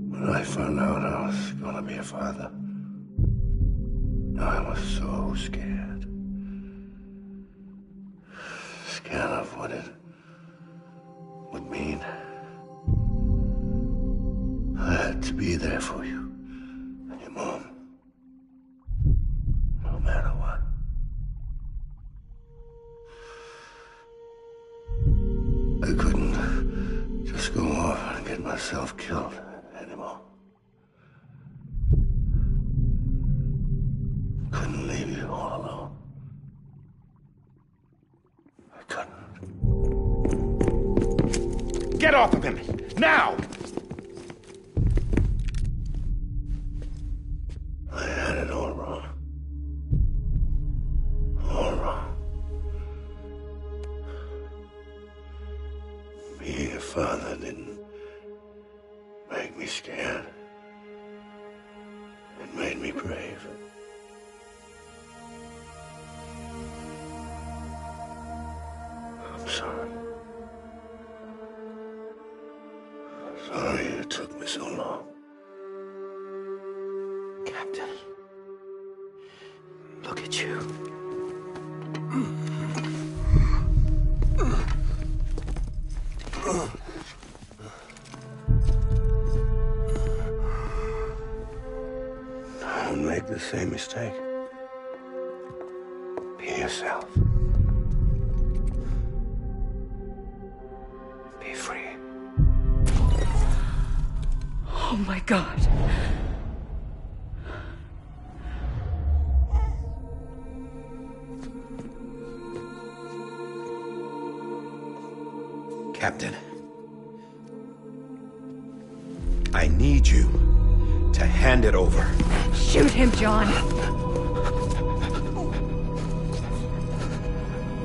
When I found out I was gonna be a father, I was so scared. Scared of what it would mean. I had to be there for you and your mom, no matter what. I couldn't just go off and get myself killed anymore. Couldn't leave you all alone. I couldn't. Get off of him! Now! I had it all wrong. All wrong. father didn't make me scared. It made me brave. I'm sorry. Sorry it took me so long. Captain, look at you. Don't make the same mistake. Be yourself. Be free. Oh my God. Captain, I need you to hand it over. Shoot him, John.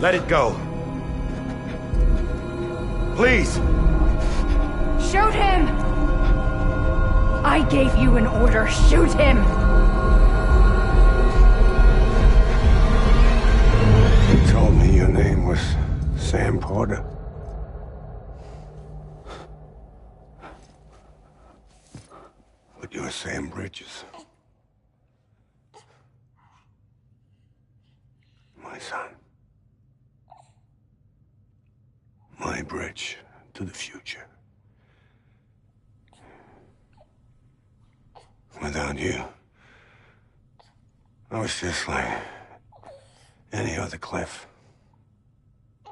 Let it go. Please. Shoot him! I gave you an order. Shoot him! You told me your name was Sam Porter. But you're Sam Bridges. My son. My bridge to the future. Without you, I was just like any other Cliff. A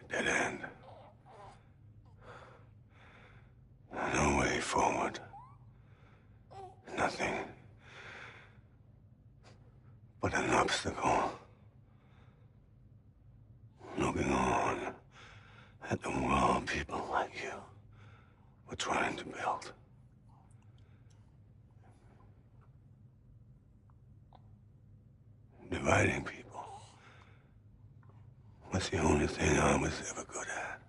dead end. No way forward. Nothing but an obstacle. Looking on at the world people like you were trying to build. Dividing people was the only thing I was ever good at.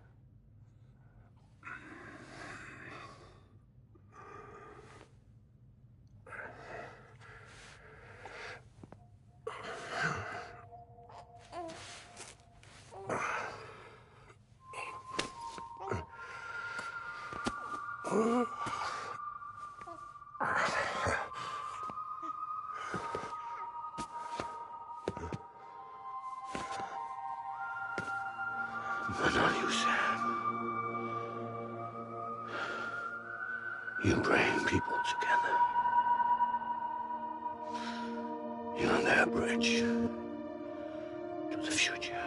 But not you, Sam. You bring people together. You're their bridge to the future.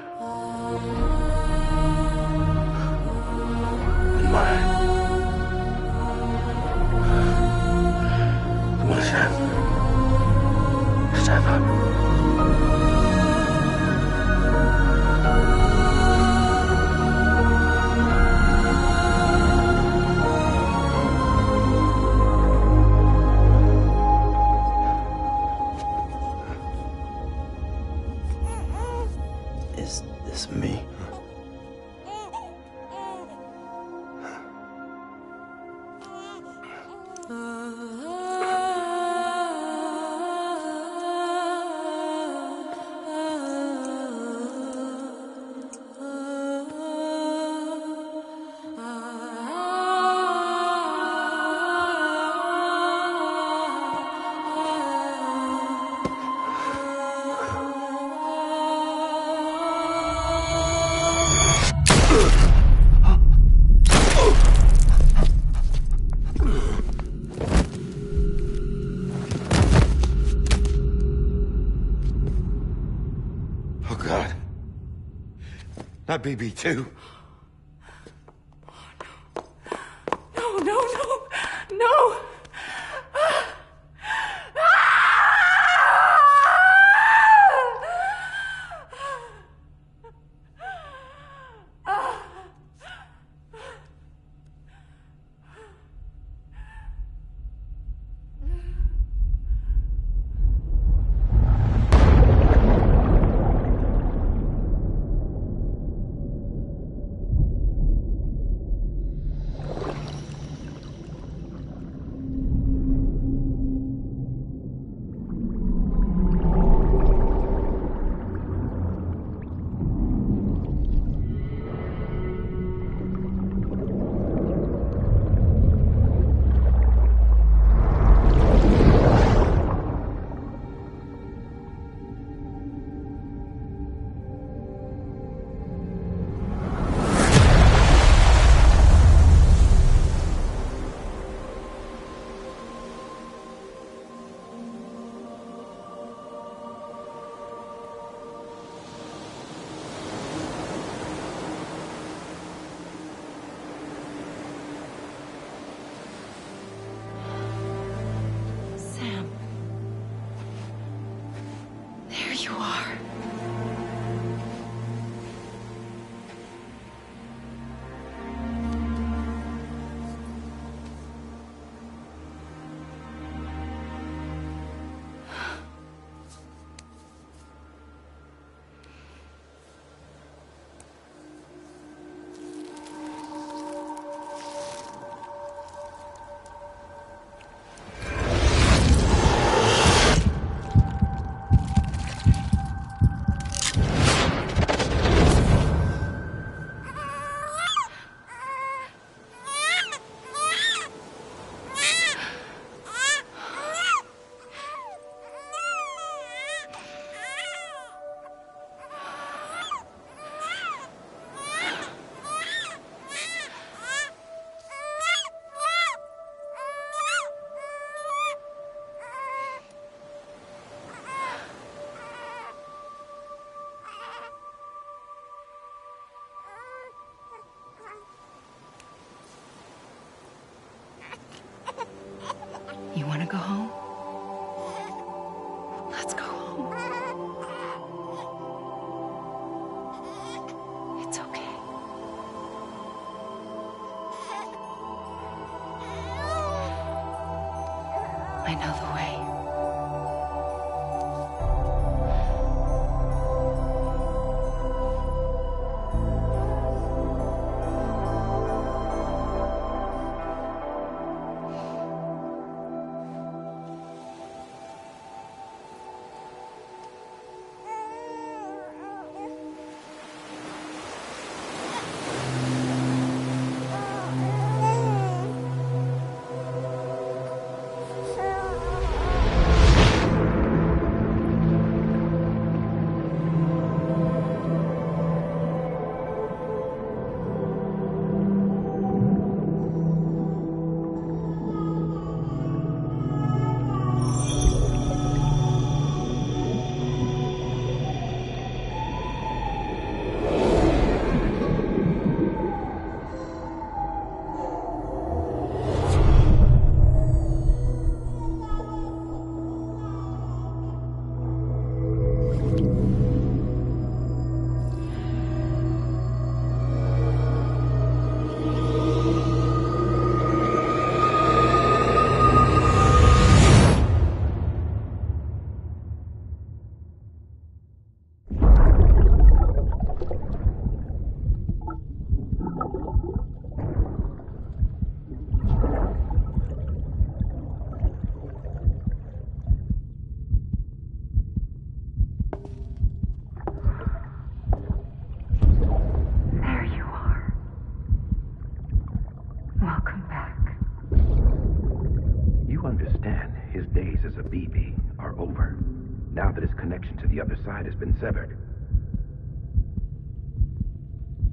And mine. Come on, Sam. Stand up. Is this me? Oh, God. Not BB2. No, no, no, no! are. You want to go home? Let's go home. It's okay. I know the way. Now that his connection to the other side has been severed.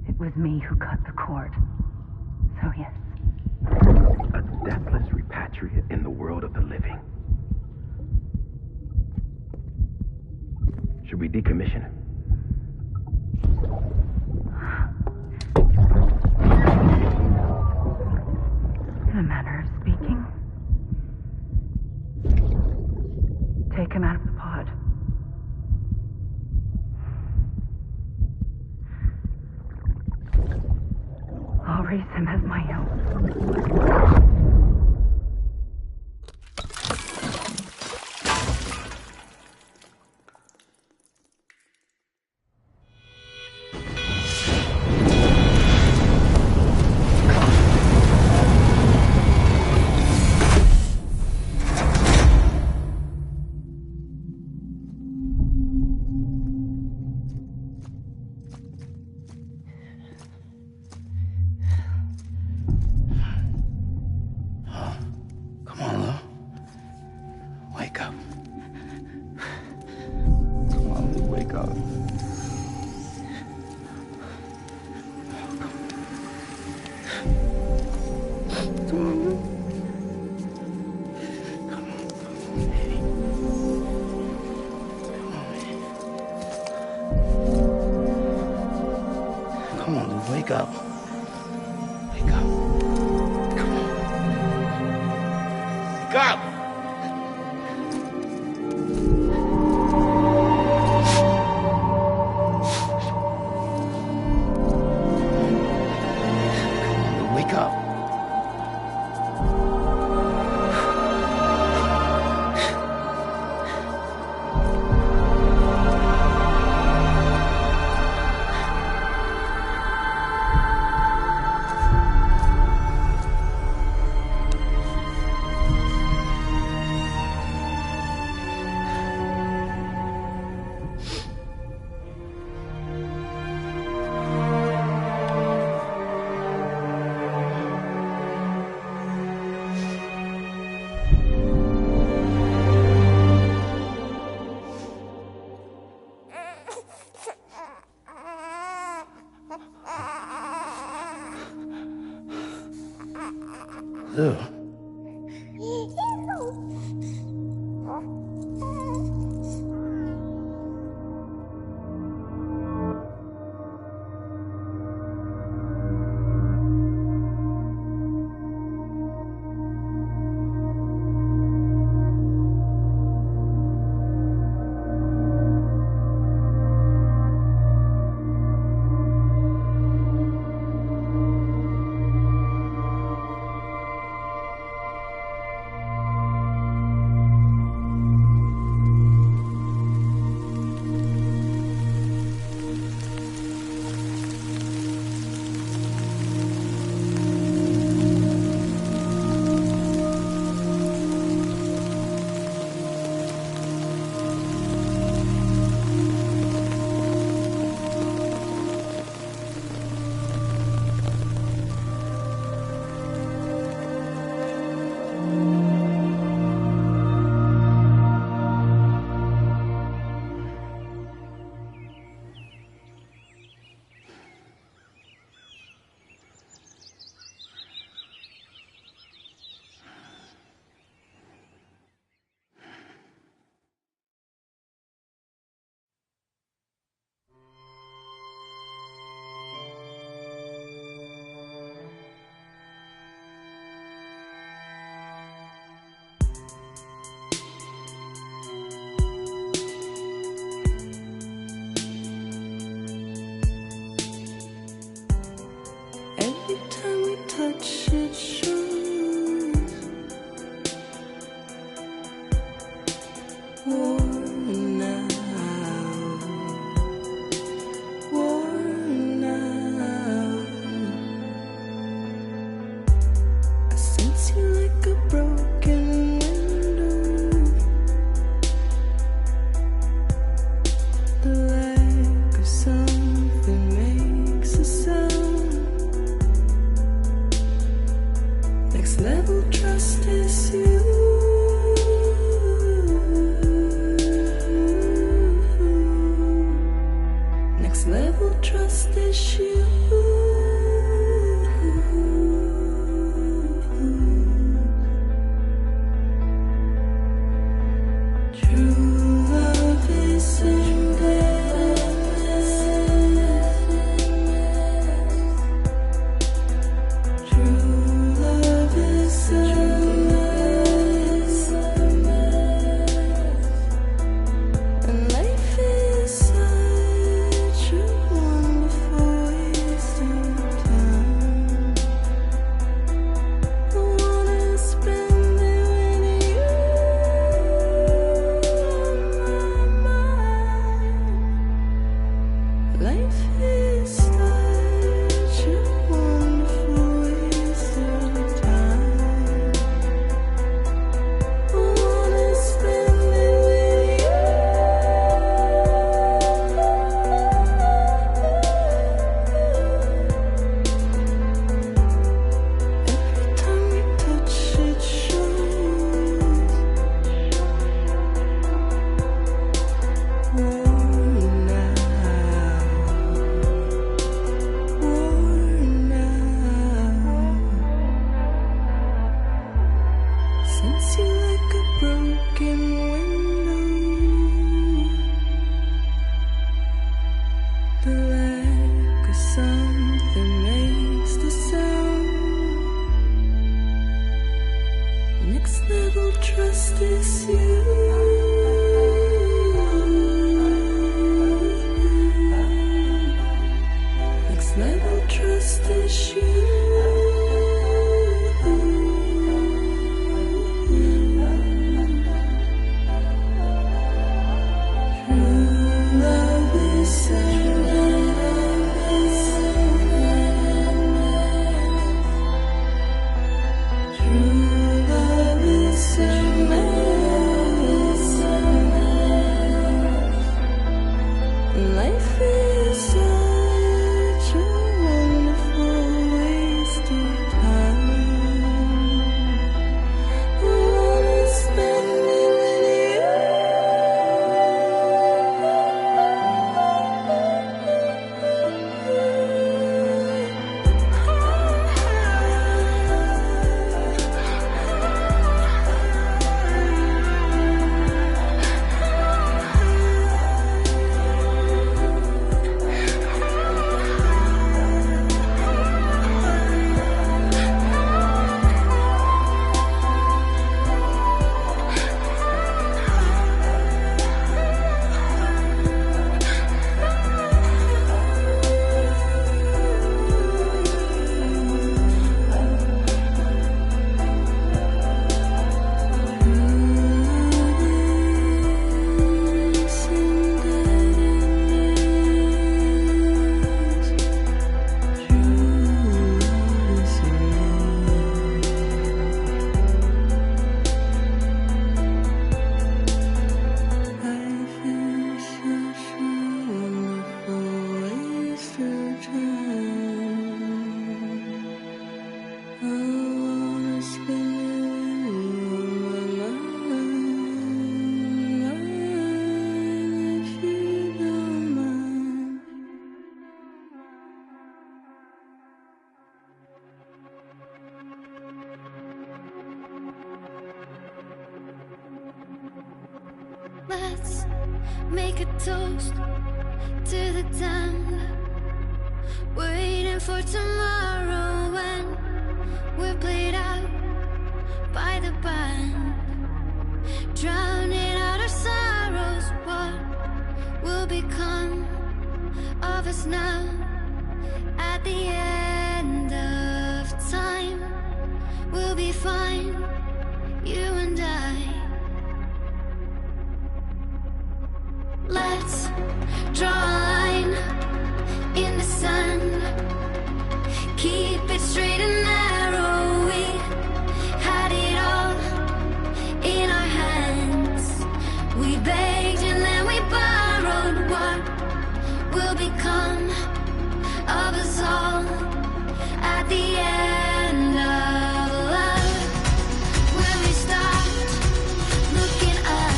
It was me who cut the cord. So yes. A deathless repatriate in the world of the living. Should we decommission him? In a manner of speaking. Take him out of the pod. I'll raise him as my own. Wake up. Wake up. Come on. Wake up! Ew. Every time we touch it shows worn out, worn out. I sense you like a broken window, the lack of something makes a sound. Next level trust is you. Next level trust is you. True love is endless. True love is endless. And life is such a wonderful waste of time. I wanna spend it with you on my mind. Life is such a wonderful waste of time. I wanna spend it with you. Every time we touch it shows worn out, worn out. Sense you like a broken window, the lack of something makes the sound. Next level trust is you. Next level trust is you. True love is endless. True love is endless. Life is such a wonderful waste of time. I wanna spend it with you. Let's make a toast to the damned, waiting for tomorrow when we're played out by the band, drowning out our sorrows. What will become of us now at the end of time? We'll be fine, you and I. Let's draw a line in the sand, keep it straight and narrow. We had it all in our hands. We begged and then we borrowed. What will become of us all at the end of love? When we stopped looking up,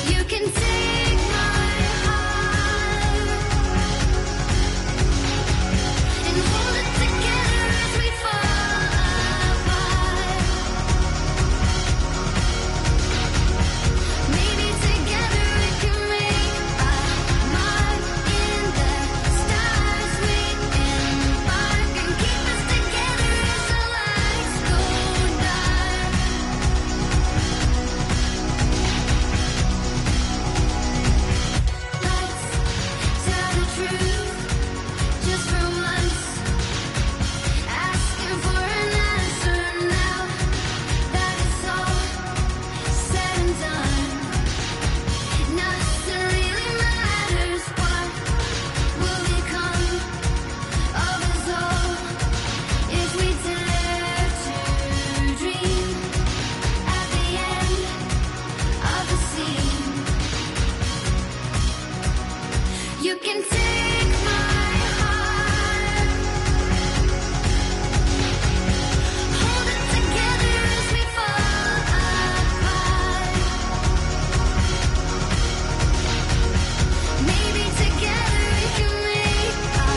you can take my heart and hold it together as we fall apart. Maybe together we can make a mark in the stars. We embark and keep us together as the lights go dark. Let's tell the truth just for once, asking for an answer now that it's all said and done. Nothing really matters. What will become of us all if we dare to dream at the end of the scene? You can take my heart, hold it together as we fall apart. Maybe together we can make a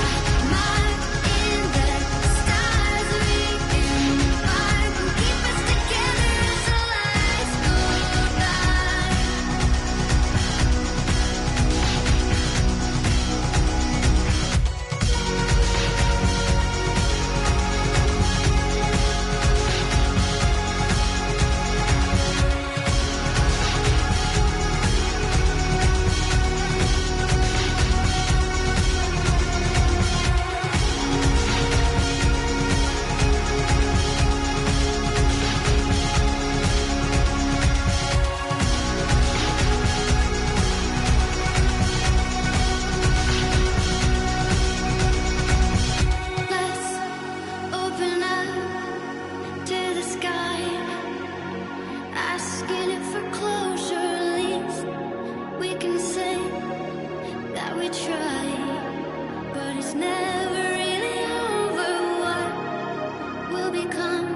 mark in the stars. We embark and keep us together as the lights go dark. Let's open up to the sky, asking it for closure. At least we can say that we tried, but it's never really over. What will become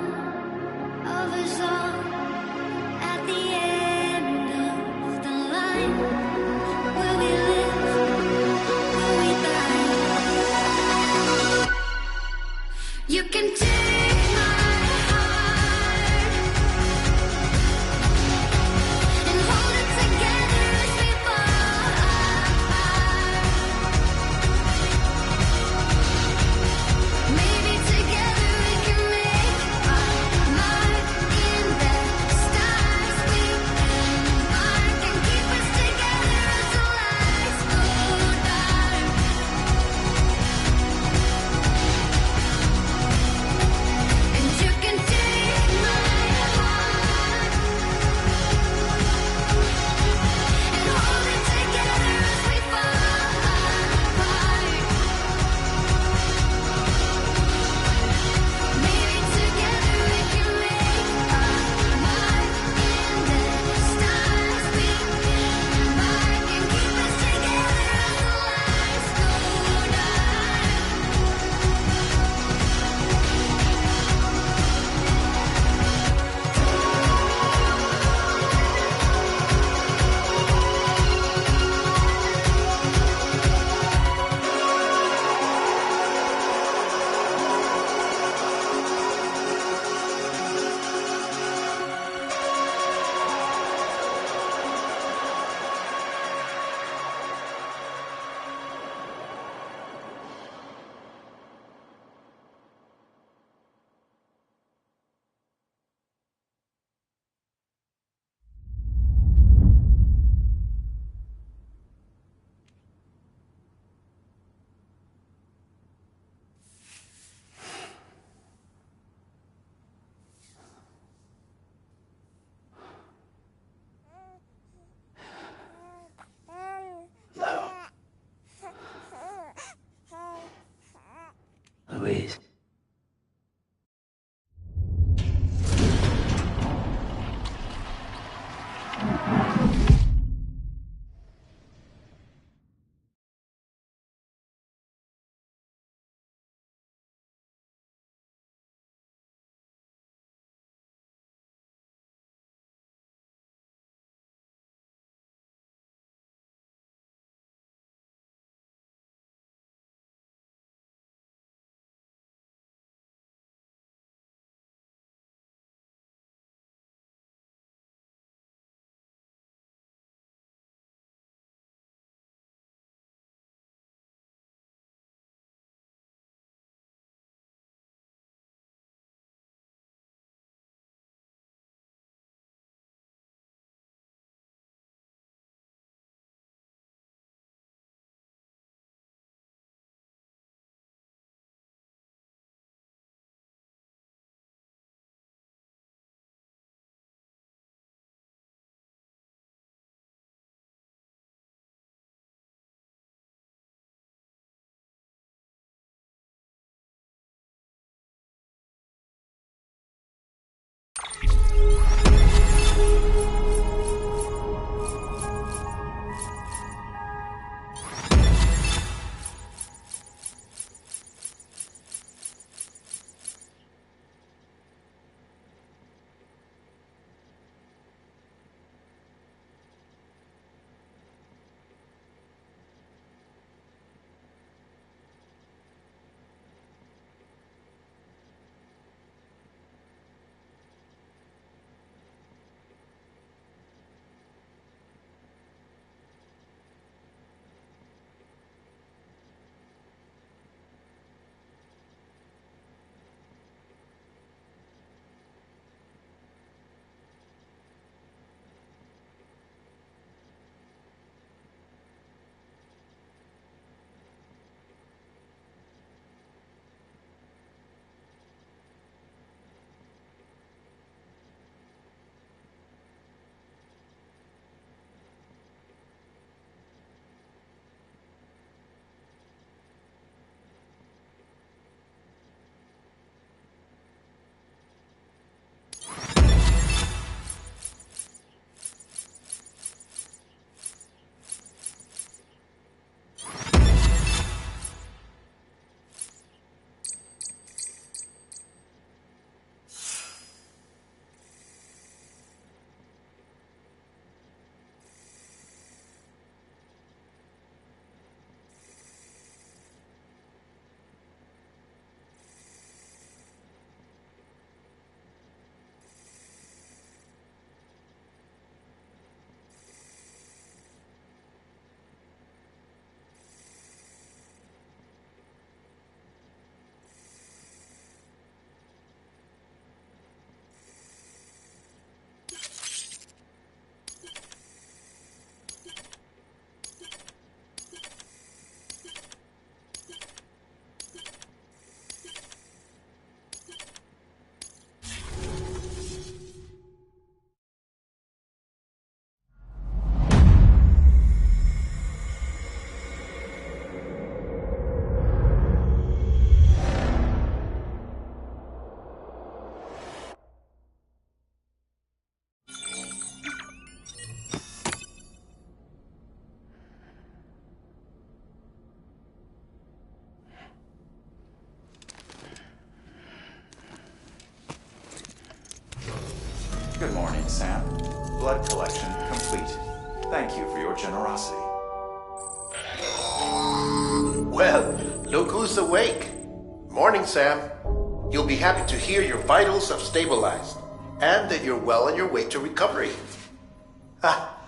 of us all at the end of the line? Will we live? Will we die? You can take my heart and hold it together as we fall apart. Maybe together we can make a mark in the stars. We embark and keep us together blood collection complete. Thank you for your generosity. Well, look who's awake. Morning, Sam. You'll be happy to hear your vitals have stabilized, and that you're well on your way to recovery. Not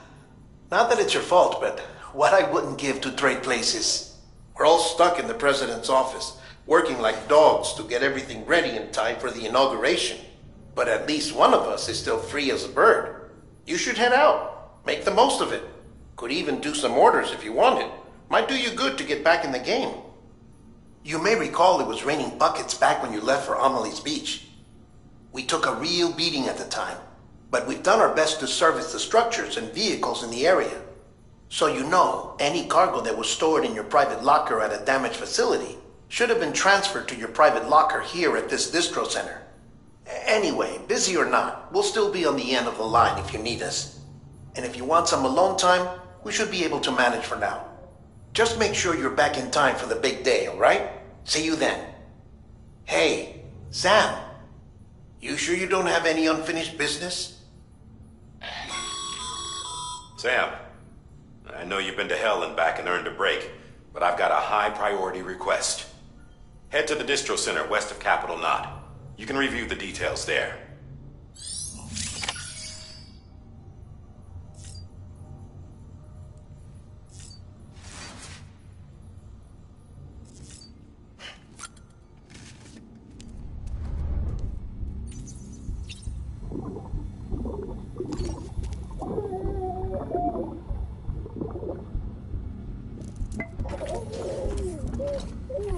that it's your fault, but what I wouldn't give to trade places. We're all stuck in the president's office, working like dogs to get everything ready in time for the inauguration. But at least one of us is still free as a bird. You should head out. Make the most of it. Could even do some orders if you wanted. Might do you good to get back in the game. You may recall it was raining buckets back when you left for Amelie's Beach. We took a real beating at the time, but we've done our best to service the structures and vehicles in the area. So you know, any cargo that was stored in your private locker at a damaged facility should have been transferred to your private locker here at this distro center. Anyway, busy or not, we'll still be on the end of the line if you need us. And if you want some alone time, we should be able to manage for now. Just make sure you're back in time for the big day, all right? See you then. Hey, Sam, you sure you don't have any unfinished business? Sam, I know you've been to hell and back and earned a break, but I've got a high priority request. Head to the distro center west of Capitol Knot. You can review the details there.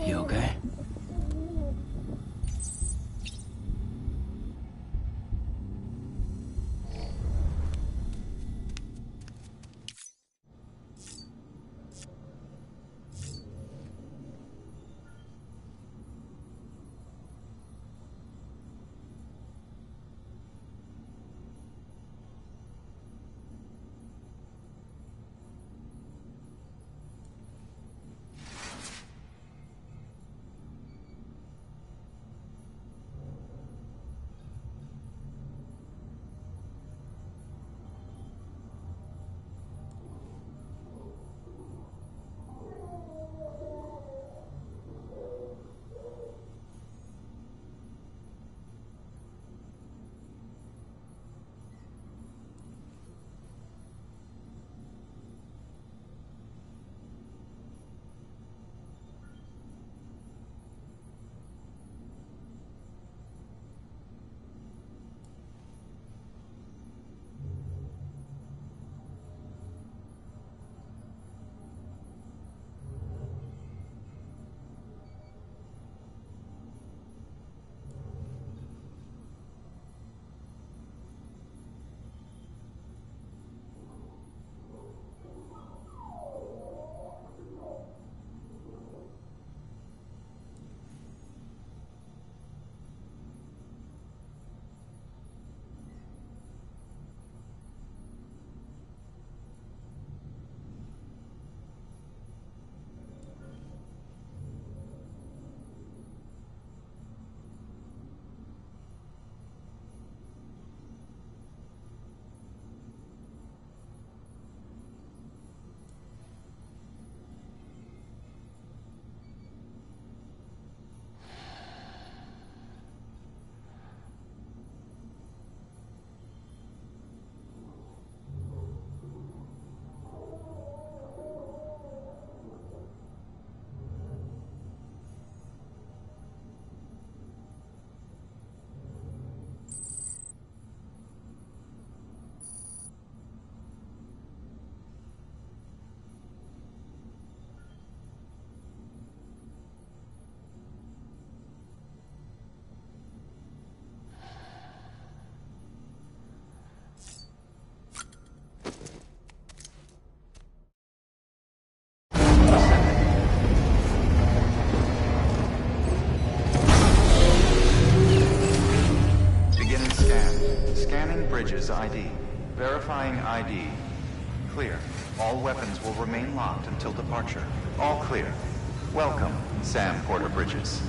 You okay? Bridges ID. Verifying ID. Clear. All weapons will remain locked until departure. All clear. Welcome, Sam Porter Bridges.